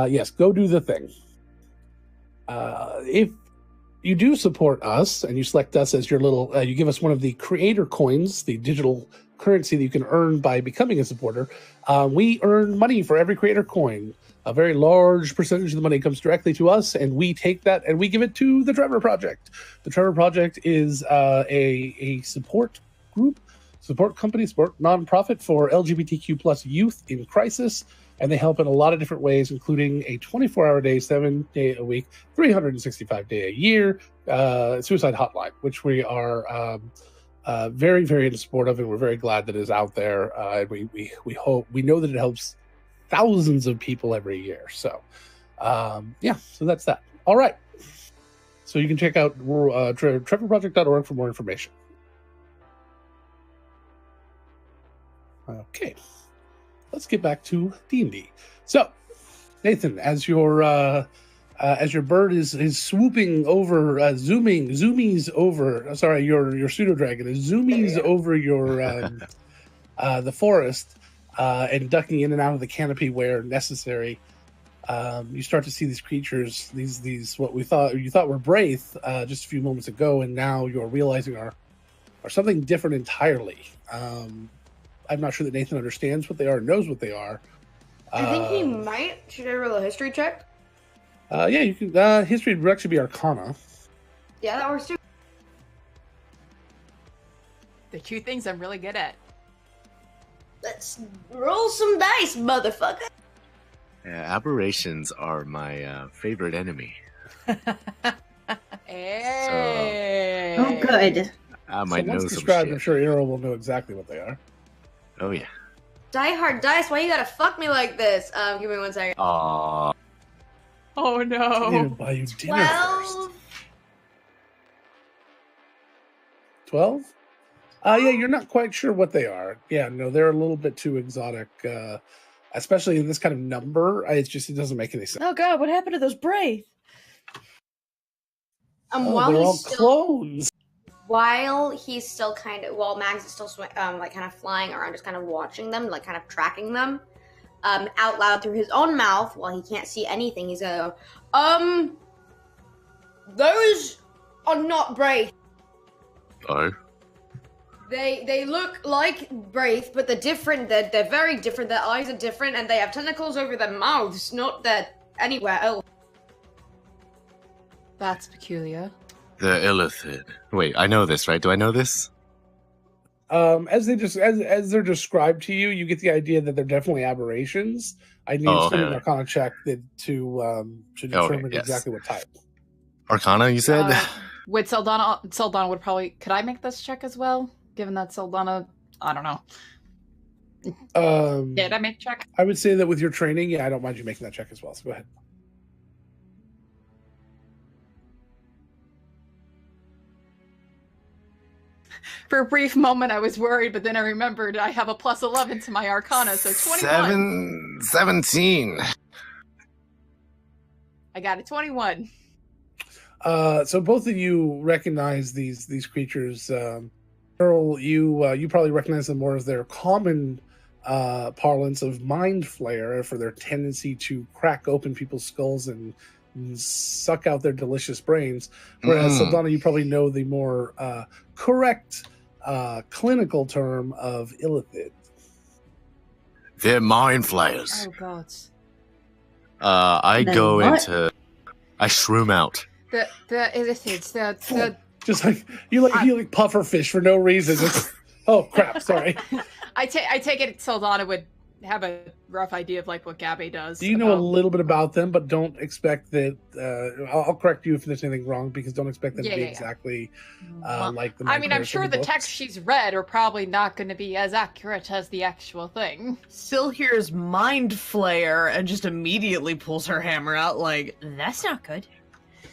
Yes, go do the thing. If you do support us and you select us as your little, you give us one of the creator coins, the digital currency that you can earn by becoming a supporter. We earn money for every creator coin. A very large percentage of the money comes directly to us, and we take that and we give it to the Trevor Project. The Trevor Project is a support group, support company, support nonprofit for LGBTQ plus youth in crisis, and they help in a lot of different ways, including a 24-hour day, 7-day a week, 365-day a year suicide hotline, which we are very, very in support of, and we're very glad that it is out there. And we know that it helps thousands of people every year. So, so that's that. All right. So you can check out trevorproject.org for more information. Okay. Let's get back to D&D. So, Nathan, as your bird is swooping over, zoomies over. Sorry, your pseudo dragon is zoomies over your the forest, and ducking in and out of the canopy where necessary. You start to see these creatures, these what you thought were Wraith just a few moments ago, and now you're realizing are something different entirely. I'm not sure that Nathan understands what they are, knows what they are. I think he might. Should I roll a history check? Yeah, you can. History would actually be Arcana. Yeah, that works too. The two things I'm really good at. Let's roll some dice, motherfucker. Yeah, aberrations are my favorite enemy. Hey. Oh, good. I might know once some described, shit. I'm sure Eero will know exactly what they are. Oh yeah. Die hard dice. Why you gotta fuck me like this? Give me 1 second. Aww. Oh I need to no. buy you dinner 12. first. 12? Yeah, you're not quite sure what they are. Yeah, no, they're a little bit too exotic, especially in this kind of number. It doesn't make any sense. Oh god, what happened to those brave? While they're all he's still, clones. while Mags is still like kind of flying around, just kind of watching them, like kind of tracking them, out loud through his own mouth while he can't see anything. He's gonna go, those are not Wraith. Oh. They look like Wraith, but they're different. They're very different. Their eyes are different, and they have tentacles over their mouths, not that anywhere else. That's peculiar. The Illithid. Wait, I know this, right? Do I know this? As they're described to you, you get the idea that they're definitely aberrations. I need to do an Arcana check to determine exactly what type. Arcana, you said? With Saldana would probably... Could I make this check as well? Given that Saldana... I don't know. Did I make a check? I would say that with your training, yeah, I don't mind you making that check as well. So go ahead. For a brief moment, I was worried, but then I remembered I have a plus 11 to my Arcana, so 21. 17. I got a 21. So both of you recognize these creatures. Earl, you probably recognize them more as their common parlance of mind flare for their tendency to crack open people's skulls and suck out their delicious brains. Whereas Saldana, you probably know the more correct clinical term of illithid. They're mind flayers. Oh god. I shroom out. The illithids, the just like you puffer fish for no reason. Oh crap! Sorry. I take it Saldana would have a rough idea of like what Gabby does. Do you know a little bit about them, but don't expect that. I'll correct you if there's anything wrong, because don't expect them to be exactly like them. I mean, I'm sure the text she's read are probably not going to be as accurate as the actual thing. Syl hears mind flare and just immediately pulls her hammer out like, That's not good.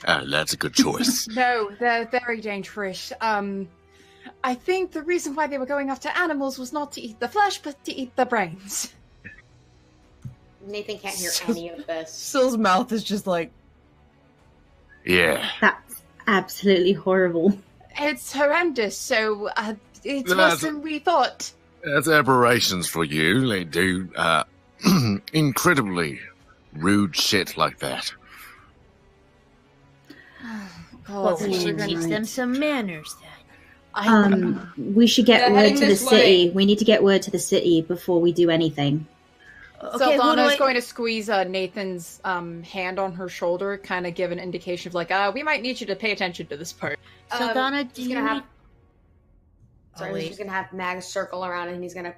That's a good choice. No, they're very dangerous. I think the reason why they were going after animals was not to eat the flesh, but to eat the brains. Nathan can't hear any of this. Syl's mouth is just like... Yeah. That's absolutely horrible. It's horrendous, so it's worse than we thought. That's aberrations for you. They do incredibly rude shit like that. Well, we should teach them some manners then. We should get word to the city. We need to get word to the city before we do anything. Okay, Saldana is going to squeeze Nathan's hand on her shoulder, kind of give an indication of like, we might need you to pay attention to this part. Saldana, he's gonna have Mag circle around and he's gonna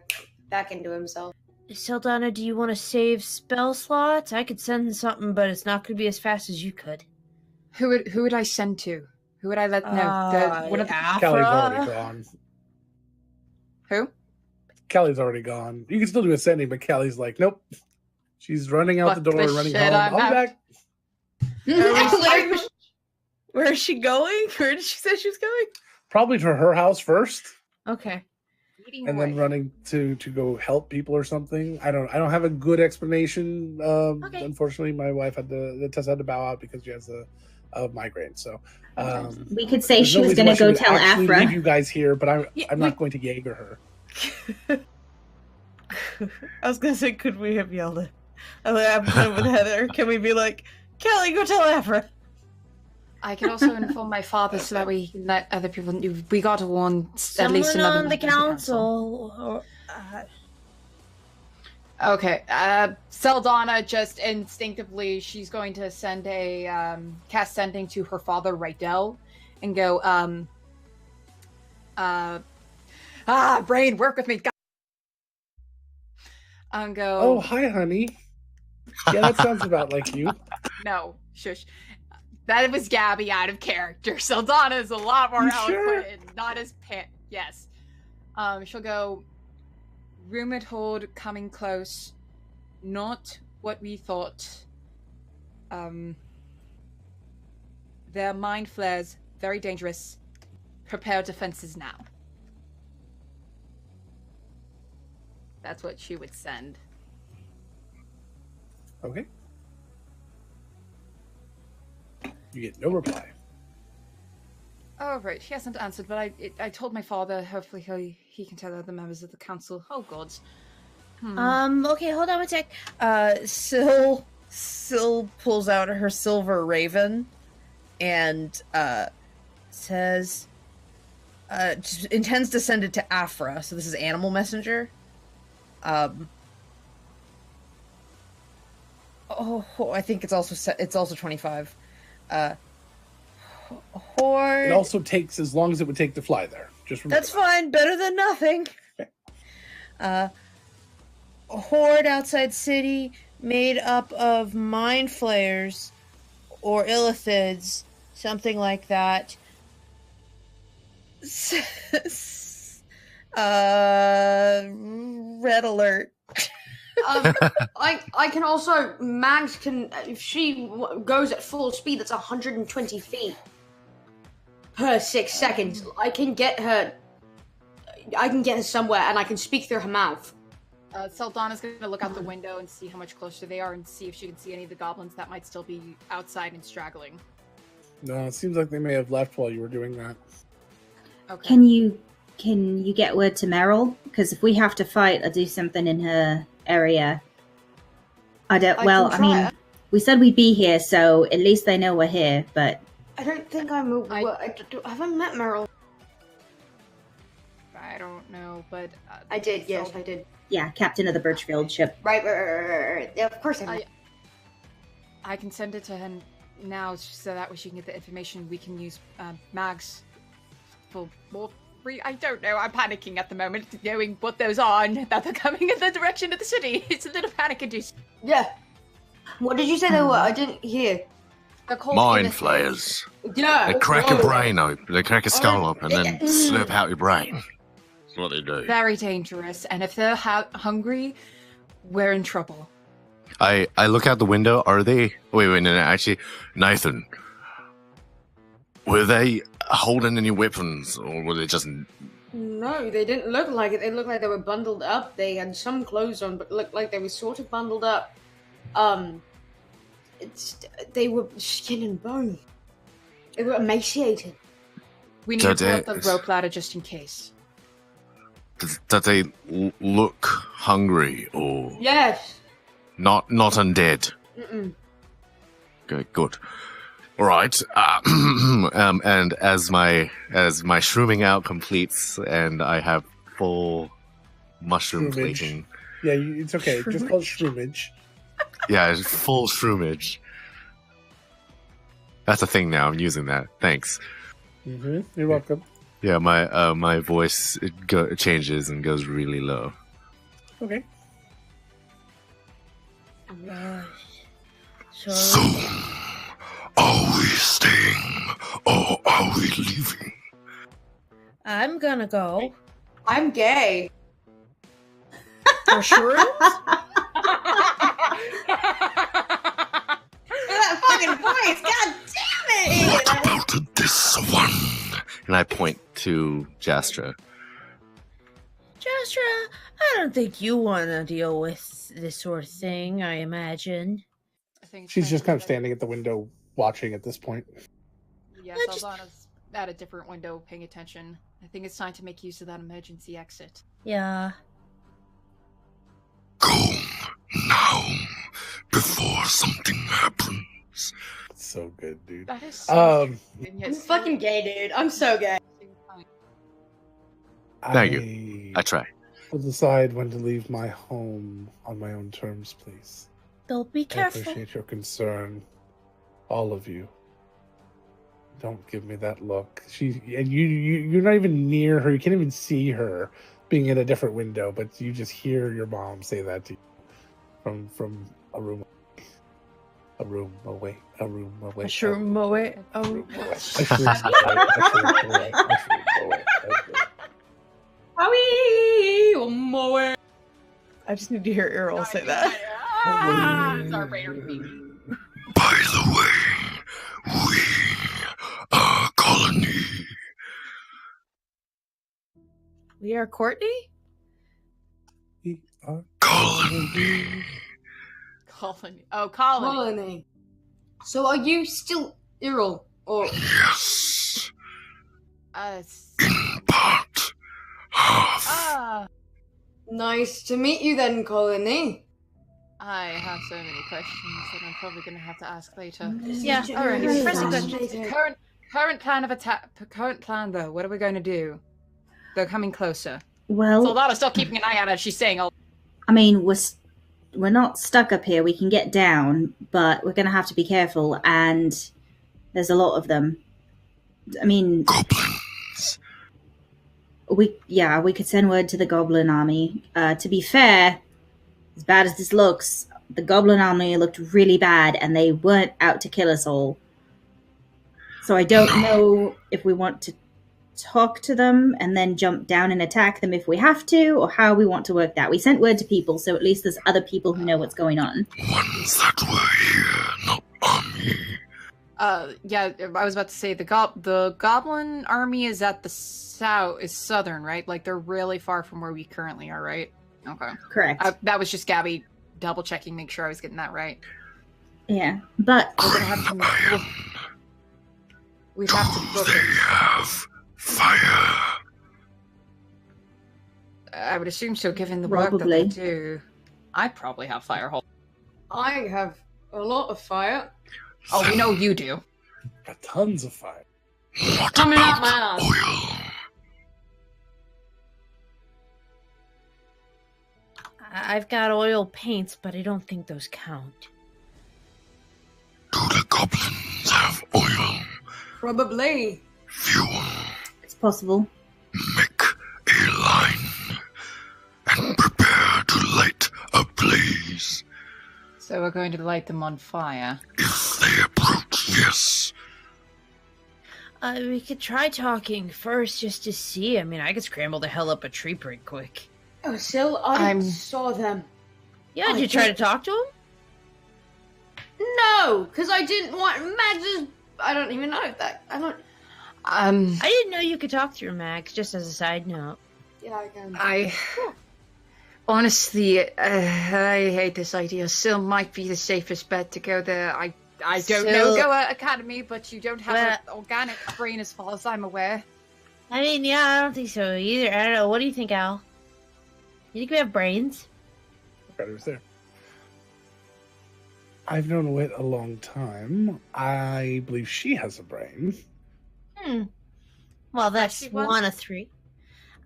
back into himself. Saldana, do you want to save spell slots? I could send something, but it's not going to be as fast as you could. Who would I send to? Who would I let know? Kelly's already gone. Who? Kelly's already gone. You can still do ascending, but Kelly's like, nope. She's running out the door and running home. I'll be back. Where is she going? Where did she say she was going? Probably to her house first. Okay. And then running to go help people or something. I don't have a good explanation. Unfortunately, my wife Tessa had to bow out because she has a migraine. So we could say she was going to go tell Afra. Leave you guys here, but I'm not going to Jaeger her. I was going to say, could we have yelled it? I'm playing with Heather. Can we be like, Kelly, go tell Afra? I can also inform my father so that we can let other people know. We got to warn at least another on the council. Okay, Saldana just instinctively, she's going to send a cast sending to her father, Rydell, and go, brain, work with me. And go. Oh, hi, honey. Yeah, that sounds about like you. No, shush. That was Gabby out of character. Saldana is a lot more eloquent and not as yes. She'll go, rumored horde coming close. Not what we thought. Their mind flares, very dangerous. Prepare defenses now. That's what she would send. Okay. You get no reply. Oh, right. She hasn't answered, but I told my father. Hopefully he can tell other members of the council. Oh, God. Okay, hold on one sec. Syl pulls out her silver raven and says, intends to send it to Afra. So this is Animal Messenger. I think it's also 25. Horde. It also takes as long as it would take to fly there. Just remember That's fine. Better than nothing. A horde outside city made up of mind flayers or illithids, something like that. Red alert. I can also, Mags can, if she goes at full speed, that's 120 feet per 6 seconds. I can get her somewhere, and I can speak through her mouth. Saldana's going to look out the window and see how much closer they are and see if she can see any of the goblins that might still be outside and straggling. No, it seems like they may have left while you were doing that. Okay. Can you get word to Meryl? Because if we have to fight or do something in her area, I mean, we said we'd be here, so at least they know we're here. But I don't think I haven't met Meryl. I don't know, but I did. Yes, I did. yeah, captain of the Birchfield ship. Right. Yeah, of course I can send it to her now, so that way she can get the information. We can use Mags for more free. I don't know. I'm panicking at the moment, knowing what those are and that they're coming in the direction of the city. It's a little panic-inducing. Yeah. What did you say they were? I didn't hear. They're called Mind innocents. flayers. Yeah. They crack a brain open. They crack a skull open and then slurp out your brain. That's what they do. Very dangerous, and if they're hungry, we're in trouble. I look out the window. Are they? Wait, no. Actually, Nathan, were they holding any weapons, or were they just? No, they didn't look like it. They looked like they were bundled up. They had some clothes on, but looked like they were sort of bundled up. They were skin and bone. They were emaciated. We need to pull up the rope ladder just in case. Did they look hungry or? Yes. Not undead. Mm-mm. Okay, good. All right. And as my shrooming out completes, and I have full mushroom Shroomage. plating. Yeah, it's okay. Just call it shroomage. Yeah, full shroomage. That's a thing now. I'm using that. Thanks. Mm-hmm. You're welcome. Yeah, my voice changes and goes really low. Okay. So, are we staying or are we leaving? I'm gonna go. I'm gay. For shrooms? That fucking voice, god damn it! What about this one? And I point to Jastra. Jastra, I don't think you want to deal with this sort of thing, I imagine. I think it's She's time just to kind of get- standing at the window watching at this point. Yeah, I just- Saldana's at a different window paying attention. I think it's time to make use of that emergency exit. Yeah. Go now before something happens. So good, dude. That is so and yet I'm so- fucking gay, dude. I'm so gay. Thank you. I try. will decide when to leave my home on my own terms, please. They'll be I careful. appreciate your concern, all of you. Don't give me that look. You're not even near her. You can't even see her, being in a different window. But you just hear your mom say that to you from a room away. A room away. A room away. A shroom away. Oh. A shroom away. One more. I just need to hear Errol say that. Sorry, baby. By the way, we are a colony. We are Courtney? We are Colony. Colony. Oh, colony. Colony. So are you still Errol? Or Yes. S- In part. Half. Ah. nice to meet you then, Colony. I have so many questions that I'm probably going to have to ask later. Yeah, All right. Very pressing questions. Current plan of attack. Current plan though. What are we going to do? They're coming closer. Well, Soldato's still keeping an eye out as she's saying all. I mean, we're not stuck up here. We can get down, but we're going to have to be careful. And there's a lot of them. I mean, Goblins. we could send word to the Goblin Army. To be fair, as bad as this looks, the Goblin Army looked really bad, and they weren't out to kill us all. So I don't know if we want to talk to them and then jump down and attack them if we have to, or how we want to work that. We sent word to people, so at least there's other people who know what's going on. Ones that were here, not army. Yeah, I was about to say the Goblin Army is at the southern, right? Like they're really far from where we currently are, right? Okay. Correct. That was just Gabby double checking, make sure I was getting that right. Yeah, but we're gonna have to. We have to book they it. have fire. I would assume so, given the work that they do. I probably have fire. I have a lot of fire. Oh, we know you do. Got tons of fire. What Coming out about my oil? I've got oil paints, but I don't think those count. Do the goblins have oil? Probably. Fuel. It's possible. Make a line and prepare to light a blaze. So we're going to light them on fire. If they approach, yes. We could try talking first just to see. I mean, I could scramble the hell up a tree pretty quick. Oh, still, I saw them. Yeah, did you try to talk to him? No, because I didn't want Mags. I don't even know if that. I don't. I didn't know you could talk through Mags. Just as a side note. Yeah, I can. Honestly, I hate this idea. Still might be the safest bet to go there. I don't know Goa Academy, but you don't have an organic brain as far as I'm aware. I mean, yeah, I don't think so either. I don't know. What do you think, Al? You think we have brains? Better was there. I've known Wit a long time. I believe she has a brain. Well, that's one of three.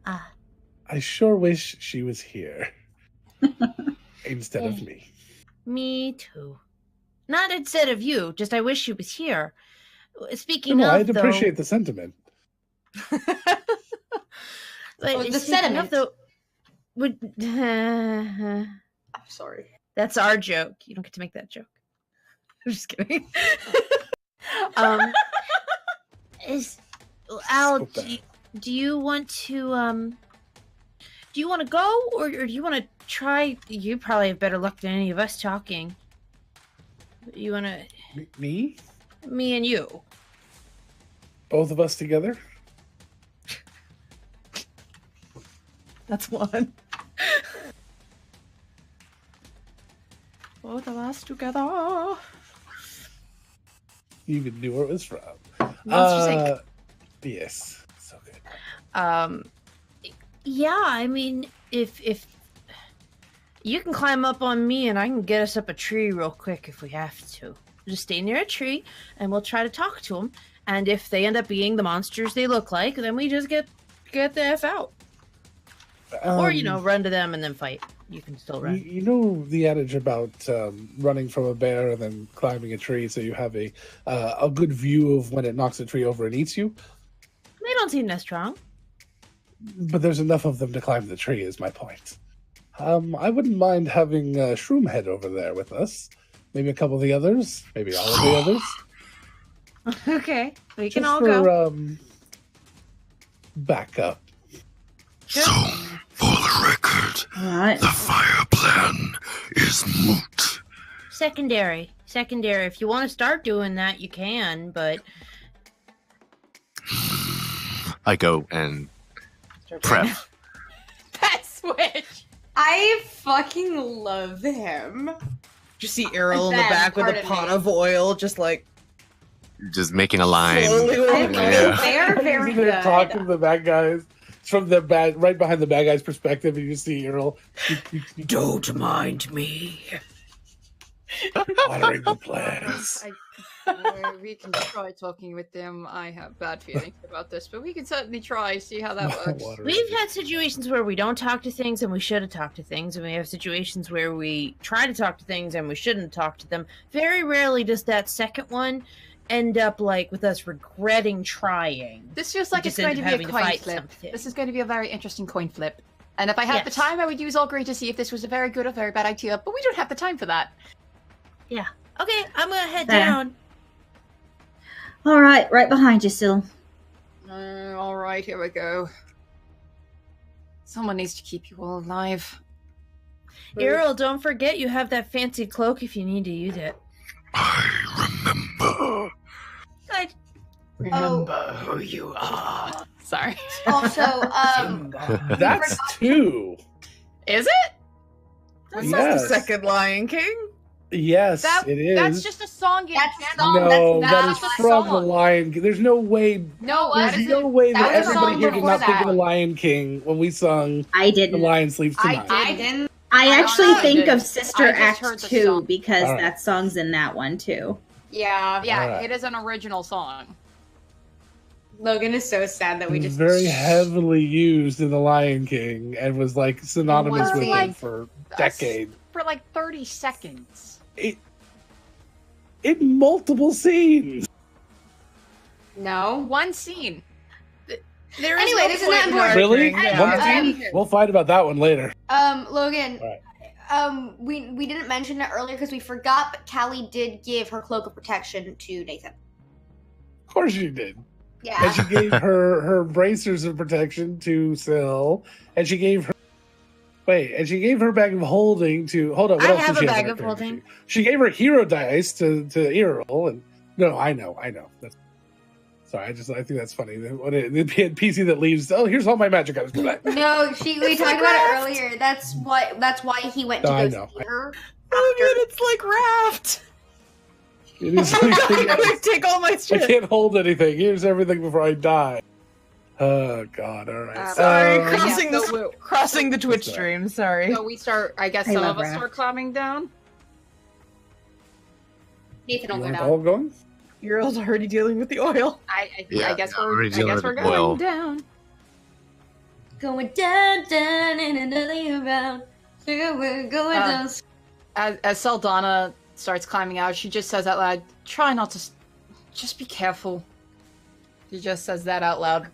I sure wish she was here instead of me. Me too. Not instead of you. Just I wish she was here. Speaking of, I'd appreciate the sentiment. But the sentiment. I'm sorry. That's our joke. You don't get to make that joke. I'm just kidding. Al, do you want to do you want to go, or do you want to try? You probably have better luck than any of us talking. You want to? Me? Me and you. Both of us together? That's one. Both of us together. You even knew where it was from. Monsters Inc. Yes. So good. Yeah, I mean, if you can climb up on me and I can get us up a tree real quick if we have to. Just stay near a tree and we'll try to talk to them. And if they end up being the monsters they look like, then we just get the F out. Or, run to them and then fight. You can still run. You know the adage about running from a bear and then climbing a tree so you have a good view of when it knocks a tree over and eats you? They don't seem that strong. But there's enough of them to climb the tree, is my point. I wouldn't mind having Shroomhead over there with us. Maybe a couple of the others. Maybe all of the others. Okay, we can Just all for, go. Backup. So, for the record, Alright. the fire plan is moot. Secondary. If you want to start doing that, you can, but... I go and prep. That switch! I fucking love him. Just see Errol in the Ben, back with a pardon pot me. of oil, just like Just making a line. slowly walking. Yeah. They're very They're good. talking to the bad guys. It's from the right behind the bad guy's perspective, and you see Earl Don't mind me. watering the plants. We can try talking with them. I have bad feelings about this, but we can certainly try, see how that works. We've had situations where we don't talk to things and we should have talked to things, and we have situations where we try to talk to things and we shouldn't talk to them. Very rarely does that second one end up like with us regretting trying. This feels like it's just going end to up be a having to coin fight flip. something. This is going to be a very interesting coin flip. And if I had the Yes. time, I would use all green to see if this was a very good or very bad idea. But we don't have the time for that. Yeah. Okay, I'm gonna head Fair. down. All right, right behind you, Syl. All right, here we go. Someone needs to keep you all alive. Errol, don't forget you have that fancy cloak if you need to use it. I remember. Good. Remember who you are. Sorry. Also, That's two. Is it? That's Yes. not the second Lion King. Yes, That- it is. That's just a song. You That's can't- song. no, that's that not is a from song. the Lion King. There's no way. No, that There's is no way that that was a everybody song here did before not think of that. the Lion King when we sung I "The didn't. Lion Sleeps Tonight." I didn't. I actually honestly think didn't. of Sister I just heard Act the 2 song. because All right. that song's in that one too. Yeah. Yeah, All right. it is an original song. Logan is so sad that we It was just very heavily used in the Lion King and was like synonymous was with like it for decades. For like 30 seconds. In multiple scenes. No. One scene. There is Anyway, no this is point not in important. Really? arguing. One Yeah. scene? We'll fight about that one later. Logan. All We didn't mention it earlier because we forgot, but Callie did give her cloak of protection to Nathan. Of course she did. Yeah. And she gave her bracers of protection to Syl, and she gave her bag of holding to. Hold on, what I else have did she a have bag in of her holding. character sheet? She gave her hero dice to Errol, and no, I know. That's sorry. I think that's funny. The NPC that leaves. Oh, here's all my magic items. No, we talked about it earlier. That's why he went to No, I go know. see her. Logan, it's like Raft. It is I'm like, gonna take all my I shit. can't hold anything. Here's everything before I die. Oh God! All right. Sorry, Um, crossing yeah, the so crossing the Twitch That's all stream. Sorry. So we start, I guess I some love of us Raph. start climbing down. Nathan will you go want down. all going? You're already dealing with the oil. I Yeah, guess yeah, we're we're dealing with going oil. down. Going down, down, in another round. We're going down. As Saldana starts climbing out, she just says out loud, "Try not to, just be careful." She just says that out loud.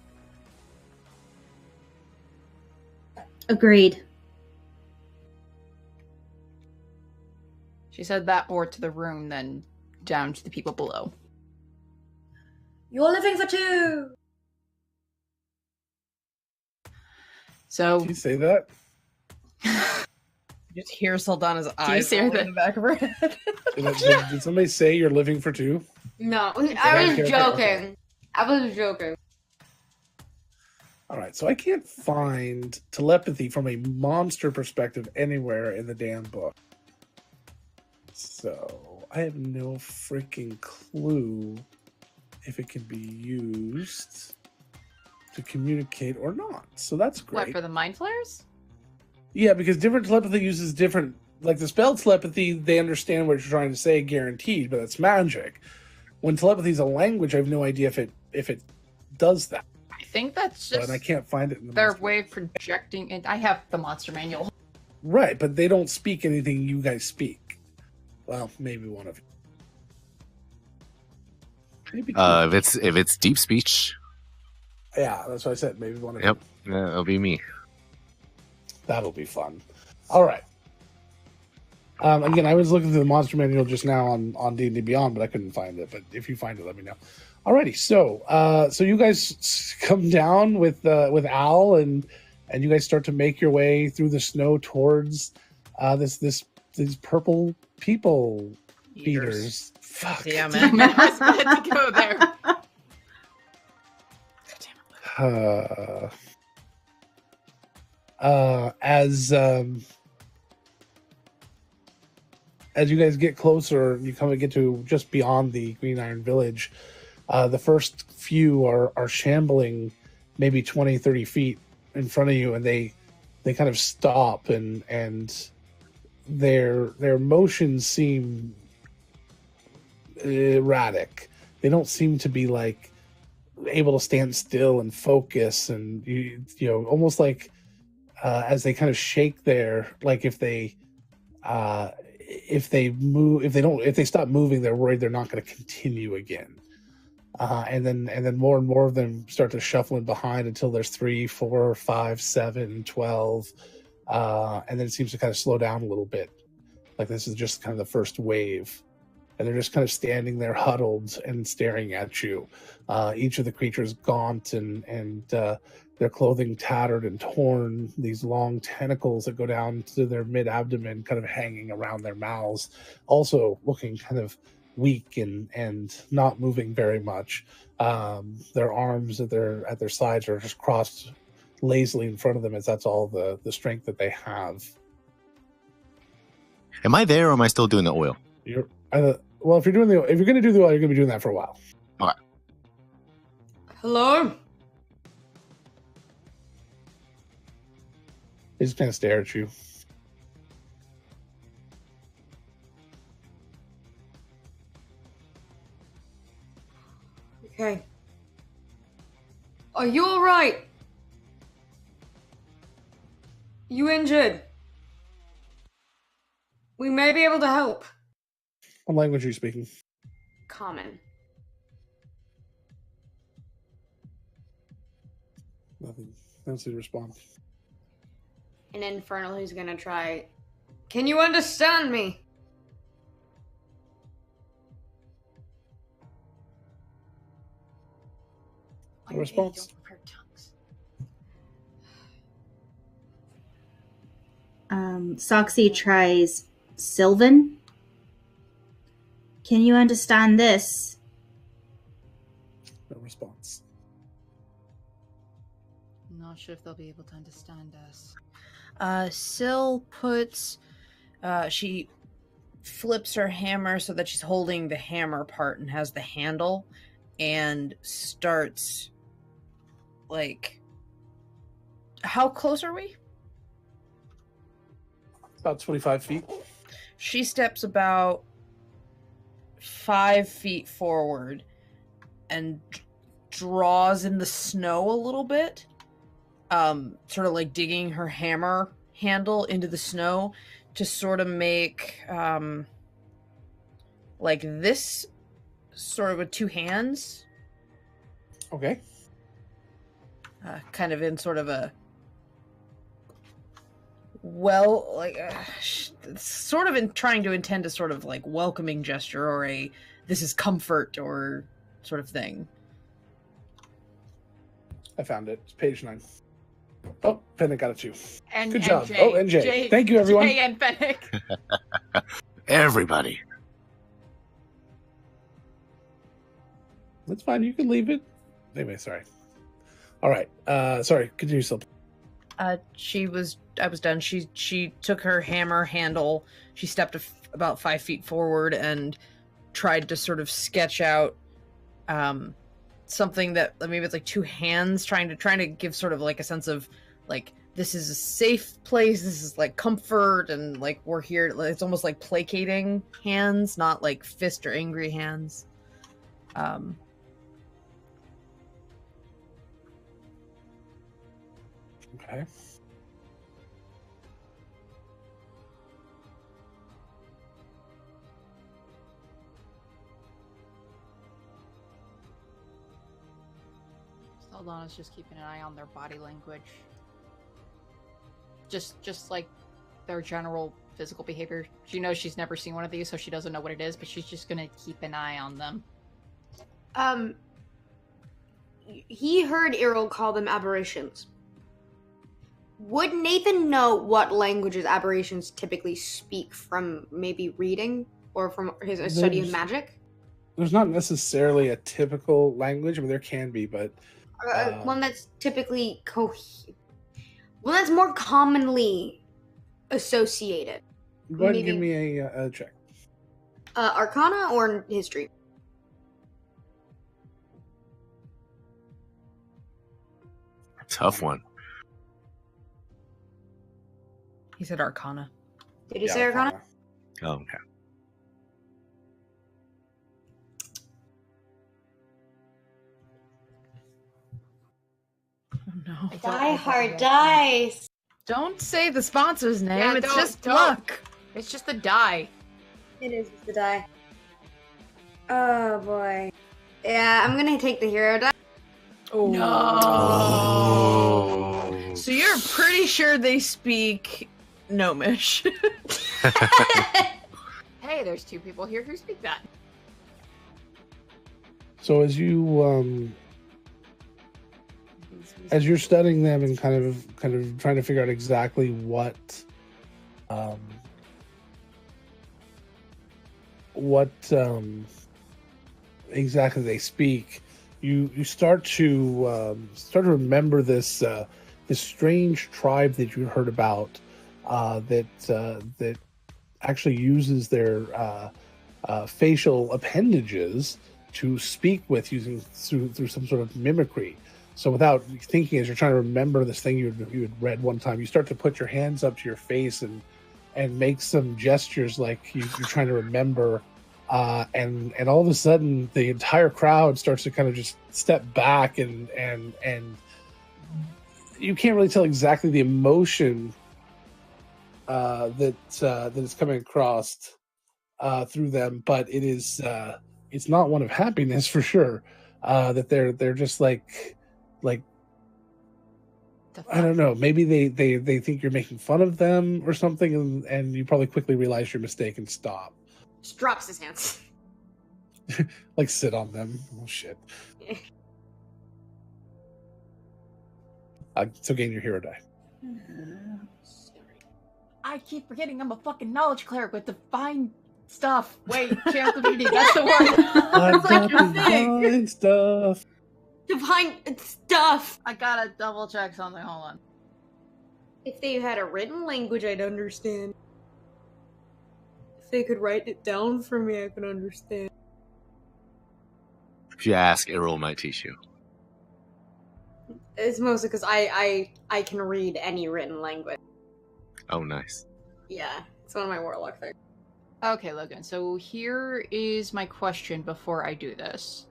Agreed. She said that more to the room than down to the people below. You're living for two. So Did you say that? You just hear Saldana's eyes see rolling her in the back of her head. Did somebody say you're living for two? No, I Okay, was joking. I was joking. All right, so I can't find telepathy from a monster perspective anywhere in the damn book. So I have no freaking clue if it can be used to communicate or not. So that's great. what, for the mind flares? Yeah, because different telepathy uses different. Like the spell telepathy, they understand what you're trying to say, guaranteed, but that's magic. When telepathy is a language, I have no idea if it does that. I think that's So, just and I can't find it in the their monster way of projecting it. I have the monster manual. Right, but they don't speak anything you guys speak. Well, maybe one of you. Maybe two. If it's deep speech, Yeah, that's what I said. Maybe one of yep, you. it'll be me. That'll be fun. All right. Again, I was looking through the monster manual just now on D&D Beyond, but I couldn't find it. But if you find it, let me know. Alrighty, so you guys come down with Al, and you guys start to make your way through the snow towards these purple people beaters. Fuck. Damn Damn it. it, I was about to go there. As you guys get closer, you come and get to just beyond the Green Iron Village. The first few are shambling maybe 20, 30 feet in front of you, and they kind of stop, and their motions seem erratic. They don't seem to be like able to stand still and focus, and you know, almost like as they kind of shake there, like if they if they stop moving, they're worried they're not going to continue again. And then more and more of them start to shuffle in behind until there's 3, 4, 5, 7, 12, and then it seems to kind of slow down a little bit. Like this is just kind of the first wave, and they're just kind of standing there huddled and staring at you. Each of the creatures gaunt and their clothing tattered and torn. These long tentacles that go down to their mid-abdomen, kind of hanging around their mouths, also looking kind of weak and not moving very much. Their arms at their sides are just crossed lazily in front of them, as that's all the strength that they have. Am I there, or am I still doing the oil? Well, if you're going to do the oil, you're going to be doing that for a while. Okay. Hello? They just kind of stare at you. Okay. Are you alright? You injured? We may be able to help. What language are you speaking? Common. Nothing. I don't see the response. An infernal who's gonna try. Can you understand me? No response. Soxy tries Sylvan. Can you understand this? No response. I'm not sure if they'll be able to understand us. Syl puts, she flips her hammer so that she's holding the hammer part and has the handle, and starts, like, how close are we? About 25 feet. She steps about 5 feet forward and draws in the snow a little bit, sort of like digging her hammer handle into the snow to sort of make like this, sort of with 2 hands. Okay. Kind of in sort of a sort of in trying to intend a sort of like welcoming gesture, or a this is comfort or sort of thing. I found it. It's page 9. Oh, Fennec got it too. Good job. Jay, Oh, and Jay. Thank you, everyone. Jay and Fennec. Everybody. That's fine. You can leave it. Anyway, sorry. All right. Sorry. Continue, Syl. I was done. She took her hammer handle. She stepped about 5 feet forward and tried to sort of sketch out something that maybe it's like 2 hands, trying to give sort of like a sense of like, this is a safe place. This is like comfort, and like we're here. It's almost like placating hands, not like fist or angry hands. Okay. Saldana's just keeping an eye on their body language. Just like their general physical behavior. She knows she's never seen one of these, so she doesn't know what it is, but she's just gonna keep an eye on them. He heard Errol call them aberrations. Would Nathan know what languages aberrations typically speak from maybe reading or from his study of magic? There's not necessarily a typical language. I mean, there can be, but... one that's typically... one that's more commonly associated. Go ahead and give me a check. Arcana or history? Tough one. He said Arcana. Did you say Arcana? Oh, okay. Oh no. Die hard dice. Don't say the sponsor's name. Yeah, it's don't- just don't. luck. It's just a die. It is the die. Oh boy. Yeah, I'm gonna take the hero die. Oh. Oh. So you're pretty sure they speak Gnomish. Hey, there's two people here who speak that. So as you're studying them and kind of trying to figure out exactly what exactly they speak, you start to remember this strange tribe that you heard about that actually uses their facial appendages to speak with using through some sort of mimicry. So without thinking, as you're trying to remember this thing you had read one time, you start to put your hands up to your face and make some gestures like you're trying to remember. And all of a sudden, the entire crowd starts to kind of just step back, and you can't really tell exactly the emotion that is coming across through them, but it is it's not one of happiness for sure. That they're just like I don't know. Maybe they think you're making fun of them or something, and you probably quickly realize your mistake and stop. Just drops his hands. Like sit on them. Oh shit. So gain your hero die. I keep forgetting I'm a fucking knowledge cleric with divine stuff. Wait, channel community, that's the word. I've That's like got your thing. divine stuff. Divine stuff. I gotta double check something. Hold on. If they had a written language, I'd understand. If they could write it down for me, I could understand. If you ask, Errol might teach you. It's mostly because I can read any written language. Oh, nice. Yeah, it's one of my warlock things. Okay, Logan. So here is my question before I do this.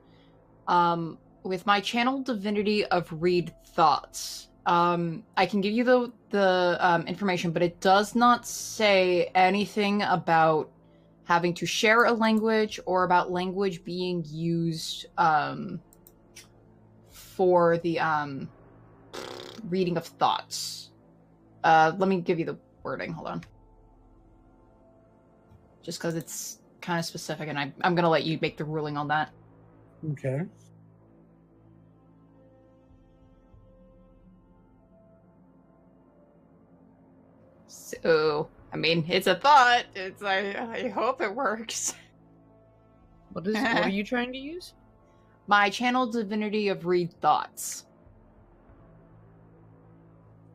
With my channel divinity of read thoughts, I can give you the information, but it does not say anything about having to share a language or about language being used for the reading of thoughts. Let me give you the wording. Hold on. Just because it's kind of specific, and I'm going to let you make the ruling on that. Okay. So, I mean, it's a thought. It's I hope it works. What are you trying to use? My channel divinity of read thoughts.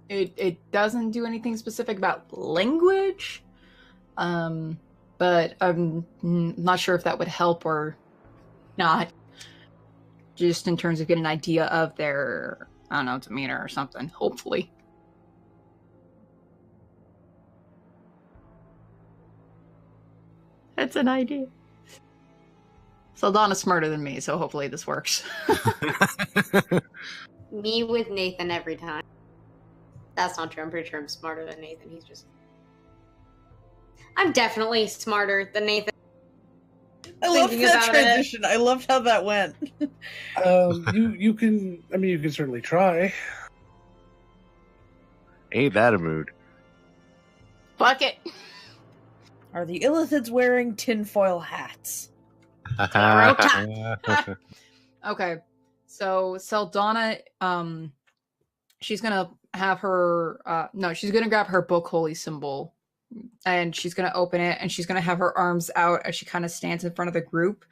It doesn't do anything specific about language. But I'm not sure if that would help or not. Just in terms of getting an idea of their, I don't know, demeanor or something, hopefully. That's an idea. Saldana's smarter than me, so hopefully this works. Me with Nathan every time. That's not true. I'm pretty sure I'm smarter than Nathan. I'm definitely smarter than Nathan. I loved Thinking that about it. transition. I loved how that went. You can certainly try. Ain't that a mood? Fuck it. Are the Illithids wearing tinfoil hats? Okay, so Saldana, she's gonna have her, she's gonna grab her book holy symbol, and she's gonna open it, and she's gonna have her arms out as she kind of stands in front of the group,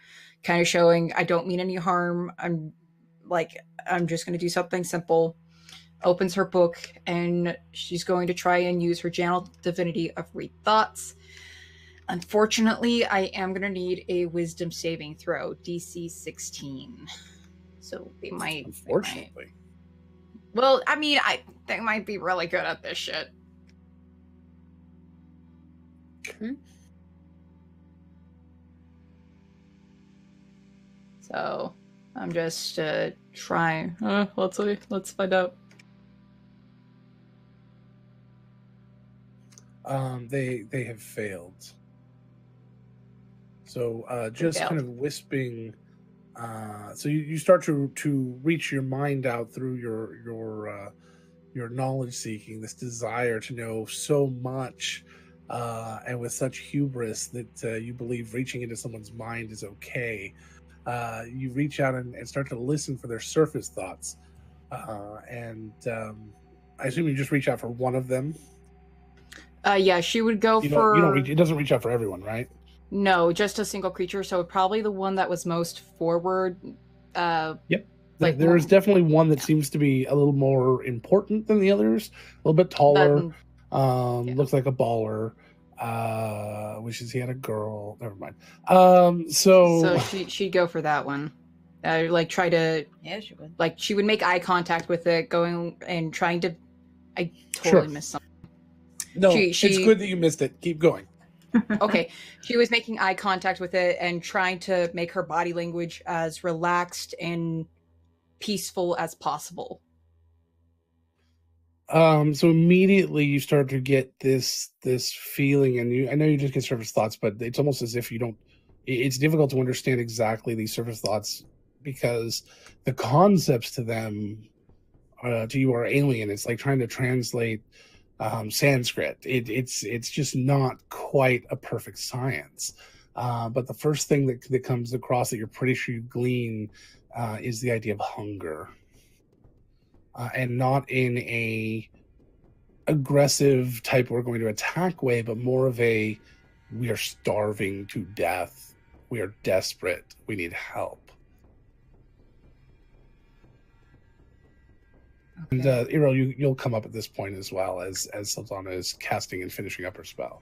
kind of showing, I don't mean any harm, I'm just gonna do something simple. Opens her book, and she's going to try and use her channel divinity of read thoughts. Unfortunately, I am going to need a wisdom saving throw, DC 16. So they might... Unfortunately. Well, I mean, they might be really good at this shit. Okay. So, I'm just trying... let's see. Let's find out. They have failed. So just kind of wisping. So you start to reach your mind out through your knowledge seeking, this desire to know so much, and with such hubris that you believe reaching into someone's mind is okay. You reach out and start to listen for their surface thoughts, and I assume you just reach out for one of them. Yeah, she would go You for. don't reach, it doesn't reach out for everyone, right? No, just a single creature. So probably the one that was most forward. Yep. Like There's definitely one that seems to be a little more important than the others. A little bit taller. Looks like a baller. Wishes he had a girl. Never mind. So she'd go for that one. Like try to. Yeah, she would. Like she would make eye contact with it, going and trying to. I totally missed something. No, it's good that you missed it. Keep going. Okay, she was making eye contact with it and trying to make her body language as relaxed and peaceful as possible. So immediately you start to get this feeling, and I know you just get surface thoughts, but it's almost as if you don't. It's difficult to understand exactly these surface thoughts because the concepts to them, to you, are alien. It's like trying to translate Sanskrit. It's just not quite a perfect science. But the first thing that comes across that you're pretty sure you glean is the idea of hunger, and not in a aggressive type we're going to attack way, but more of a we are starving to death. We are desperate. We need help. And Iro, you'll come up at this point as well as Sultana is casting and finishing up her spell.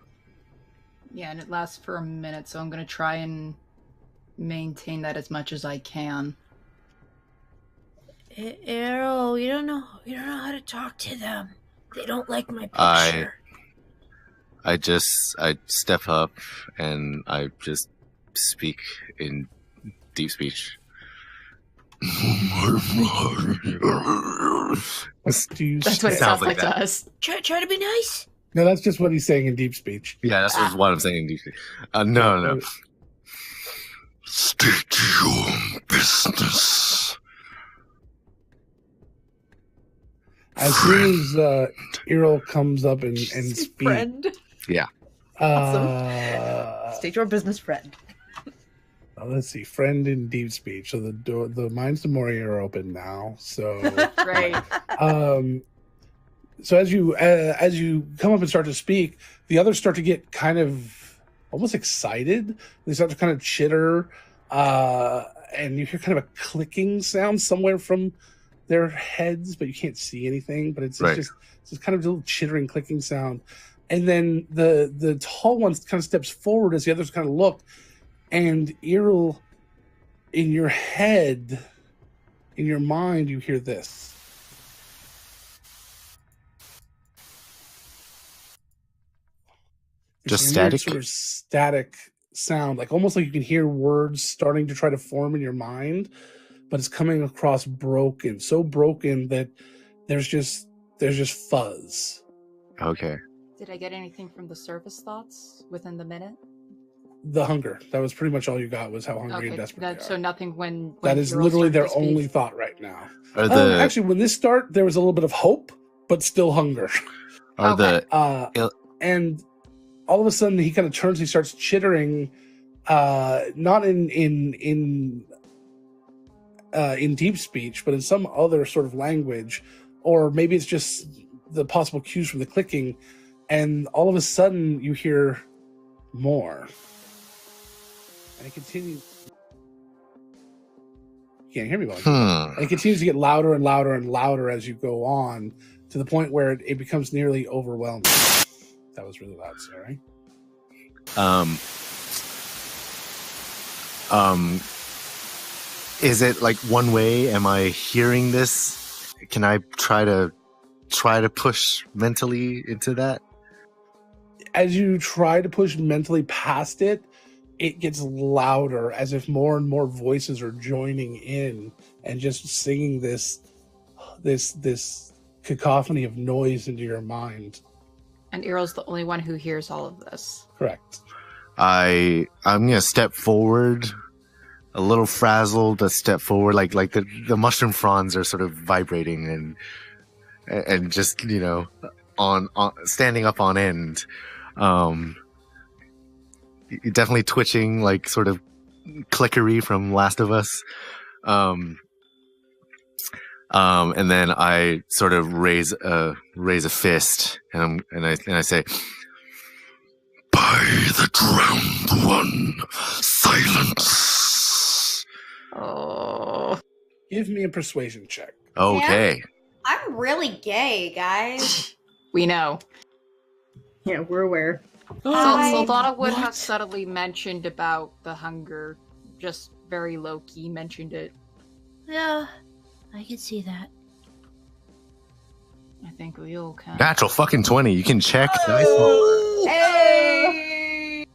Yeah, and it lasts for a minute, so I'm gonna try and maintain that as much as I can. Errol, you don't know how to talk to them. They don't like my picture. I step up and I just speak in deep speech. That's what it sounds like to us. Try to be nice. No, that's just what he's saying in deep speech. Yeah, that's what I'm saying in deep speech. No. Stick to your business. As soon as Errol comes up and speaks. Friend. Yeah. Awesome. State your business, friend. Let's see, friend in deep speech. So the minds to Moria are open now. So right. So as you come up and start to speak, the others start to get kind of almost excited. They start to kind of chitter, and you hear kind of a clicking sound somewhere from their heads, but you can't see anything. But it's just kind of a little chittering, clicking sound. And then the tall one kind of steps forward as the others kind of look. And Errol, in your head, in your mind, you hear this. Just This static? weird sort of static sound, like almost like you can hear words starting to try to form in your mind, but it's coming across broken, so broken that there's just fuzz. Okay. Did I get anything from the surface thoughts within the minute? The hunger. That was pretty much all you got, was how hungry and desperate they are. So nothing when that is Errol literally started their to speak? only thought right now. Actually, when this started, there was a little bit of hope, but still hunger. And all of a sudden, he kind of turns. He starts chittering, not in deep speech, but in some other sort of language, or maybe it's just the possible cues from the clicking. And all of a sudden, you hear more. And it continues. You can't hear me well. And it continues to get louder and louder and louder as you go on, to the point where it becomes nearly overwhelming. That was really loud, sorry. Is it like one way? Am I hearing this? Can I try to push mentally into that? As you try to push mentally past it, it gets louder, as if more and more voices are joining in and just singing this cacophony of noise into your mind. And Errol's the only one who hears all of this. Correct. I'm gonna step forward, a little frazzled, a step forward, like the mushroom fronds are sort of vibrating and just on standing up on end. Definitely twitching, like sort of clickery from Last of Us. And then I sort of raise a fist, and I say, By the drowned one, silence. Oh. Give me a persuasion check. okay. I'm really gay, guys. We know. Yeah, we're aware. Soldana would What? have subtly mentioned about the hunger, just very low key mentioned it. Yeah, I can see that. I think we all can. Natural fucking 20. You can check. Hey!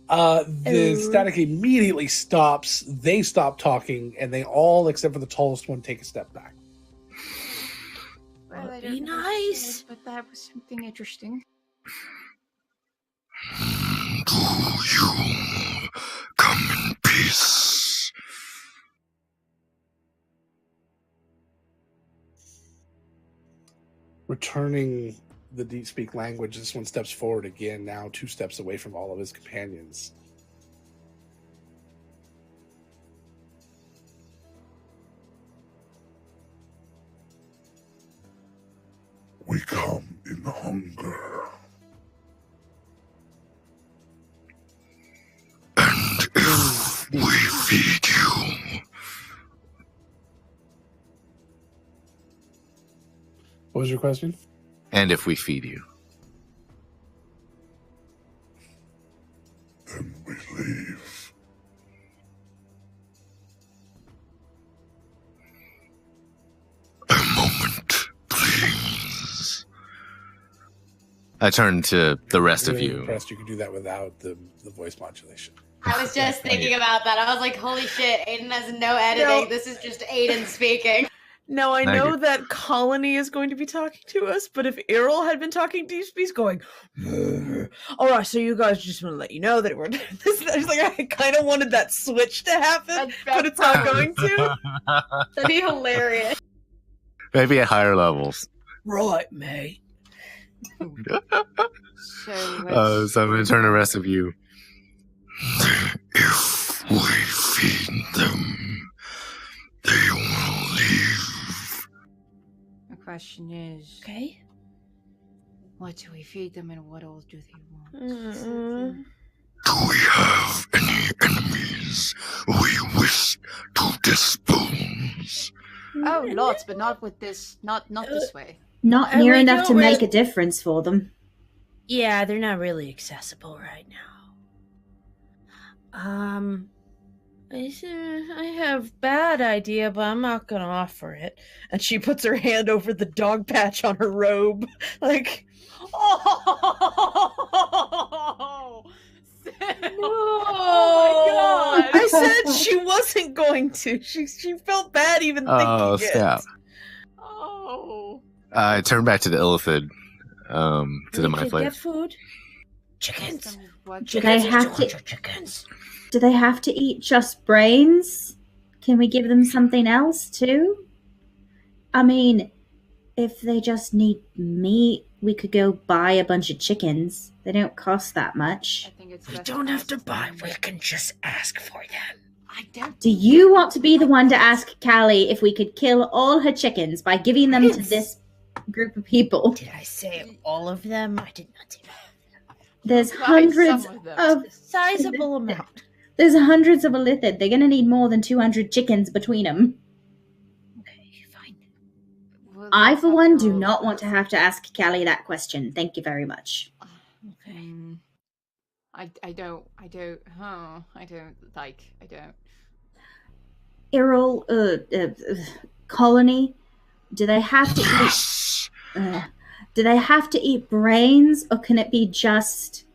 The static immediately stops. They stop talking, and they all, except for the tallest one, take a step back. Well, I Be don't know what nice. it is, but that was something interesting. Do you come in peace? Returning the deep speak language, this one steps forward again, now 2 steps away from all of his companions. We come in hunger. And if we feed you, What was your question? And if we feed you. then we leave. A moment, please. I turn to the rest of Really you. impressed you could do that without the voice modulation. I was just thinking about that. I was like, holy shit, Aiden has no editing. No. This is just Aiden speaking. Now, I Thank know you. that Colony is going to be talking to us, but if Errol had been talking Deep Space going, all right, so you guys just want to let you know that we're this. I was like, I kind of wanted that switch to happen, but it's not going to. That'd be hilarious. Maybe at higher levels. Right, mate. So I'm going to turn to the rest of you. If we feed them, they will leave. The question is, Okay. what do we feed them and what all do they want? Mm-mm. Do we have any enemies we wish to dispose? Oh, lots, but not with this. Not this way. Not And near we enough to don't make really- a difference for them. Yeah, they're not really accessible right now. I have bad idea, but I'm not gonna offer it. And she puts her hand over the dog patch on her robe, like, oh, oh my god! I said she wasn't going to. She felt bad even Oh, thinking snap. it. Oh. I turn back to the Illithid, to the We my could player. get food. Chickens. What Do they have to? 200 chickens. Do they have to eat just brains? Can we give them something else too? I mean, if they just need meat, we could go buy a bunch of chickens. They don't cost that I much. think it's We best don't have to ask buy. them. We can just ask for them. I don't. Do you want to be the one to ask Callie if we could kill all her chickens by giving them to Chickens? this group of people? Did I say all of them? I did not say that. There's Buy hundreds some of them. of A sizable amount. there's hundreds of Illithid. They're gonna need more than 200 chickens between them. Okay, fine. We'll I, for have one, to- do not want to have to ask Callie that question. Thank you very much. Okay. I don't like. Errol, Colony, do they have to eat? Yes. Do they have to eat brains, or can it be just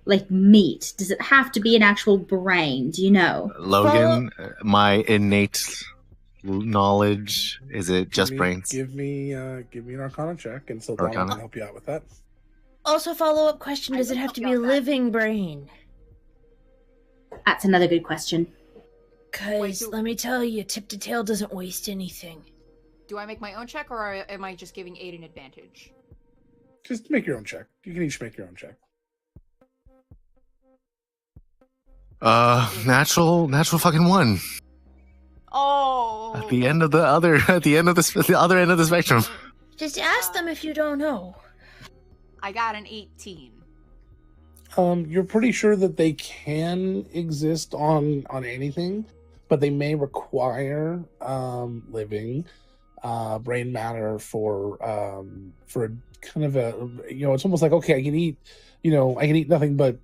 like meat? Does it have to be an actual brain? Do you know? Logan, my innate knowledge, is it just brains? Give me an Arcana check, and Sildana Arcana? can help you out with that. Also, follow-up question, does I it would have help to you be a on that. living brain? That's another good question. Because, do- let me tell you, tip to tail doesn't waste anything. Do I make my own check, or am I just giving Aiden advantage? Just make your own check. You can each make your own check. Natural fucking one. Oh. At the end of the other end of the spectrum. Just ask them if you don't know. I got an 18. You're pretty sure that they can exist on anything, but they may require living brain matter for kind of a, it's almost like, okay, I can eat nothing but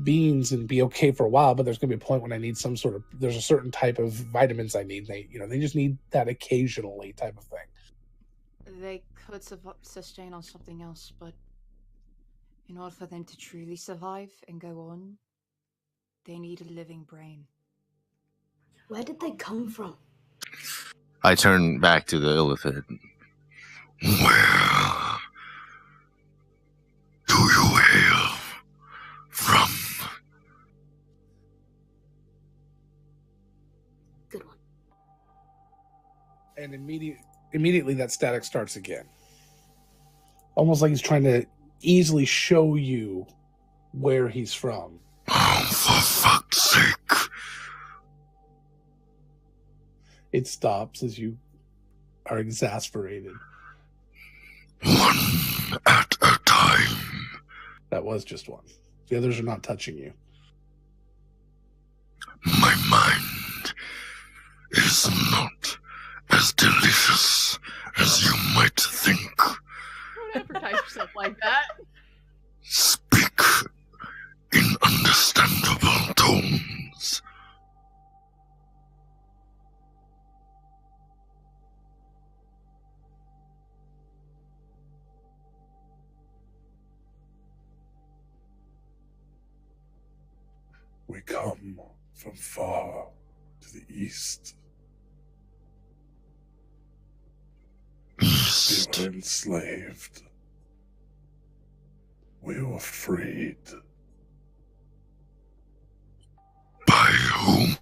beans and be okay for a while, but there's gonna be a point when I need there's a certain type of vitamins I need. They just need that occasionally type of thing. They could sustain on something else, but in order for them to truly survive and go on, they need a living brain. Where did they come from? I turn back to the illithid. Where do you hail from? Good one. And immediately that static starts again. Almost like he's trying to easily show you where he's from. Oh, for fuck's sake. It stops as you are exasperated. One at a time. That was just one. The others are not touching you. My mind is not as delicious as you might think. Don't advertise yourself like that. Speak in understandable tones. We come from far to the east. East. We were enslaved. We were freed. By whom?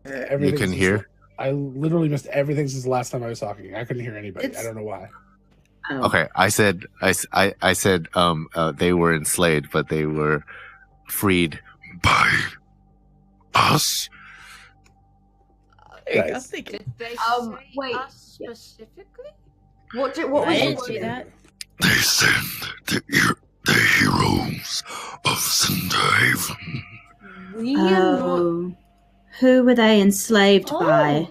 Everything's can hear? I literally missed everything since the last time I was talking. I couldn't hear anybody. It's- I don't know why. Oh. Okay, I said they were enslaved, but they were freed. By us? There you go. Guys. Thank you. Did they wait. us specifically? What I was didn't the see that. They send the heroes of Cinderhaven. We are not. Oh. Who were they enslaved by?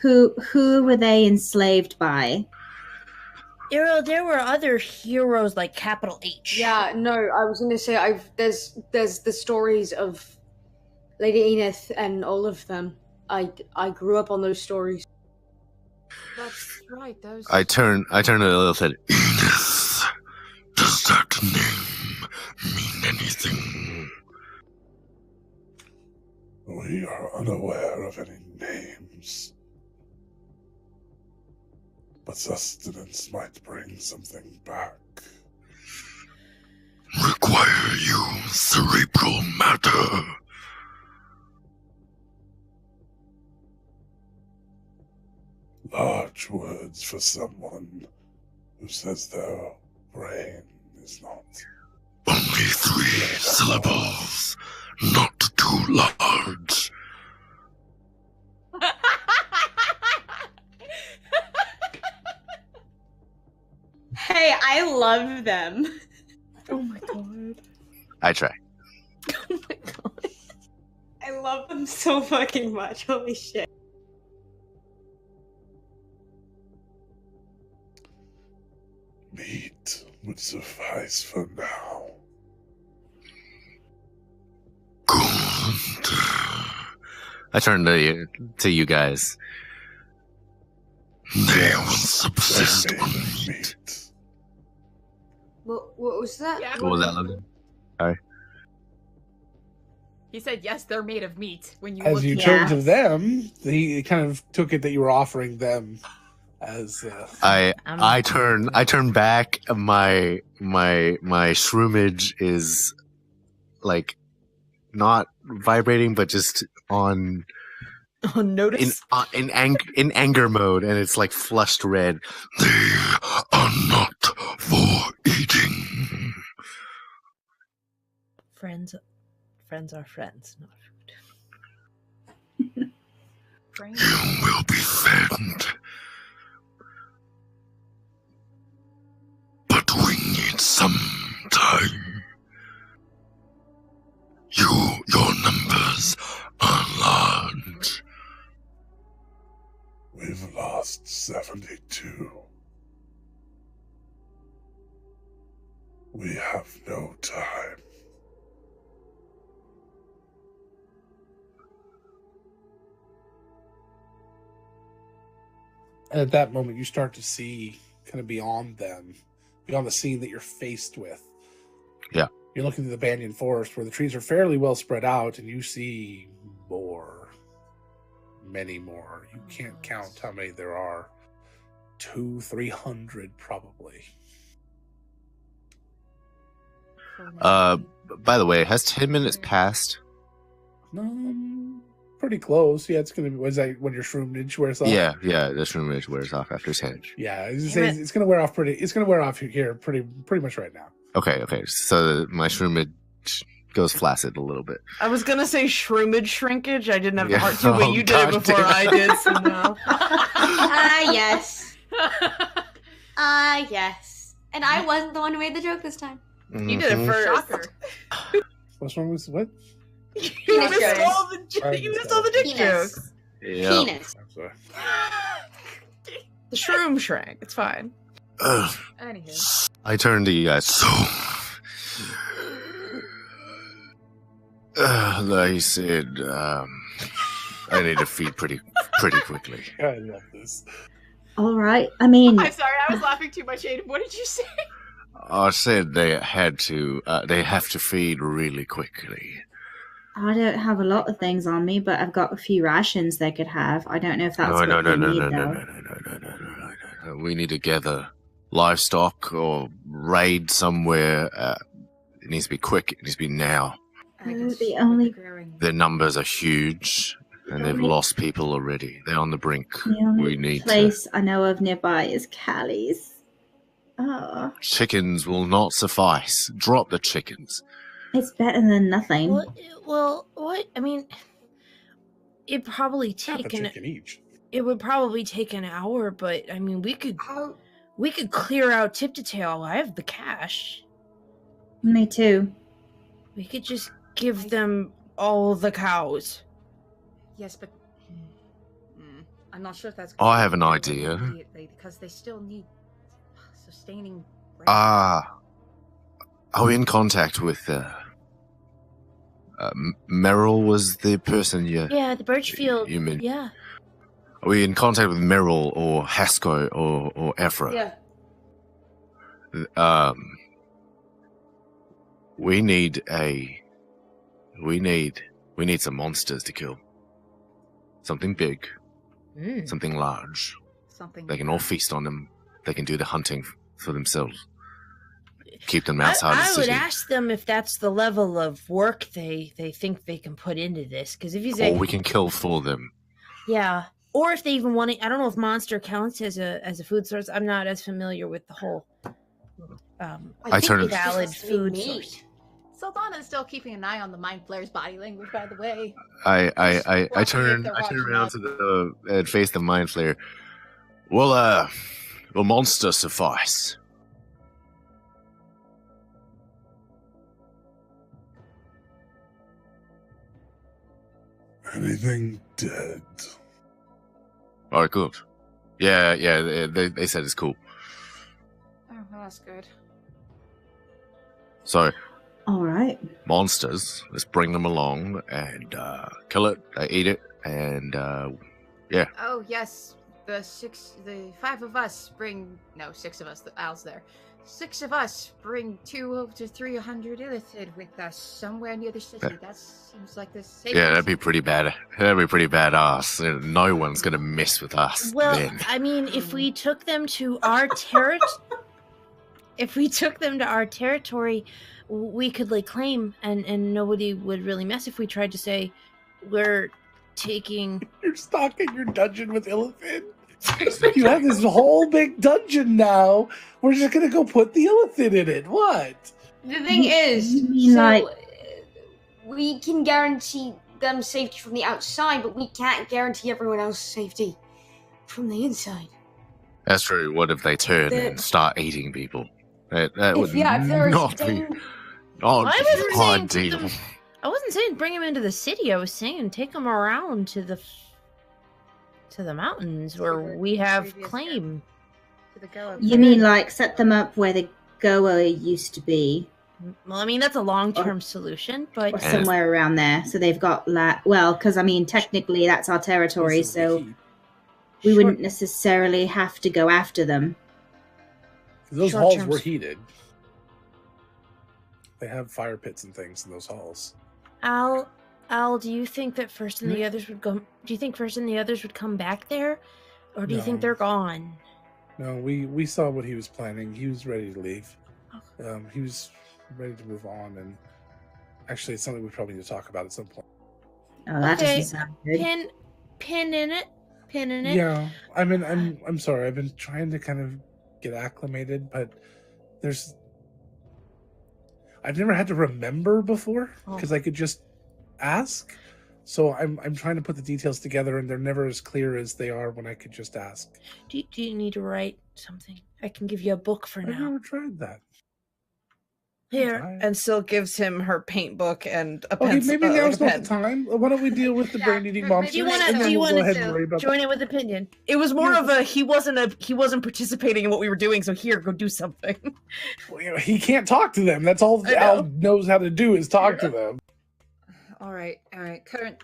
Who were they enslaved by? Errol, there were other heroes like capital H. Yeah, no, I was gonna say there's the stories of Lady Enith and all of them. I grew up on those stories. That's right. Those. I turn to the illithid. Edith, does that name mean anything? We are unaware of any names. But sustenance might bring something back. Require you cerebral matter? Large words for someone who says their brain is not. Only 3 syllables, not too large. Hey, I love them. Oh my god. I try. Oh my god. I love them so fucking much. Holy shit. Meat would suffice for now. Good. I turn to you guys. They will subsist on meat. What was that? Yeah. What was that, Logan? Sorry. He said, yes, they're made of meat. When you As look you at turn to us. them, he kind of took it that you were offering them as. I turn back. My shroomage is like not vibrating, but just on Notice. in anger mode, and it's like flushed red. They are not for eating. Friends are friends, not food. You will be fed. But we need some time. Your numbers are large. We've lost 72. We have no time. And at that moment, you start to see kind of beyond them, beyond the scene that you're faced with. Yeah. You're looking through the banyan forest where the trees are fairly well spread out, and you see more. Many more. You can't count how many there are. 200-300 probably. By the way, has 10 minutes passed? Pretty close. Yeah, it's gonna be. Was that when your shroomage wears off? Yeah, the shroomage wears off after 10. Yeah, it's gonna wear off pretty. It's gonna wear off here pretty much right now. Okay. So my shroomage goes flaccid a little bit. I was gonna say shroomage shrinkage. I didn't have the Yeah. heart to, but Oh, you did it God before damn. I did, so no. Yes. Yes. And I wasn't the one who made the joke this time. You did it first. Shocker. What's wrong with what? You missed jokes. all the dick Penis. jokes. Yeah. Penis. I'm sorry. The shroom shrank. It's fine. Anywho. I turn to you guys. So, like I said, I need to feed pretty quickly. I love this. All right. I mean, I'm sorry, I was laughing too much, Aiden. What did you say? I said they have to feed really quickly. I don't have a lot of things on me, but I've got a few rations they could have. I don't know if that's what they need, though. No. We need to gather livestock or raid somewhere. It needs to be quick. It needs to be now. Their numbers are huge, and they've lost people already. They're on the brink. The only We need place I know of nearby is Callie's. Oh, chickens will not suffice. Drop the chickens. it's better than nothing. Well, what? I mean, it'd probably Half a take chicken each. It would probably take an hour, but I mean, we could clear out tip to tail. I have the cash. Me too. We could just give them all the cows. Yes, but I'm not sure if that's. I have an idea. Because they still need sustaining. Are we in contact with Merrill? Was the person you? Yeah, the Birchfield. You mean? Yeah. Are we in contact with Merrill or Haskell or Ephra? Yeah. We need some monsters to kill. Something big, something large. Something they can all feast on them. They can do the hunting for themselves. Keep them outside the I city. would ask them if that's the level of work they think they can put into this. Because if you say, or we can kill for them. yeah, or if they even want to, I don't know if monster counts as a food source. I'm not as familiar with the whole valid food source. Saldana's still keeping an eye on the Mind Flayer's body language, by the way. I turn around to and face the Mind Flayer. Will monster suffice? Anything dead? All right, good. Yeah. They said it's cool. Oh, well, that's good. So, All right. monsters, let's bring them along and kill it, eat it, and yeah. Oh yes, the 5 of us bring 6 of us. The Al's there. 6 of us bring 200 to 300 illithid with us somewhere near the city. That seems like the safest. Yeah, that'd be pretty bad. That'd be pretty badass. No one's gonna mess with us. Well, then. I mean, if we took them to our territory, we could lay claim, and nobody would really mess if we tried to say we're taking. You're stocking your dungeon with illithid. You have this whole big dungeon now. We're just gonna go put the illithid in it. What? The thing is, you mean like- we can guarantee them safety from the outside, but we can't guarantee everyone else safety from the inside. That's true. What if they turn and start eating people? That would If there is not be danger- ideal. I wasn't saying bring him into the city. I was saying take him around to the mountains where we have claim. To the Goa. You mean like set them up where the Goa used to be? Well, I mean that's a long-term solution, but Or somewhere around there. So they've got because I mean technically that's our territory, so we wouldn't necessarily have to go after them. Those halls were heated. They have fire pits and things in those halls. Al, do you think that First and the others would go? Do you think First and the others would come back there, or do you think they're gone? No, we saw what he was planning. He was ready to leave. He was ready to move on, and actually, it's something we probably need to talk about at some point. Oh, that doesn't sound good. Pin in it. Yeah, I mean, I'm sorry. I've been trying to kind of get acclimated, but I've never had to remember before because I could just ask. So I'm trying to put the details together, and they're never as clear as they are when I could just ask. Do you need to write something? I can give you a book for I've now. never tried that. Here. And Syl gives him her paint book and a Okay, pencil. maybe now's like a not pen. the time. Why don't we deal with the brain-eating monsters? Do you want and then we'll go ahead and worry to about join it with opinion? It was more of a he wasn't participating in what we were doing, so here, go do something. Well, he can't talk to them. That's all Al knows how to do is talk to them. All right. Current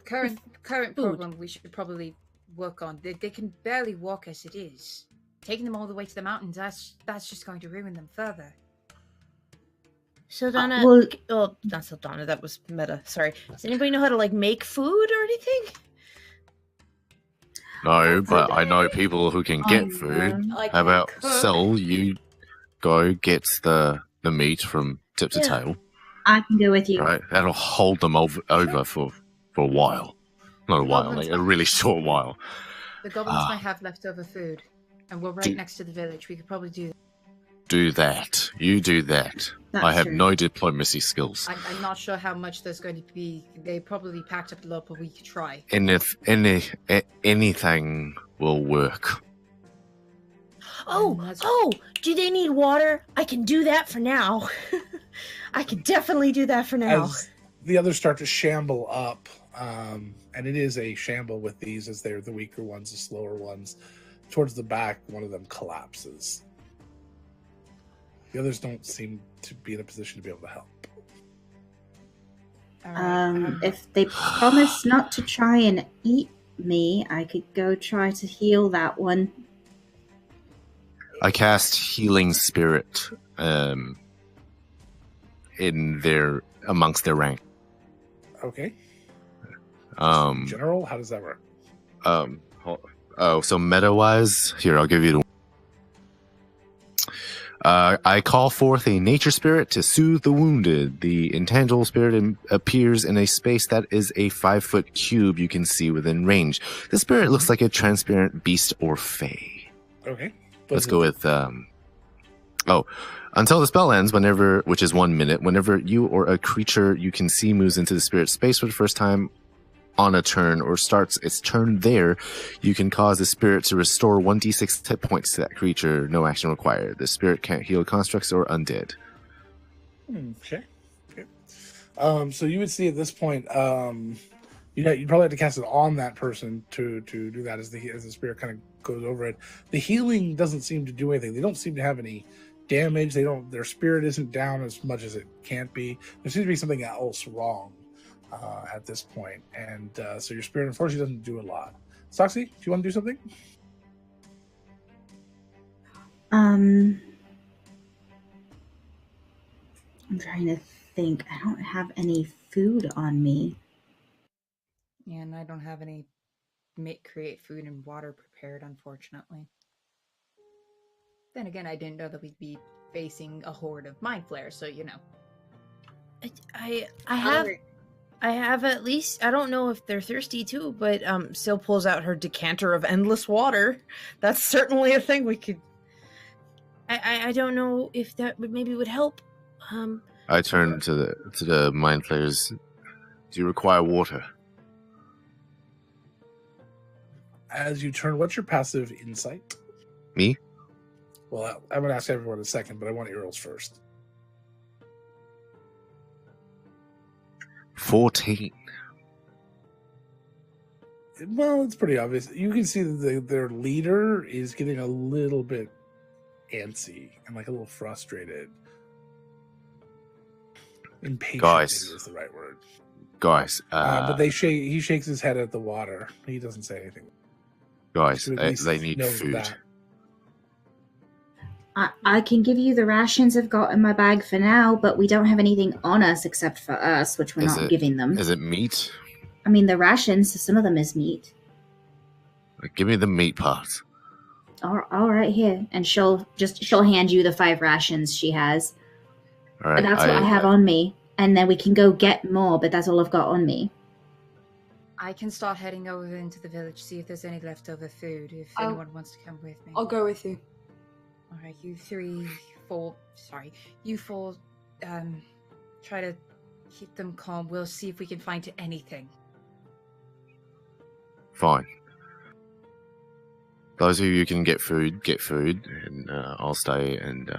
problem we should probably work on. They can barely walk as it is. Taking them all the way to the mountains, that's just going to ruin them further. Sildana, not Sildana, that was meta. Sorry. Does anybody know how to make food or anything? No, but I know people who can get food. How about Syl, you go get the meat from tip to tail. I can go with you. Right, that'll hold them over for a while. Not a while, like a really short while. The goblins might have leftover food, and we're right next to the village. We could probably do that. Do that. You do that. That's I have true. no diplomacy skills. I'm not sure how much there's going to be. They probably packed up a lot, but we could try. And if anything will work. Oh, do they need water? I can do that for now. I can definitely do that for now. As the others start to shamble up, and it is a shamble with these as they're the weaker ones, the slower ones. Towards the back, one of them collapses. The others don't seem to be in a position to be able to help. If they promise not to try and eat me, I could go try to heal that one. I cast Healing Spirit amongst their rank. Okay. Um, General, how does that work? So meta-wise, here, I'll give you the I call forth a nature spirit to soothe the wounded. The intangible spirit appears in a space that is a 5-foot cube you can see within range. The spirit looks like a transparent beast or fae. Okay. Let's go with until the spell ends, which is 1 minute, whenever you or a creature you can see moves into the spirit space for the first time on a turn or starts its turn there, you can cause the spirit to restore 1d6 hit points to that creature. No action required. The spirit can't heal constructs or undead. Okay. So you would see at this point, you'd probably have to cast it on that person to do that as the spirit kind of goes over it. The healing doesn't seem to do anything. They don't seem to have any damaged. Their spirit isn't down as much as it can't be. There seems to be something else wrong at this point, and so your spirit unfortunately doesn't do a lot. Soxy, do you want to do something? I'm trying to think. I don't have any food on me. Yeah, and I don't have any create food and water prepared, unfortunately. Then again, I didn't know that we'd be facing a horde of mind flayers, so you know. I have at least, I don't know if they're thirsty too, but Sil pulls out her decanter of endless water. That's certainly a thing we could. I don't know if that would help. I turn to the mind flayers. Do you require water? As you turn, what's your passive insight? Me? Well, I'm going to ask everyone in a second, but I want your rolls first. 14. Well, it's pretty obvious. You can see that their leader is getting a little bit antsy and like a little frustrated. Impatient is the right word. Guys, but he shakes his head at the water. He doesn't say anything. Guys, they need food. That. I can give you the rations I've got in my bag for now, but we don't have anything on us except for us, which we're not giving them. Is it meat? I mean, the rations, some of them is meat. Give me the meat part. All right, here. And she'll hand you the 5 rations she has. All right. And that's what I have on me. And then we can go get more, but that's all I've got on me. I can start heading over into the village, see if there's any leftover food, if anyone wants to come with me. I'll go with you. Alright, you four, try to keep them calm. We'll see if we can find anything. Fine. Those of you who can get food, and I'll stay and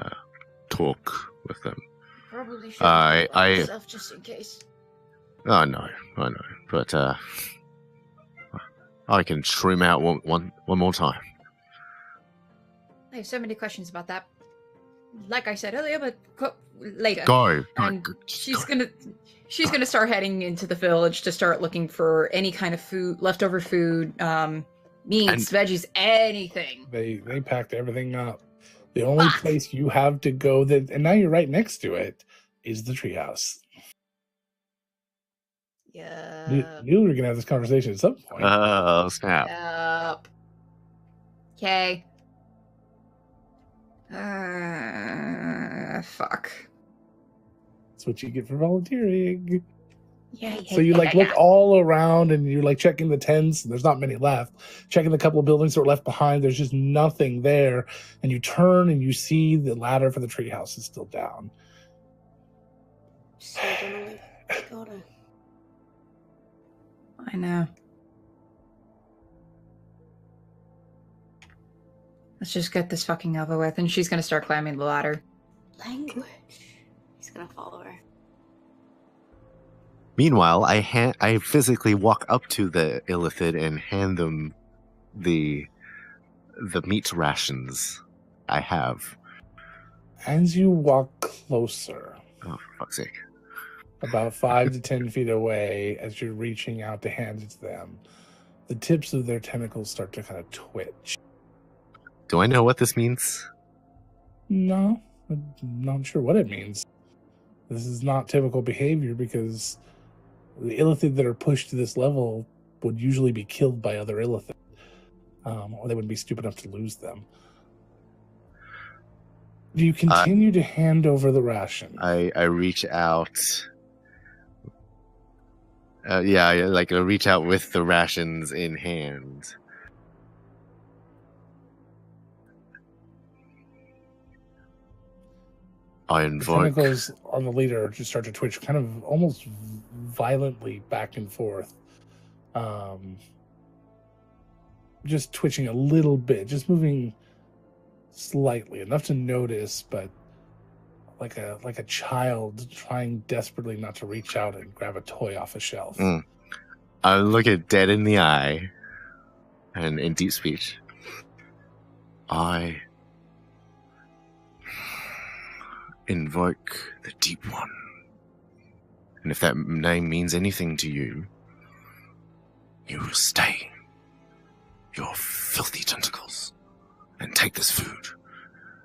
talk with them. Probably should myself just in case. I know, but I can trim out one more time. I have so many questions about that. Like I said earlier, but later. Go. She's gonna start heading into the village to start looking for any kind of food, leftover food, meats, veggies, anything. They packed everything up. The only place you have to go and now you're right next to it, is the treehouse. Yeah. Knew we were gonna have this conversation at some point. Oh snap! Yep. Okay. Fuck. That's what you get for volunteering. Yeah. So you look all around and you're checking the tents. And there's not many left. Checking the couple of buildings that were left behind. There's just nothing there. And you turn and you see the ladder for the treehouse is still down. So gotta. I know. Let's just get this fucking over with. And she's gonna start climbing the ladder. Language. He's gonna follow her. Meanwhile, I physically walk up to the illithid and hand them the meat rations I have. As you walk closer, oh for fuck's sake, about 5 to 10 feet away, as you're reaching out to hand it to them, the tips of their tentacles start to kind of twitch. Do I know what this means? No, I'm not sure what it means. This is not typical behavior because the illithid that are pushed to this level would usually be killed by other illithid, or they wouldn't be stupid enough to lose them. Do you continue to hand over the ration? I reach out. I reach out with the rations in hand. I invoke. The tentacles on the leader just start to twitch, kind of almost violently back and forth. Just twitching a little bit, just moving slightly, enough to notice, but like a child trying desperately not to reach out and grab a toy off a shelf. I look it dead in the eye, and in deep speech, I invoke the Deep One. And if that name means anything to you, you will stay your filthy tentacles and take this food,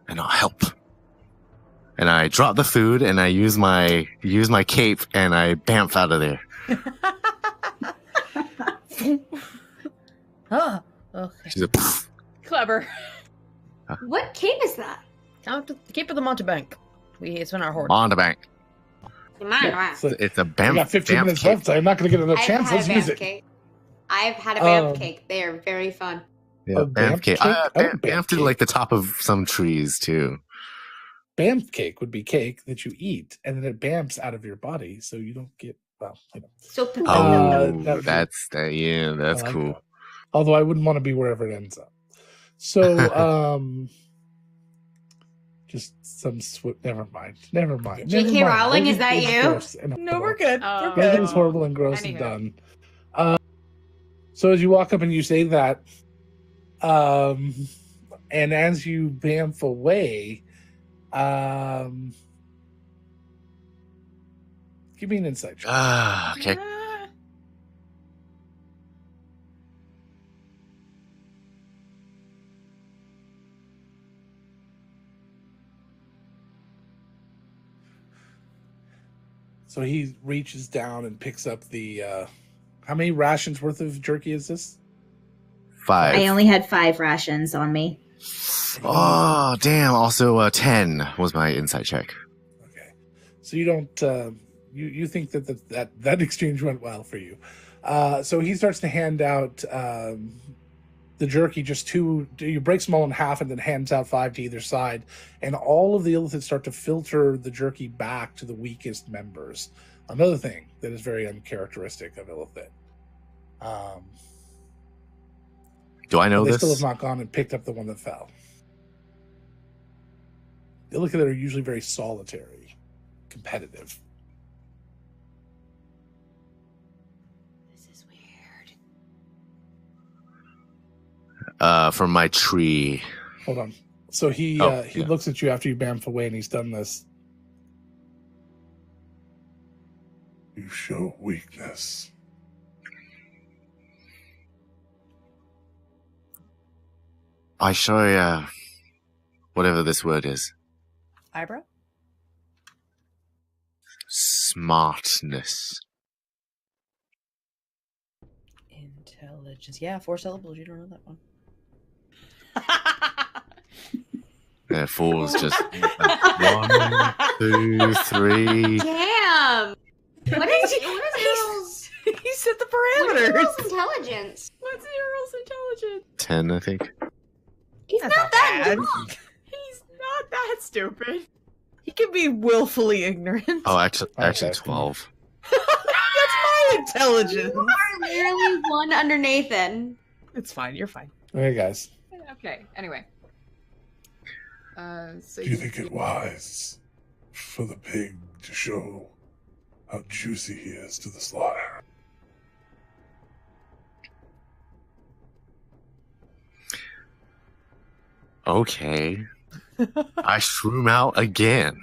and I'll help. And I drop the food, and I use my cape, and I bamf out of there. Oh, okay. She's a poof. Clever. What cape is that? Cape of the Montebank. It's in our hoard. On the bank. So It's a we bamf. got 15 bamf minutes cape. left, so I'm not going to get another I've chance. had Let's a use Banff it. cake. I've had a Banff Um, cake. They are very fun. Yeah, A bamf bamf cake. cake? Oh, Bamf bamf to cake. like the top of some trees too. Banff cake would be cake that you eat, and then it bamfs out of your body, so you don't get, well, you know. So poop. Oh, that would be- that's I like cool. that. Although I wouldn't want to be wherever it ends up. So, just some never mind. J.K. Rowling, is that you? No, we're good. Oh. We're Logan good. is horrible and gross Anywho. and done. So as you walk up and you say that, and as you bamf away, give me an insight check. Okay. So he reaches down and picks up the. How many rations worth of jerky is this? 5. I only had 5 rations on me. Oh, damn. Also, 10 was my insight check. Okay, so you don't. You think that exchange went well for you. So he starts to hand out the jerky, just 2. You breaks them all in half and then hands out 5 to either side, and all of the illithids start to filter the jerky back to the weakest members. Another thing that is very uncharacteristic of illithid. Do I know They this? still have not gone and picked up the one that fell. The illithid are usually very solitary, competitive. This is weird. From my tree. Hold on. So he Yeah. looks at you after you bamf away, and he's done this. You show weakness. I show you whatever this word is. Eyebrow? Smartness. Intelligence. Yeah, 4 syllables. You don't know that one. Yeah, 4's just 1, 2, 3. Damn. What is Earl's? He set the What is parameters. Earl's intelligence? What's Earl's intelligence? 10, I think. He's That's not that bad. dumb. He's not that stupid. He can be willfully ignorant. Oh, actually Okay. 12. That's my intelligence. You are literally one under Nathan. It's fine. You're fine. Okay, guys. Okay. Anyway. So Do you think it wise for the pig to show how juicy he is to the slaughter? Okay. I shroom out again.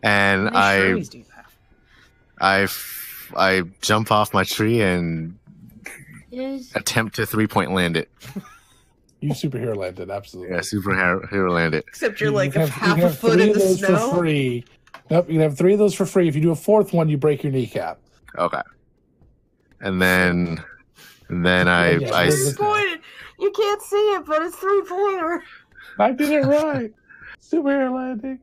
And How many shroomies do you have? I jump off my tree and Is attempt to 3-point land it. You superhero landed, absolutely. Yeah, superhero land it. Except you're You like can have- half you a can have foot 3 in of the those snow. for free. Nope, you can have 3 of those for free. If you do a 4th one, you break your kneecap. Okay. And then I Yeah, I there's s- a- Pointed. You can't see it, but it's 3-pointer. I did it right. Superhero landing.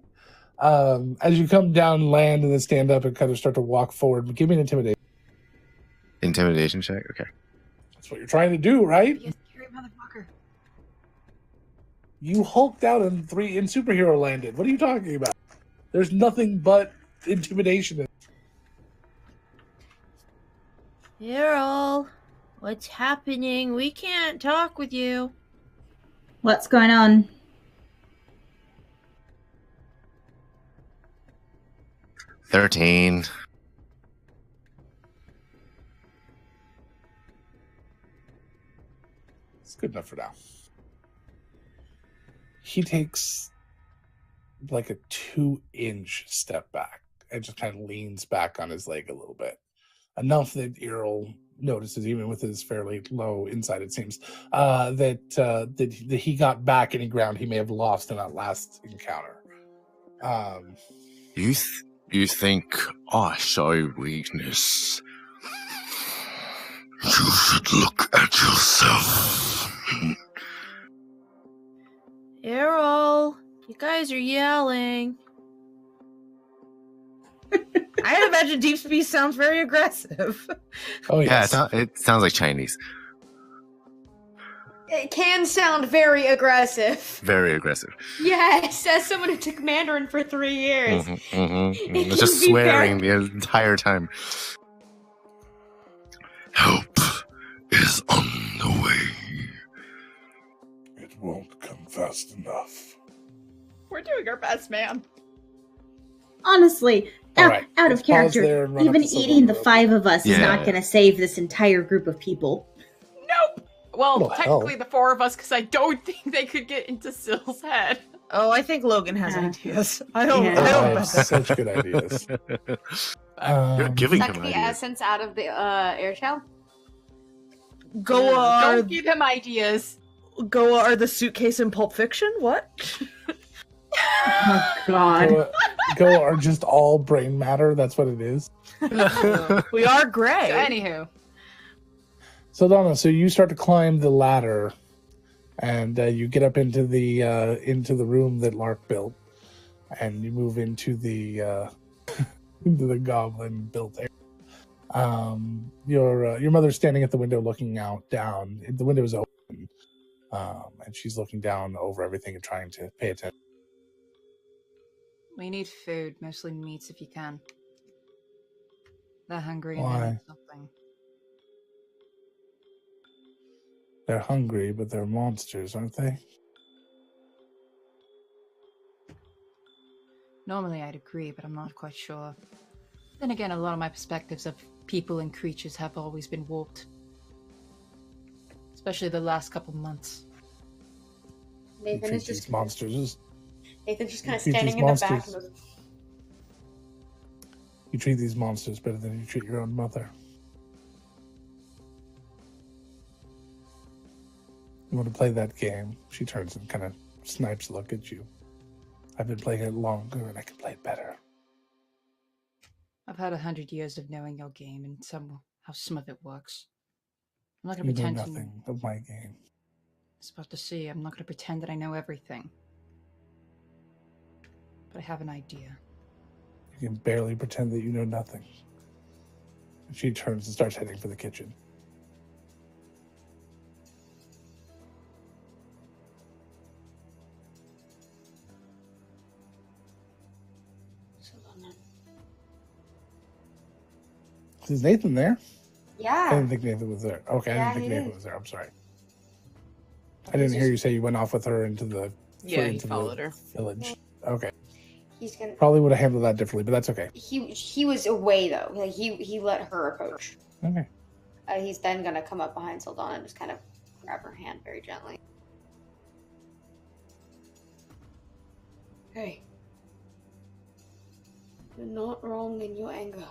As you come down, land, and then stand up and kind of start to walk forward, give me an intimidation. intimidation check. Okay. That's what you're trying to do, right? You scary motherfucker. You hulked out in superhero landed. What are you talking about? There's nothing but intimidation. Errol, what's happening? We can't talk with you. What's going on? $13. It's good enough for now. He takes like a 2-inch step back and just kind of leans back on his leg a little bit. Enough that Earl notices, even with his fairly low inside, it seems, that he got back any ground he may have lost in that last encounter. You think I show weakness? You should look at yourself. Errol, you guys are yelling. I imagine Deep Speech sounds very aggressive. Oh, yes. Yeah, it sounds like Chinese. It can sound very aggressive. Very aggressive. Yes, as someone who took Mandarin for 3 years. It's just swearing the entire time. Help is on the way. It won't come fast enough. We're doing our best, man. Honestly, Alright, out of let's pause there character, and run up even to Silver eating the Road. 5 of us is Yeah. not going to save this entire group of people. Nope. Well, What the technically hell? the 4 of us, because I don't think they could get into Sill's head. Oh, I think Logan has Yeah. ideas. I don't Yeah. know I about have that. such good ideas. You're giving Suck him the ideas. essence out of the air shell. Goa are, Don't give him ideas. Goa are the suitcase in Pulp Fiction? What? Oh, God. Go are just all brain matter. That's what it is. We are gray. So, anywho. So Donna, so you start to climb the ladder, and you get up into the room that Lark built, and you move into the into the goblin built area. Your mother's standing at the window looking down. The window is open, and she's looking down over everything and trying to pay attention. We need food, mostly meats if you can. They're hungry and Why? they need something. They're hungry, but they're monsters, aren't they? Normally I'd agree, but I'm not quite sure. Then again, a lot of my perspectives of people and creatures have always been warped. Especially the last couple months. You Nathan treat is just these monsters. Nathan's just kind of treat these standing in the back. monsters. And goes, You treat these monsters better than you treat your own mother. You want to play that game? She turns and kind of snipes a look at you. I've been playing it longer and I can play it better. I've had 100 years of knowing your game and how some of it works. I'm not going You to know pretend to. nothing of my game. I was about to see, I'm not going to pretend that I know everything. But I have an idea. You can barely pretend that you know nothing. And she turns and starts heading for the kitchen. Is Nathan there? I yeah. didn't think Nathan was there. Okay, I Yeah, didn't think he Nathan is. was there. I'm sorry. I didn't hear you say you went off with her into the Yeah, he into followed the her. village. Okay, He's gonna. probably would have handled that differently, but that's okay. He was away though. Like he let her approach. Okay. He's then gonna come up behind Sildana and just kind of grab her hand very gently. Hey, you're not wrong in your anger.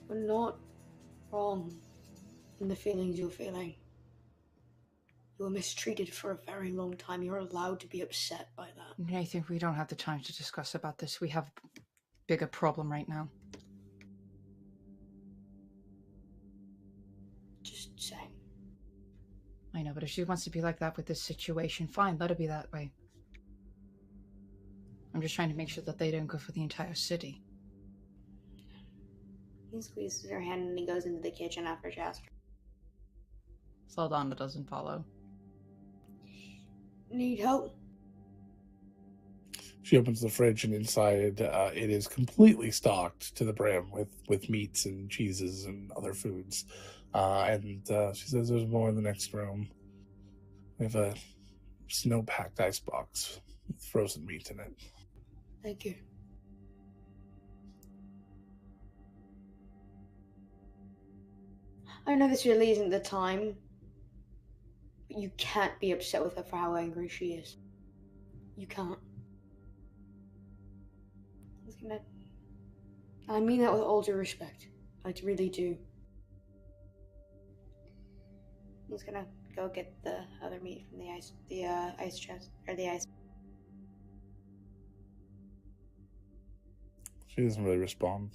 You're not wrong in the feelings you're feeling. You were mistreated for a very long time. You're allowed to be upset by that. Nathan, we don't have the time to discuss about this. We have a bigger problem right now. Just saying. I know, but if she wants to be like that with this situation, fine, let her be that way. I'm just trying to make sure that they don't go for the entire city. He squeezes her hand and he goes into the kitchen after she asked her. Saldana doesn't follow. Need help? She opens the fridge and inside it is completely stocked to the brim with meats and cheeses and other foods. And she says there's more in the next room. We have a snow-packed icebox with frozen meat in it. Thank you. I know this really isn't the time, but you can't be upset with her for how angry she is. You can't. I mean that with all due respect. I really do. He's gonna go get the other meat from the ice chest, or the ice. She doesn't really respond.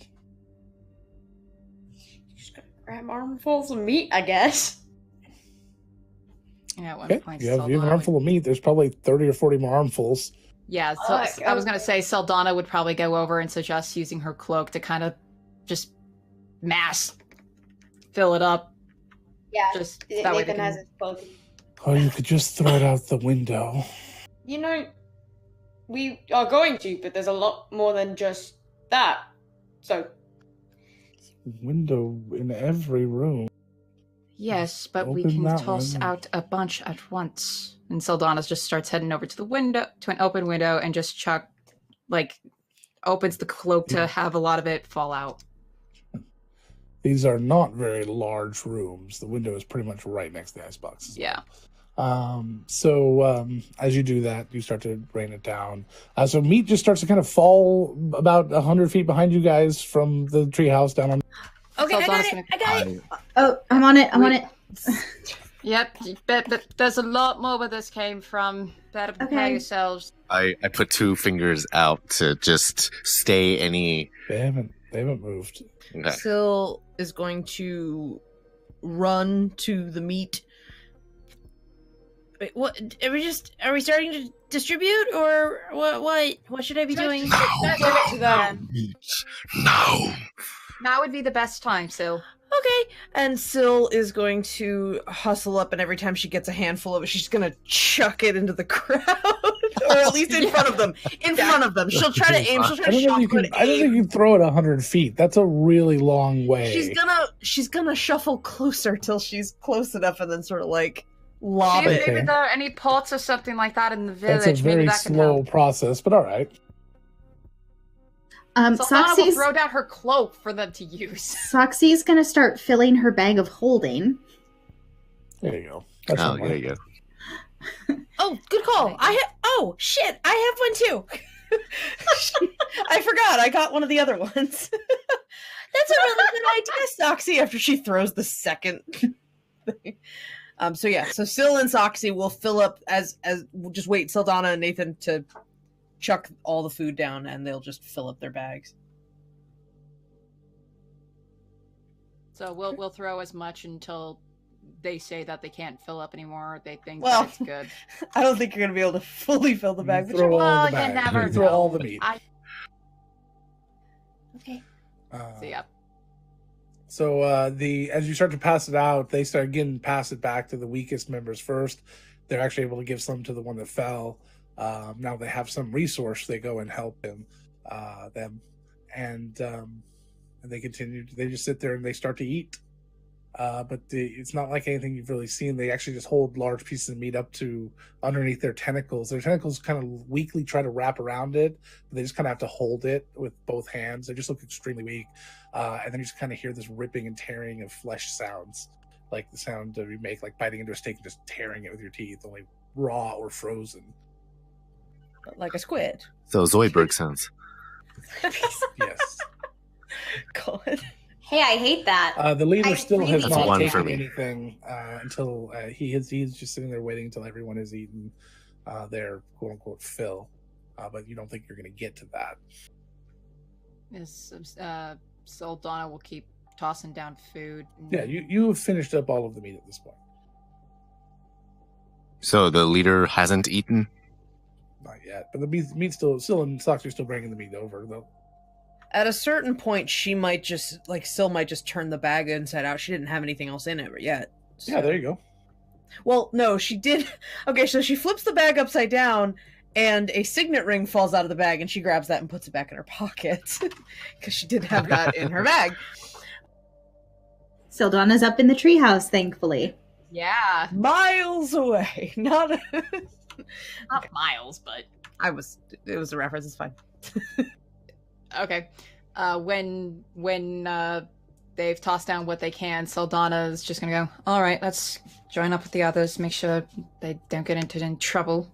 Just gonna grab armfuls of meat, I guess. Yeah, at one Okay, point, you have an Saldana armful of meat. There's probably 30 or 40 more armfuls. Yeah, so I was gonna say Saldana would probably go over and suggest using her cloak to kind of just fill it up. Yeah, just that way they Nathan has can... his cloak. Oh, you could just throw it out the window. You know, we are going to, but there's a lot more than just that. So, Window in every room. Yes, but we Open can that toss one. out a bunch at once. And Saldana just starts heading over to the window, to an open window, and just opens the cloak to have a lot of it fall out. These are not very large rooms. The window is pretty much right next to the icebox. Yeah. So as you do that, you start to rain it down. So meat just starts to kind of fall about 100 feet behind you guys from the treehouse down on. Okay, I got it. Oh, I'm on it. I'm on it. Yep, but there's a lot more where this came from. Better prepare yourselves. I put 2 fingers out to just stay any. They haven't moved. Okay. Syl is going to run to the meat. Wait, what? Are we starting to distribute, or what should I be doing? No. Now would be the best time, Syl. Okay. And Syl is going to hustle up, and every time she gets a handful of it, she's going to chuck it into the crowd. Or at least in front of them. In front of them. She'll try to aim. She'll try to shot put aim. I don't think you can throw it 100 feet. That's a really long way. She's gonna shuffle closer till she's close enough, and then sort of like lob See it. if maybe there are any pots or something like that in the village. That's a very maybe that can slow help. process, but all right. Saldana will Soxy's throw down her cloak for them to use. Soxy's gonna start filling her bag of holding. There you go. That's Oh, one there way. you go. Oh, good call. Oh shit! I have one too. I forgot. I got one of the other ones. That's a really good idea, Soxy. After she throws the second thing. So Syl and Soxy will fill up as we'll just wait Saldana and Nathan to chuck all the food down, and they'll just fill up their bags. So we'll throw as much until they say that they can't fill up anymore. Or they think Well, that it's good. I don't think you're gonna be able to fully fill the bag. Throw all well, the you bag. never Throw know. all the meat. Okay. Uh, So yeah. So as you start to pass it out, they start again pass it back to the weakest members first. They're actually able to give some to the one that fell. Now they have some resource. They go and help them, and they continue. They just sit there and they start to eat. But it's not like anything you've really seen. They actually just hold large pieces of meat up to underneath their tentacles. Their tentacles kind of weakly try to wrap around it, but they just kind of have to hold it with both hands. They just look extremely weak. And then you just kind of hear this ripping and tearing of flesh sounds, like the sound that you make, like biting into a steak and just tearing it with your teeth, only raw or frozen. Like a squid. So Zoidberg sounds. Yes. God. Hey, I hate that. The leader I still has really not One for taken me. anything until he's just sitting there waiting until everyone has eaten their quote unquote fill. But you don't think you're going to get to that. Yes, Saldana will keep tossing down food. Yeah, you have finished up all of the meat at this point. So the leader hasn't eaten? Not yet, but the meat still and Sox are still bringing the meat over though. At a certain point, she might just Syl might just turn the bag inside out. She didn't have anything else in it yet. So. Yeah, there you go. Well, no, she did. Okay, so she flips the bag upside down, and a signet ring falls out of the bag, and she grabs that and puts it back in her pocket because she did have that in her bag. Saldana's up in the treehouse, thankfully. Yeah, Miles away, not miles, but It was a reference. It's fine. okay. When they've tossed down what they can, Saldana is just gonna go, all right, let's join up with the others, make sure they don't get into any trouble.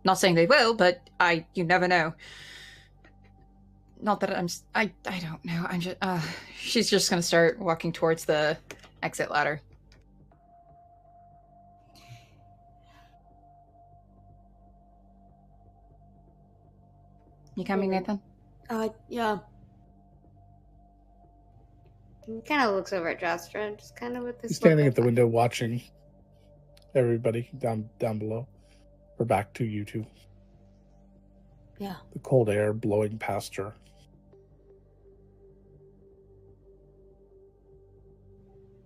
Not saying they will, but you never know. Not that I don't know. I'm just, she's just gonna start walking towards the exit ladder. You coming, Nathan? Yeah. He kind of looks over at Jastra, just kind of with this. He's standing at the window watching everybody down below. Or back to you two. Yeah. The cold air blowing past her.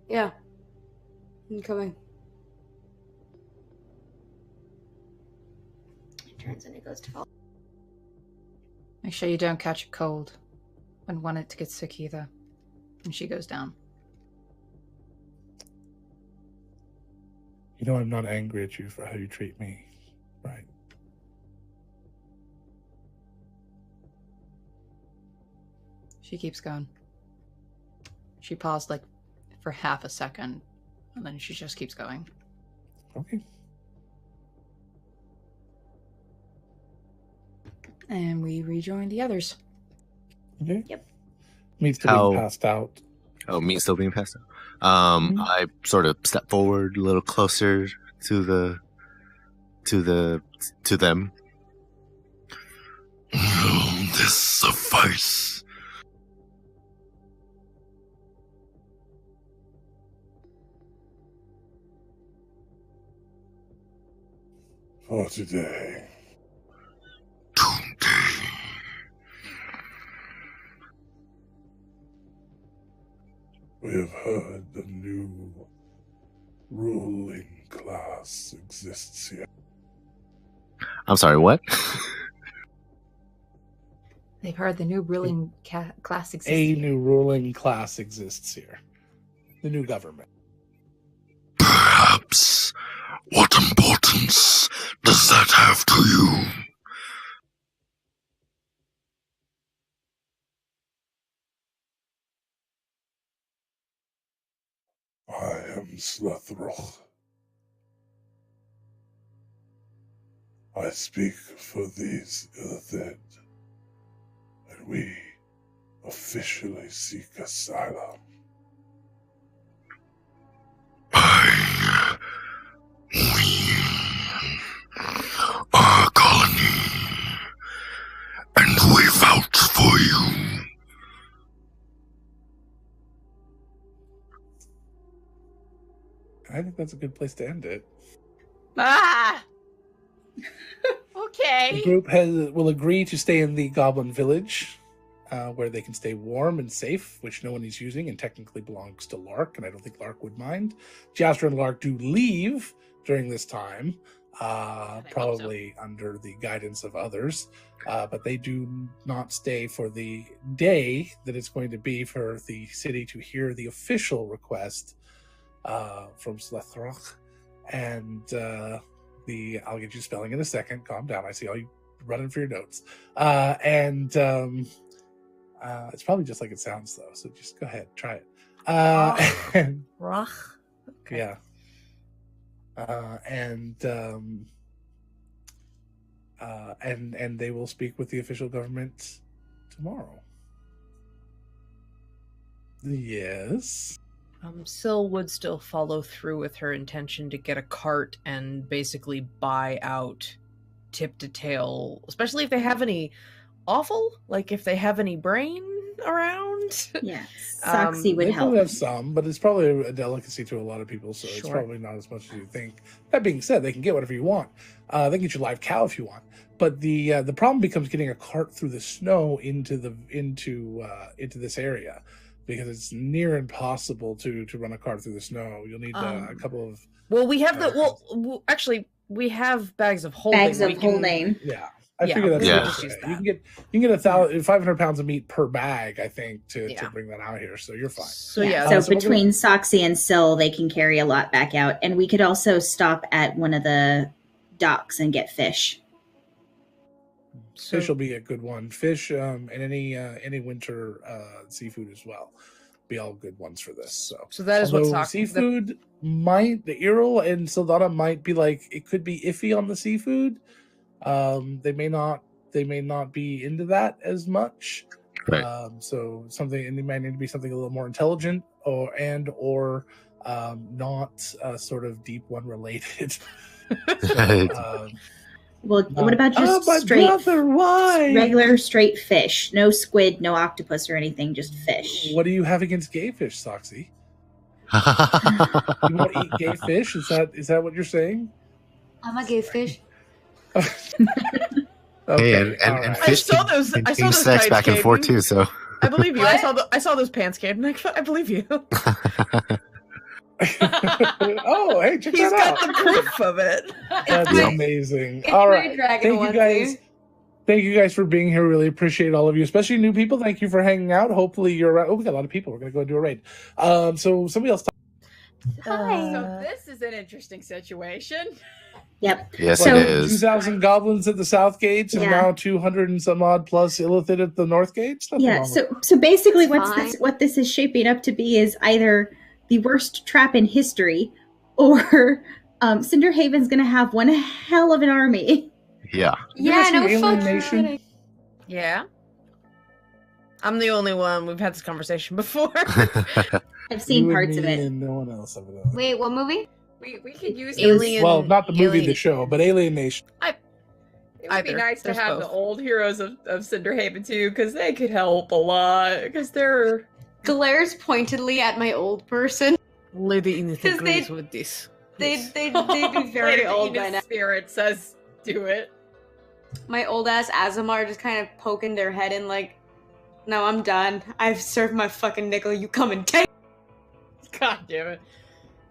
Yeah. I'm coming. He turns and he goes to follow. Make sure you don't catch a cold. Wouldn't want it to get sick either. And she goes down. You know I'm not angry at you for how you treat me, right? She keeps going. She paused like for half a second, and then she just keeps going. Okay. And we rejoin the others. Okay. Yep. Meat's still being passed out. Oh, meat's still being passed out. I sort of step forward a little closer to them. This suffice. For today. We have heard the new ruling class exists here. I'm sorry, what? They've heard the new ruling class exists. A new ruling class exists here. The new government. Perhaps. What importance does that have to you? I am Slethroch. I speak for these ill-fed, and we officially seek asylum. We are a colony, and we vouch for you. I think that's a good place to end it. Ah! The Okay. group will agree to stay in the Goblin Village, where they can stay warm and safe, which no one is using and technically belongs to Lark, and I don't think Lark would mind. Jasper and Lark do leave during this time, probably under the guidance of others, but they do not stay for the day that it's going to be for the city to hear the official request from Slethroch. And I'll get you spelling in a second. Calm down. I see all you running for your notes. It's probably just like it sounds, though. So just go ahead, try it. Roch. Okay. Yeah. And they will speak with the official government tomorrow. Yes. Syl would still follow through with her intention to get a cart and basically buy out tip to tail, especially if they have any offal, like if they have any brain around. Yeah, Soxy would they help. probably have some, but it's probably a delicacy to a lot of people, so it's probably not as much as you think. That being said, they can get whatever you want. They can get your live cow if you want. But the problem becomes getting a cart through the snow into this area, because it's near impossible to run a cart through the snow. You'll need a couple of. Well, we have actually we have bags of holding. Yeah. I figure that's just use okay. You can get 500 pounds of meat per bag, I think, to bring that out here. So you're fine. So between Soxy and Syl, they can carry a lot back out, and we could also stop at one of the docks and get fish. Fish will be a good one. Fish and any winter seafood as well. Be all good ones for this. So that is what seafood might, the Earl and Sildana might be like, it could be iffy on the seafood. they may not be into that as much. Right. So something, and it might need to be something a little more intelligent, or not sort of deep one related. Well, what about just my straight, brother, why? regular straight fish? No squid, no octopus or anything, just fish. What do you have against gay fish, Soxy? You want to eat gay fish? Is that what you're saying? I'm a gay fish. Hey, and all right. fish I saw those change sex tights, back and forth Caden. too. So I believe you. I saw those pants, Caden. I believe you. Oh, hey, check He's that got out. the proof of it. That's amazing. All right. Thank you guys. Thank you guys for being here. Really appreciate all of you, especially new people. Thank you for hanging out. Hopefully you're around. Oh, we got a lot of people. We're going to go do a raid. So somebody else. So this is an interesting situation. Yep. yes, So- it is. 2,000 goblins at the south gates and Yeah. now 200 and some odd plus illithid at the north gates. Nothing Yeah, wrong with so basically It's what this is shaping up to be is either the worst trap in history, or Cinderhaven's going to have one hell of an army. Yeah. You Yeah, guys no seen Alien fucking Nation? kidding. Yeah. I'm the only one. We've had this conversation before. I've seen You and parts of me it. and no one else evidently. Wait, what movie? We could use It was- Alien. Well, not the movie, Alien- the show, but Alien Nation. It would be Either. nice to There's have both. the old heroes of Cinderhaven too, because they could help a lot. Because they're Glares pointedly at my old person. Lady Enid 'Cause agrees they- with this. They'd be very Lady old by Enid's now. spirit says do it. My old ass Azamar just kind of poking their head in like, no, I'm done. I've served my fucking nickel. You come and take. God damn it.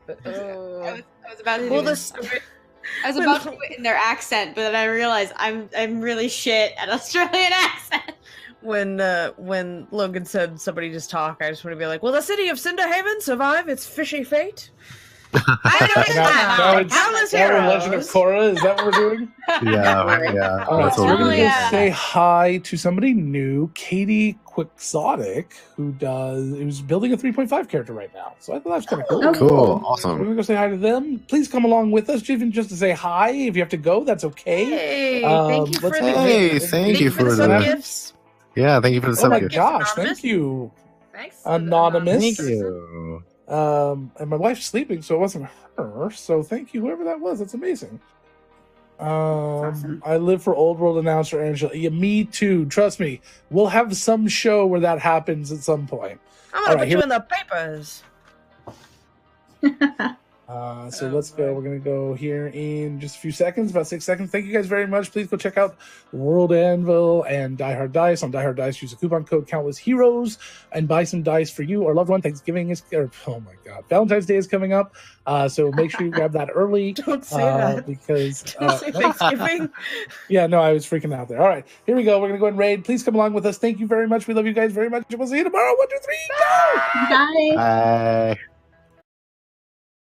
But, I was about to Well, do this. I was about to do it in their accent, but then I realized I'm really shit at Australian accent. When Logan said somebody just talk, I just want to be like, will the city of Cinderhaven survive its fishy fate? I don't know. Now it's Countless now we're Legend of heroes. Korra. Is that what we're doing? Yeah. All right, That's so what we're gonna we're go yeah. say hi to somebody new, Katie Quixotic, who's building a 3.5 character right now. So I thought that was kind of cool. Oh, Cool. cool. We're Awesome. gonna go say hi to them. Please come along with us, even just to say hi. If you have to go, that's okay. Hey, Um, thank you for let's- the Hey, gift. thank you for some the- gifts. Yeah. Thank you for the Oh my subject. gosh, Anonymous? thank you. Thanks. Anonymous. Thank you. And my wife's sleeping, so it wasn't her. So thank you, whoever that was. That's amazing. awesome. I live for Old World announcer Angela. Yeah, me too. Trust me, we'll have some show where that happens at some point. I'm All gonna right, put here- you in the papers. So let's go. We're gonna go here in just a few seconds, about 6 seconds. Thank you guys very much. Please go check out World Anvil and Die Hard Dice. On Die Hard Dice, use a coupon code Countless Heroes and buy some dice for you or loved one. Thanksgiving is, oh my god, Valentine's Day is coming up. So make sure you grab that early. Don't say that. Because Don't say Thanksgiving. yeah, no, I was freaking out there. All right, here we go. We're gonna go ahead and raid. Please come along with us. Thank you very much. We love you guys very much. We'll see you tomorrow. 1, 2, 3, go! Bye. Bye.